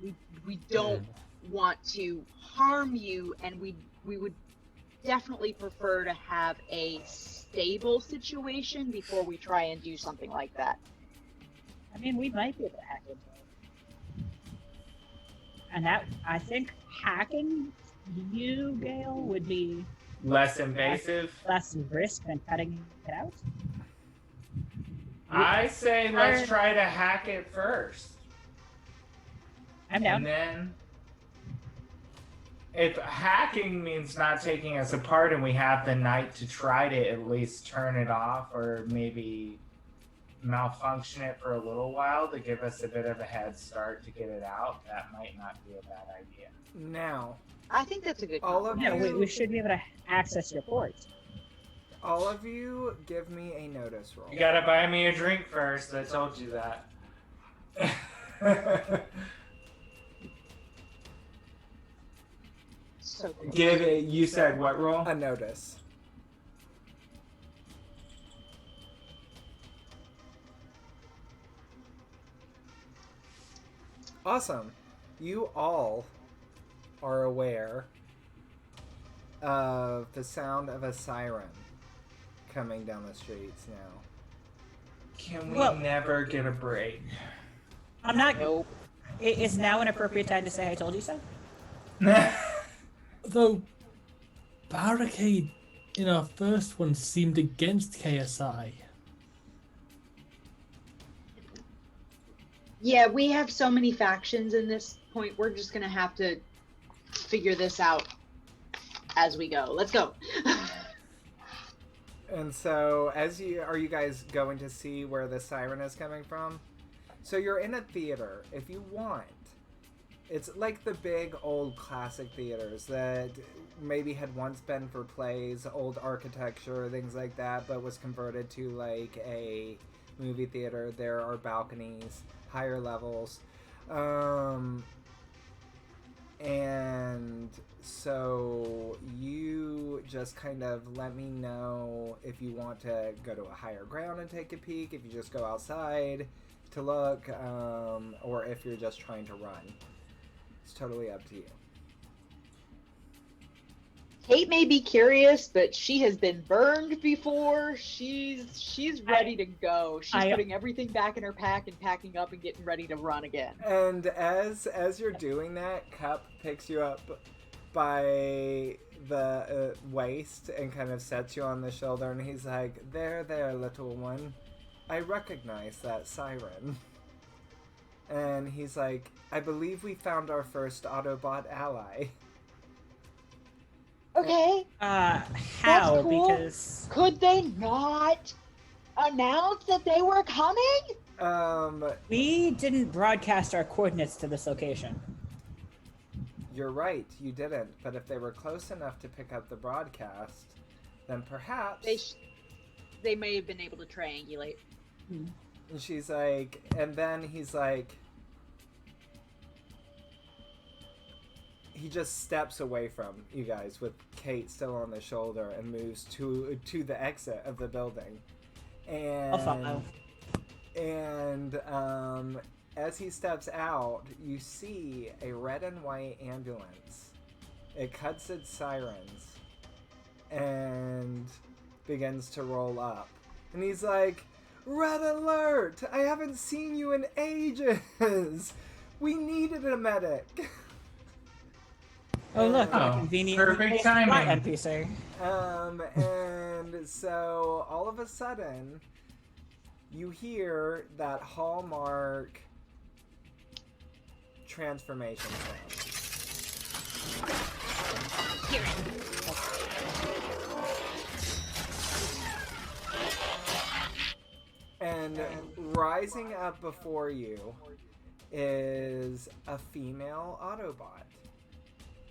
We don't want to harm you, and we would definitely prefer to have a stable situation before we try and do something like that. I mean, we might be able to hack into it. And that, I think, hacking you, Gale, would be Less invasive? less risk than cutting it out. I say let's try to hack it first. I'm down. And then, if hacking means not taking us apart and we have the night to try to at least turn it off or maybe malfunction it for a little while to give us a bit of a head start to get it out, that might not be a bad idea. Now, I think that's a good all of Yeah, you, we should be able to access your ports. all of you, give me a notice roll. You gotta buy me a drink first, I told you that. So cool. Give it, you said what roll? A notice. Awesome. You all are aware of the sound of a siren coming down the streets now. Can we Well- never get a break? I'm not. Nope. Is now an appropriate time to say I told you so? Though, barricade in our first one seemed against KSI. Yeah, we have so many factions in this point. We're just gonna have to figure this out as we go. Let's go. And so, are you guys going to see where the siren is coming from? So you're in a theater. If you want, it's like the big old classic theaters that maybe had once been for plays, old architecture, things like that, but was converted to like a movie theater. There are balconies, higher levels. And so you just kind of let me know if you want to go to a higher ground and take a peek, if you just go outside to look, or if you're just trying to run. It's totally up to you. Kate may be curious, but she has been burned before. She's ready to go. She's putting everything back in her pack and packing up and getting ready to run again. And as you're doing that, Cup picks you up by the waist and kind of sets you on the shoulder, and he's like, there, little one. I recognize that siren. And he's like, I believe we found our first Autobot ally. Okay. How? That's cool. Because could they not announce that they were coming? we didn't broadcast our coordinates to this location. You're right, you didn't. But if they were close enough to pick up the broadcast, then perhaps... They may have been able to triangulate. And she's like... And then he's like... He just steps away from you guys with Kate still on the shoulder and moves to the exit of the building. And... I'll follow. And as he steps out, you see a red and white ambulance. It cuts its sirens and begins to roll up. And he's like, Red alert! I haven't seen you in ages! We needed a medic! Oh look, Oh, convenient. perfect timing. NPC. And so all of a sudden, you hear that hallmark transformation sound. Hear it. And rising up before you is a female Autobot.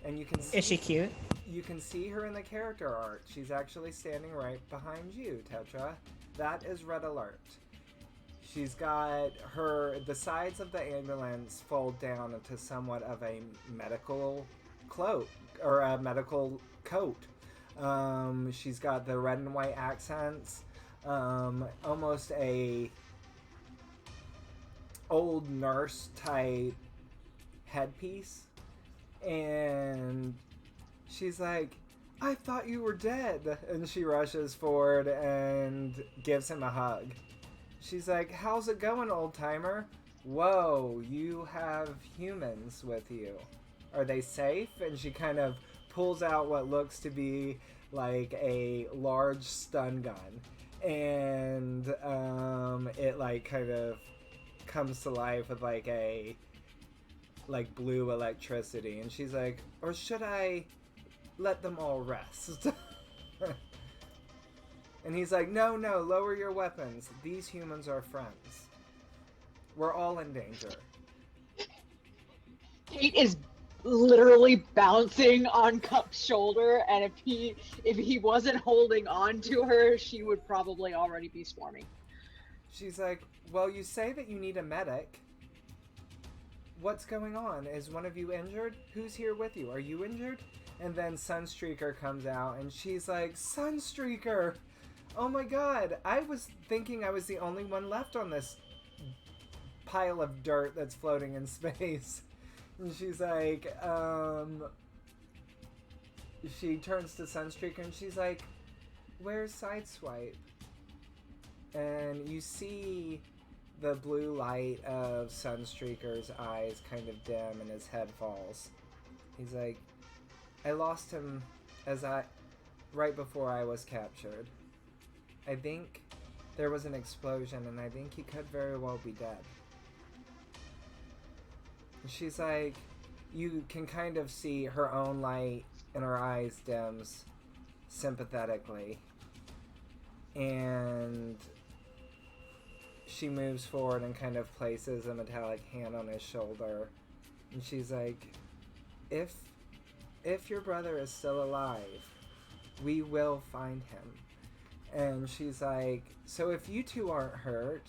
And you can see, Is she cute? You can see her in the character art. She's actually standing right behind you, Tetra. That is Red Alert. She's got the sides of the ambulance fold down into somewhat of a medical cloak, or a medical coat. She's got the red and white accents, almost a old nurse type headpiece. And she's like, I thought you were dead. And she rushes forward and gives him a hug. She's like, how's it going, old timer? Whoa, you have humans with you. Are they safe? And she kind of pulls out what looks to be like a large stun gun. And it like kind of comes to life with like a blue electricity. And she's like, or should I let them all rest? And he's like, no, lower your weapons. These humans are friends. We're all in danger. Kate is literally bouncing on Cup's shoulder, and if he wasn't holding on to her, she would probably already be swarming. She's like, well, you say that you need a medic. What's going on? Is one of you injured? Who's here with you? Are you injured? And then Sunstreaker comes out, and she's like, Sunstreaker! Oh my god, I was thinking I was the only one left on this pile of dirt that's floating in space. And she's like, she turns to Sunstreaker and she's like, where's Sideswipe? And you see the blue light of Sunstreaker's eyes kind of dim and his head falls. He's like, I lost him as right before I was captured. I think there was an explosion, and I think he could very well be dead. And she's like, you can kind of see her own light in her eyes dims sympathetically. And she moves forward and kind of places a metallic hand on his shoulder. And she's like, if your brother is still alive, we will find him. And she's like, so if you two aren't hurt,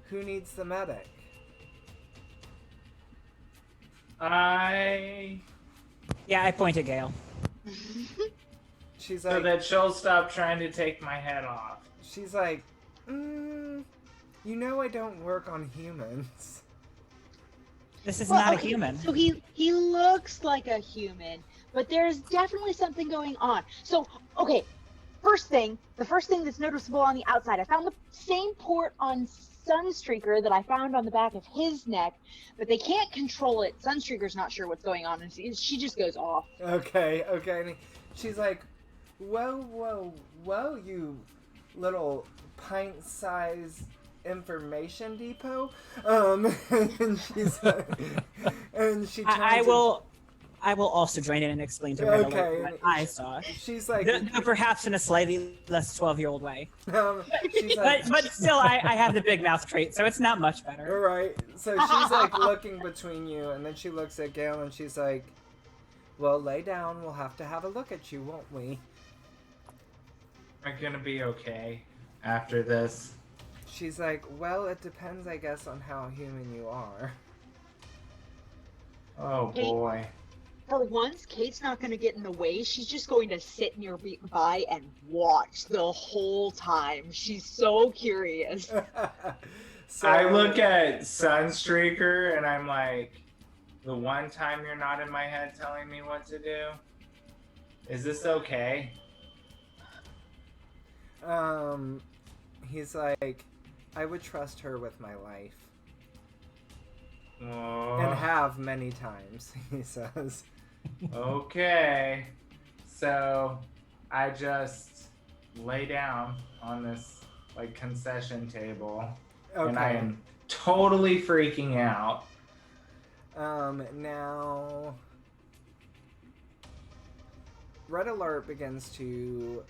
who needs the medic? I point at Gale. She's So like, that she'll stop trying to take my head off. she's like, you know I don't work on humans. This is Well, not a okay, human. So he looks like a human, but there's definitely something going on. So, okay, the first thing that's noticeable on the outside, I found the same port on Sunstreaker that I found on the back of his neck, but they can't control it. Sunstreaker's not sure what's going on, and she just goes off. Okay. And she's like, whoa, you little pint-sized information depot. And she's like, and she turns I will also join in and explain to her what I saw. She's like, Though perhaps in a slightly less 12-year-old way. she's like, But still, I have the big mouth trait, so it's not much better. right. So she's like looking between you, and then she looks at Gale, and she's like, well, lay down. We'll have to have a look at you, won't we? Am I gonna be okay after this? She's like, well, it depends, I guess, on how human you are. Oh boy. For once, Kate's not going to get in the way. She's just going to sit nearby and watch the whole time. She's so curious. So, I look at Sunstreaker and I'm like, the one time you're not in my head telling me what to do? Is this okay? He's like, I would trust her with my life. Oh, And have many times, he says. okay. So I just lay down on this like concession table. Okay. And I am totally freaking out. Now, Red Alert begins to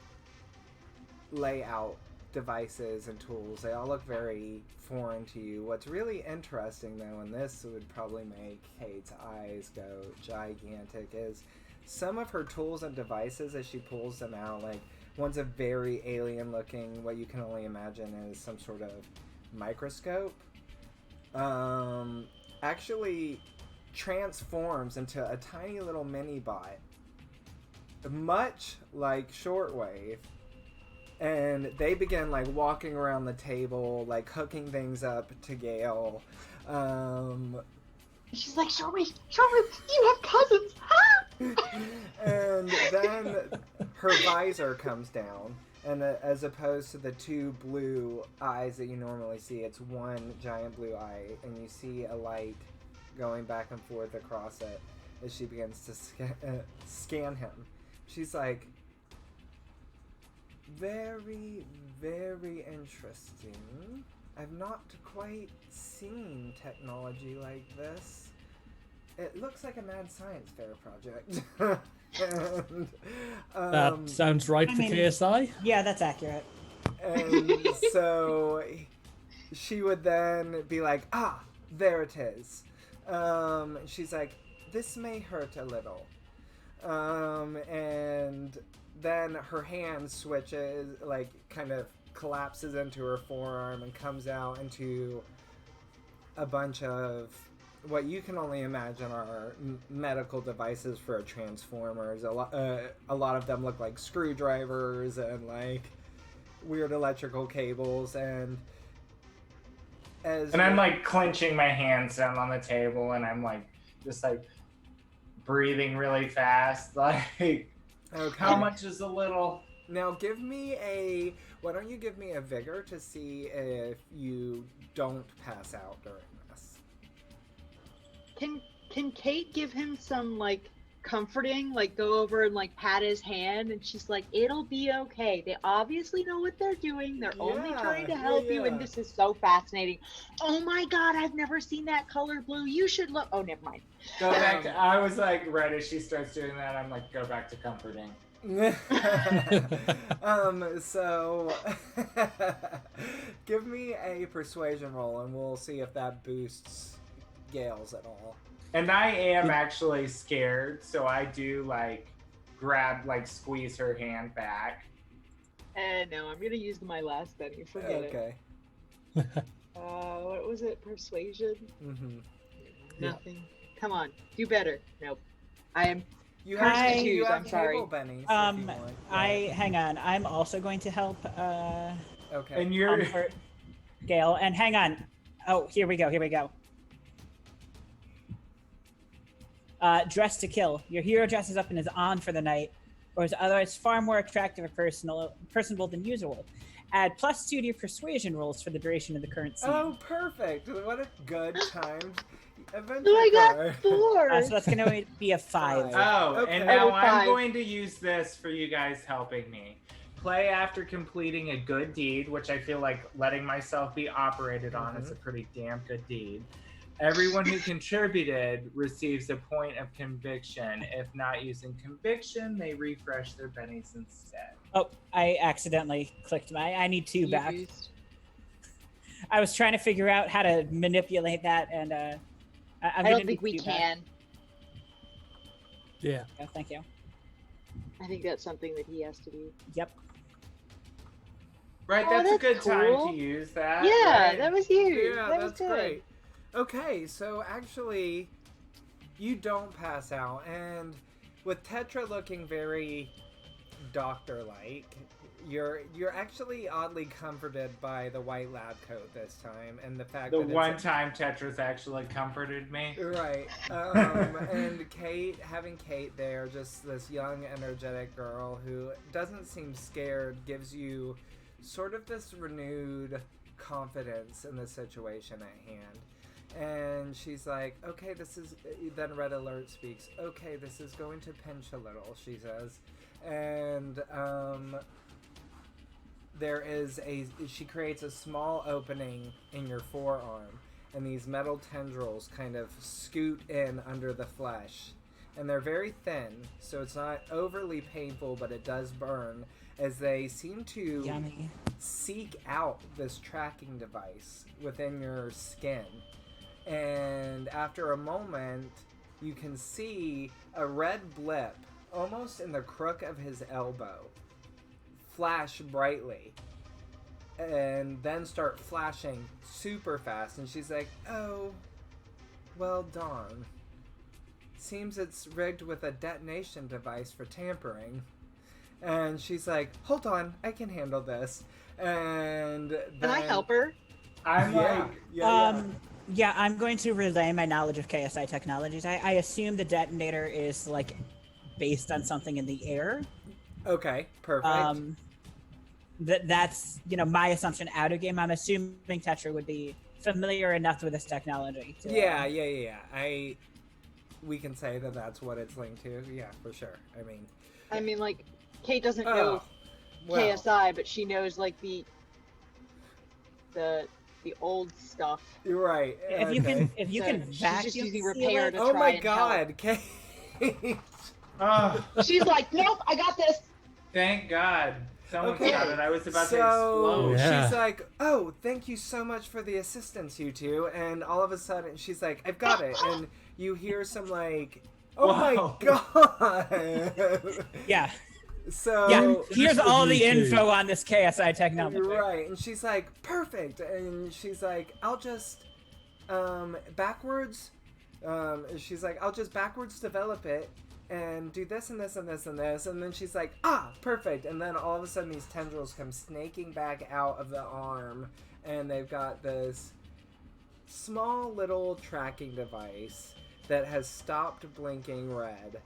lay out devices and tools. They all look very foreign to you. What's really interesting, though, and this would probably make Kate's eyes go gigantic, is some of her tools and devices as she pulls them out. Like, one's a very alien-looking, what you can only imagine is some sort of microscope. Actually transforms into a tiny little mini bot, much like Shortwave, and they begin like walking around the table, like hooking things up to Gale. She's like, Shortwave, you have cousins! And then her visor comes down, and as opposed to the two blue eyes that you normally see, it's one giant blue eye, and you see a light going back and forth across it as she begins to scan him. She's like, very, very interesting. I've not quite seen technology like this. It looks like a mad science fair project. And, That sounds right for KSI. Yeah, that's accurate. and so she would then be like, ah, there it is. She's like, this may hurt a little. And then her hand switches, like, kind of collapses into her forearm and comes out into a bunch of what you can only imagine are medical devices for transformers. A lot of them look like screwdrivers and like weird electrical cables, and I'm like clenching my hands down on the table and I'm like just like breathing really fast. Like, okay. how much is a little? Now why don't you give me a vigor to see if you don't pass out during this? Can Kate give him some, like, comforting, like go over and like pat his hand, and she's like, "It'll be okay. They obviously know what they're doing. They're only trying to help you, and this is so fascinating. Oh my god, I've never seen that color blue. You should look." Oh, never mind. Go back to, I was like, right as she starts doing that, I'm like, go back to comforting. So give me a persuasion roll and we'll see if that boosts Gales at all. And I am actually scared, so I do like grab, like squeeze her hand back. No, I'm gonna use my last penny. Forget it. Okay. What was it? Persuasion? Mm-hmm. Nothing. Come on, do better. Nope. I am. You Cursed have, to choose, you have I'm sorry. table bennies if you want. Hang on. I'm also going to help Okay. And you're comfort Gale. And hang on. Oh, here we go. Dress to kill. Your hero dresses up and is on for the night, or is otherwise far more attractive or personable than usual. Add +2 to your persuasion rolls for the duration of the current scene. Oh, perfect. What a good timed adventure Oh, I got card. 4. So that's going to be a 5. Oh, Okay. and now Oh, I'm five. going to use this for you guys helping me. Play after completing a good deed, which I feel like letting myself be operated on is a pretty damn good deed. Everyone who contributed receives a point of conviction. If not using conviction, they refresh their bennies instead. Oh, I accidentally clicked I need 2 back. Used. I was trying to figure out how to manipulate that, and I don't think we can. Yeah. Oh, thank you. I think that's something that he has to do. Yep. Right, Oh, that's a that's good time cool. to use that. Yeah, right? that was huge. Yeah, that was that's good. great. Okay, so actually, you don't pass out, and with Tetra looking very doctor-like, you're actually oddly comforted by the white lab coat this time, and the fact The that one it's time Tetris actually comforted me. right. And having Kate there, just this young, energetic girl who doesn't seem scared, gives you sort of this renewed confidence in the situation at hand. And she's like, okay, then Red Alert speaks, okay, this is going to pinch a little, she says. And, she creates a small opening in your forearm, and these metal tendrils kind of scoot in under the flesh. And they're very thin, so it's not overly painful, but it does burn, as they seem to Yummy. seek out this tracking device within your skin. And after a moment, you can see a red blip, almost in the crook of his elbow, flash brightly, and then start flashing super fast. And she's like, oh, well, darn. Seems it's rigged with a detonation device for tampering. And she's like, hold on, I can handle this. And then, Can I help her? I'm like, Yeah, I'm going to relay my knowledge of KSI technologies. I assume the detonator is like based on something in the air. okay, perfect. That's my assumption out of game. I'm assuming Tetra would be familiar enough with this technology. Yeah. We can say that that's what it's linked to. Yeah, for sure. I mean, like, Kate doesn't Oh, know well. KSI, but she knows like the old stuff. You're right. If you So can she's vacuum just using seal repair it- to Oh try my and god, Kate. oh, She's like, nope, I got this. thank God. Someone Okay, got it. I was about to So explode. Yeah. she's like, oh, thank you so much for the assistance, you two. And all of a sudden, she's like, I've got it. And you hear some like, oh Wow. my god. Yeah. So Yeah. Here's all the Me too. info on this KSI technology. You're right. And she's like, perfect. And she's like, I'll just backwards. She's like, I'll just backwards develop it and do this and this and this and this. And then she's like, ah, perfect. And then all of a sudden these tendrils come snaking back out of the arm, and they've got this small little tracking device that has stopped blinking red.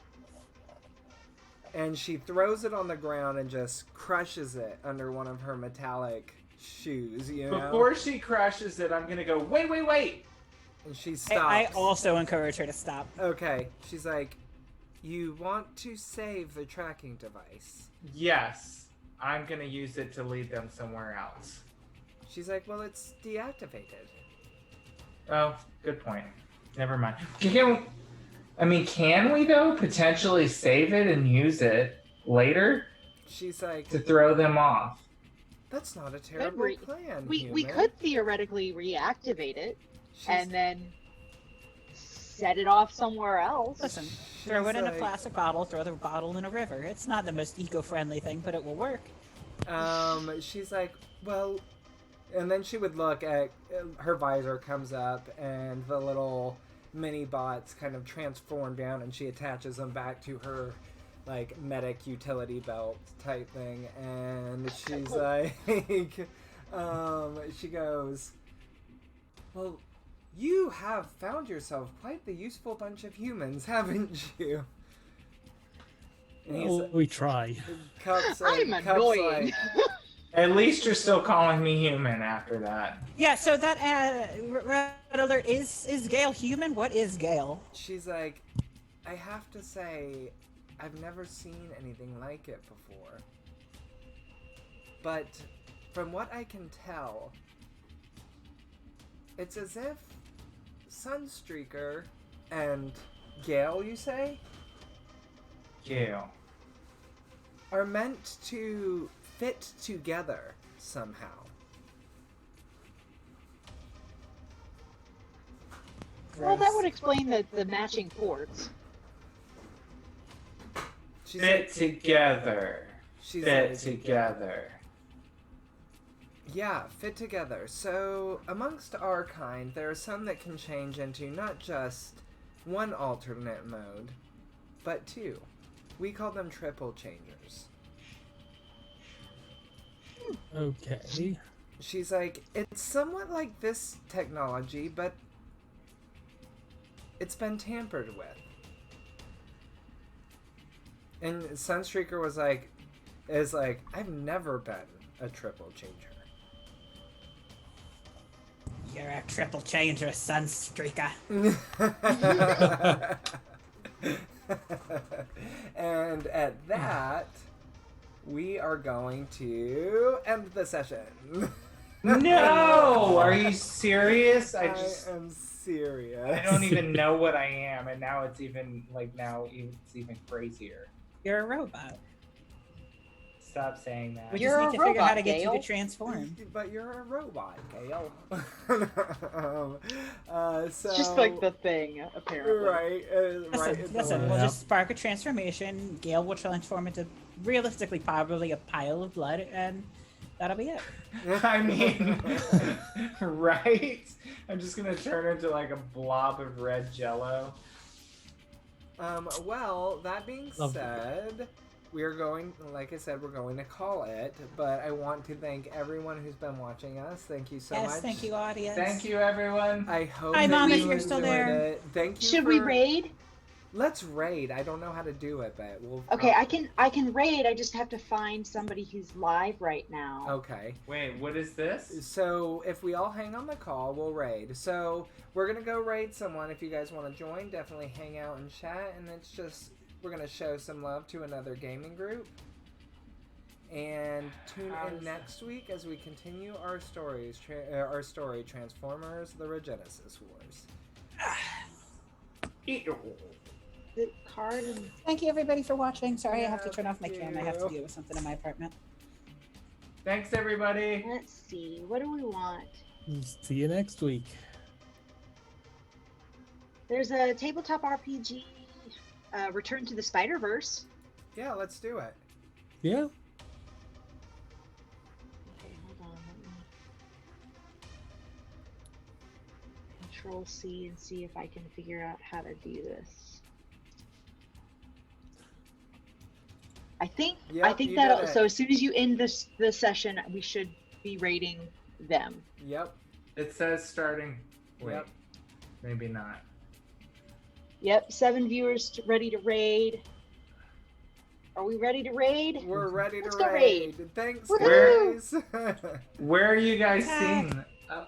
And she throws it on the ground and just crushes it under one of her metallic shoes, you know? Before she crushes it, I'm gonna go, wait. And she I stops. also encourage her to stop. Okay. She's like, You want to save the tracking device. Yes, I'm gonna use it to lead them somewhere else. She's like, well, it's deactivated. Oh, good point. Never mind. Can we though potentially save it and use it later She's like, to throw them off? that's not a terrible plan. We human. could theoretically reactivate it She's- and then set it off somewhere else. Listen, she's throw it in a like- plastic bottle, throw the bottle in a river. It's not the most eco-friendly thing, but it will work. She's like, well, and then she would look at her visor comes up and the little mini bots kind of transform down and she attaches them back to her like medic utility belt type thing and she's like she goes, well, you have found yourself quite the useful bunch of humans, haven't you? And he's, Oh, we try. Cups, I'm Cups annoying. like, At least you're still calling me human after that. Yeah, so that red alert is Gale human? What is Gale? she's like, I have to say, I've never seen anything like it before. But from what I can tell, it's as if Sunstreaker and Gale, you say, Gale. are meant to fit together somehow. Well, that would explain the matching ports. She's Fit like, together. she's Fit like, together. yeah, fit together. So, amongst our kind, there are some that can change into not just one alternate mode, but two. We call them triple changers. Okay. She's like, it's somewhat like this technology, but it's been tampered with. And Sunstreaker is like, I've never been a triple changer. You're a triple changer, Sunstreaker. And at that, we are going to end the session. No! Are you serious? I am serious. I don't even know what I am, and now it's even it's even crazier. You're a robot. Stop saying that. We You're just need a to figure out how robot, to get you Gale. to transform. But you're a robot, Gale. So It's just like the thing, apparently. right, right. in the Listen, way. we'll just spark a transformation. Gale will transform into realistically probably a pile of blood, and that'll be it. I mean, right? I'm just gonna turn into like a blob of red jello. Well, that being Lovely. said, we are going, like I said, we're going to call it, but I want to thank everyone who's been watching us. Thank you so Yes, much. thank you, audience. Thank you, everyone. I hope Hi, that Mom, if you you're still enjoyed there. it. Thank you. Should we for- raid? Let's raid. I don't know how to do it, but we'll. Okay, I can raid. I just have to find somebody who's live right now. Okay. Wait, what is this? So if we all hang on the call, we'll raid. So we're gonna go raid someone. If you guys want to join, definitely hang out and chat. And it's just we're gonna show some love to another gaming group. And tune in next week as we continue our stories, our story, Transformers: The Regenesis Wars. The card and Thank you, everybody, for watching. Sorry, I have to Yeah, turn off my thank cam. I have to you. deal with something in my apartment. Thanks, everybody. let's see. What do we want? See you next week. There's a tabletop RPG. Return to the Spider-Verse. Yeah, let's do it. Yeah. Okay, hold on. Let me Control C and see if I can figure out how to do this. I think Yep, you that'll. did it. So as soon as you end the session, we should be rating them. Yep. It says starting. Wait, Yep. maybe not. Yep, 7 viewers ready to raid. Are we ready to raid? We're ready to Let's go raid. raid. Thanks, Woohoo! guys. Where are you guys Back. seeing? Oh,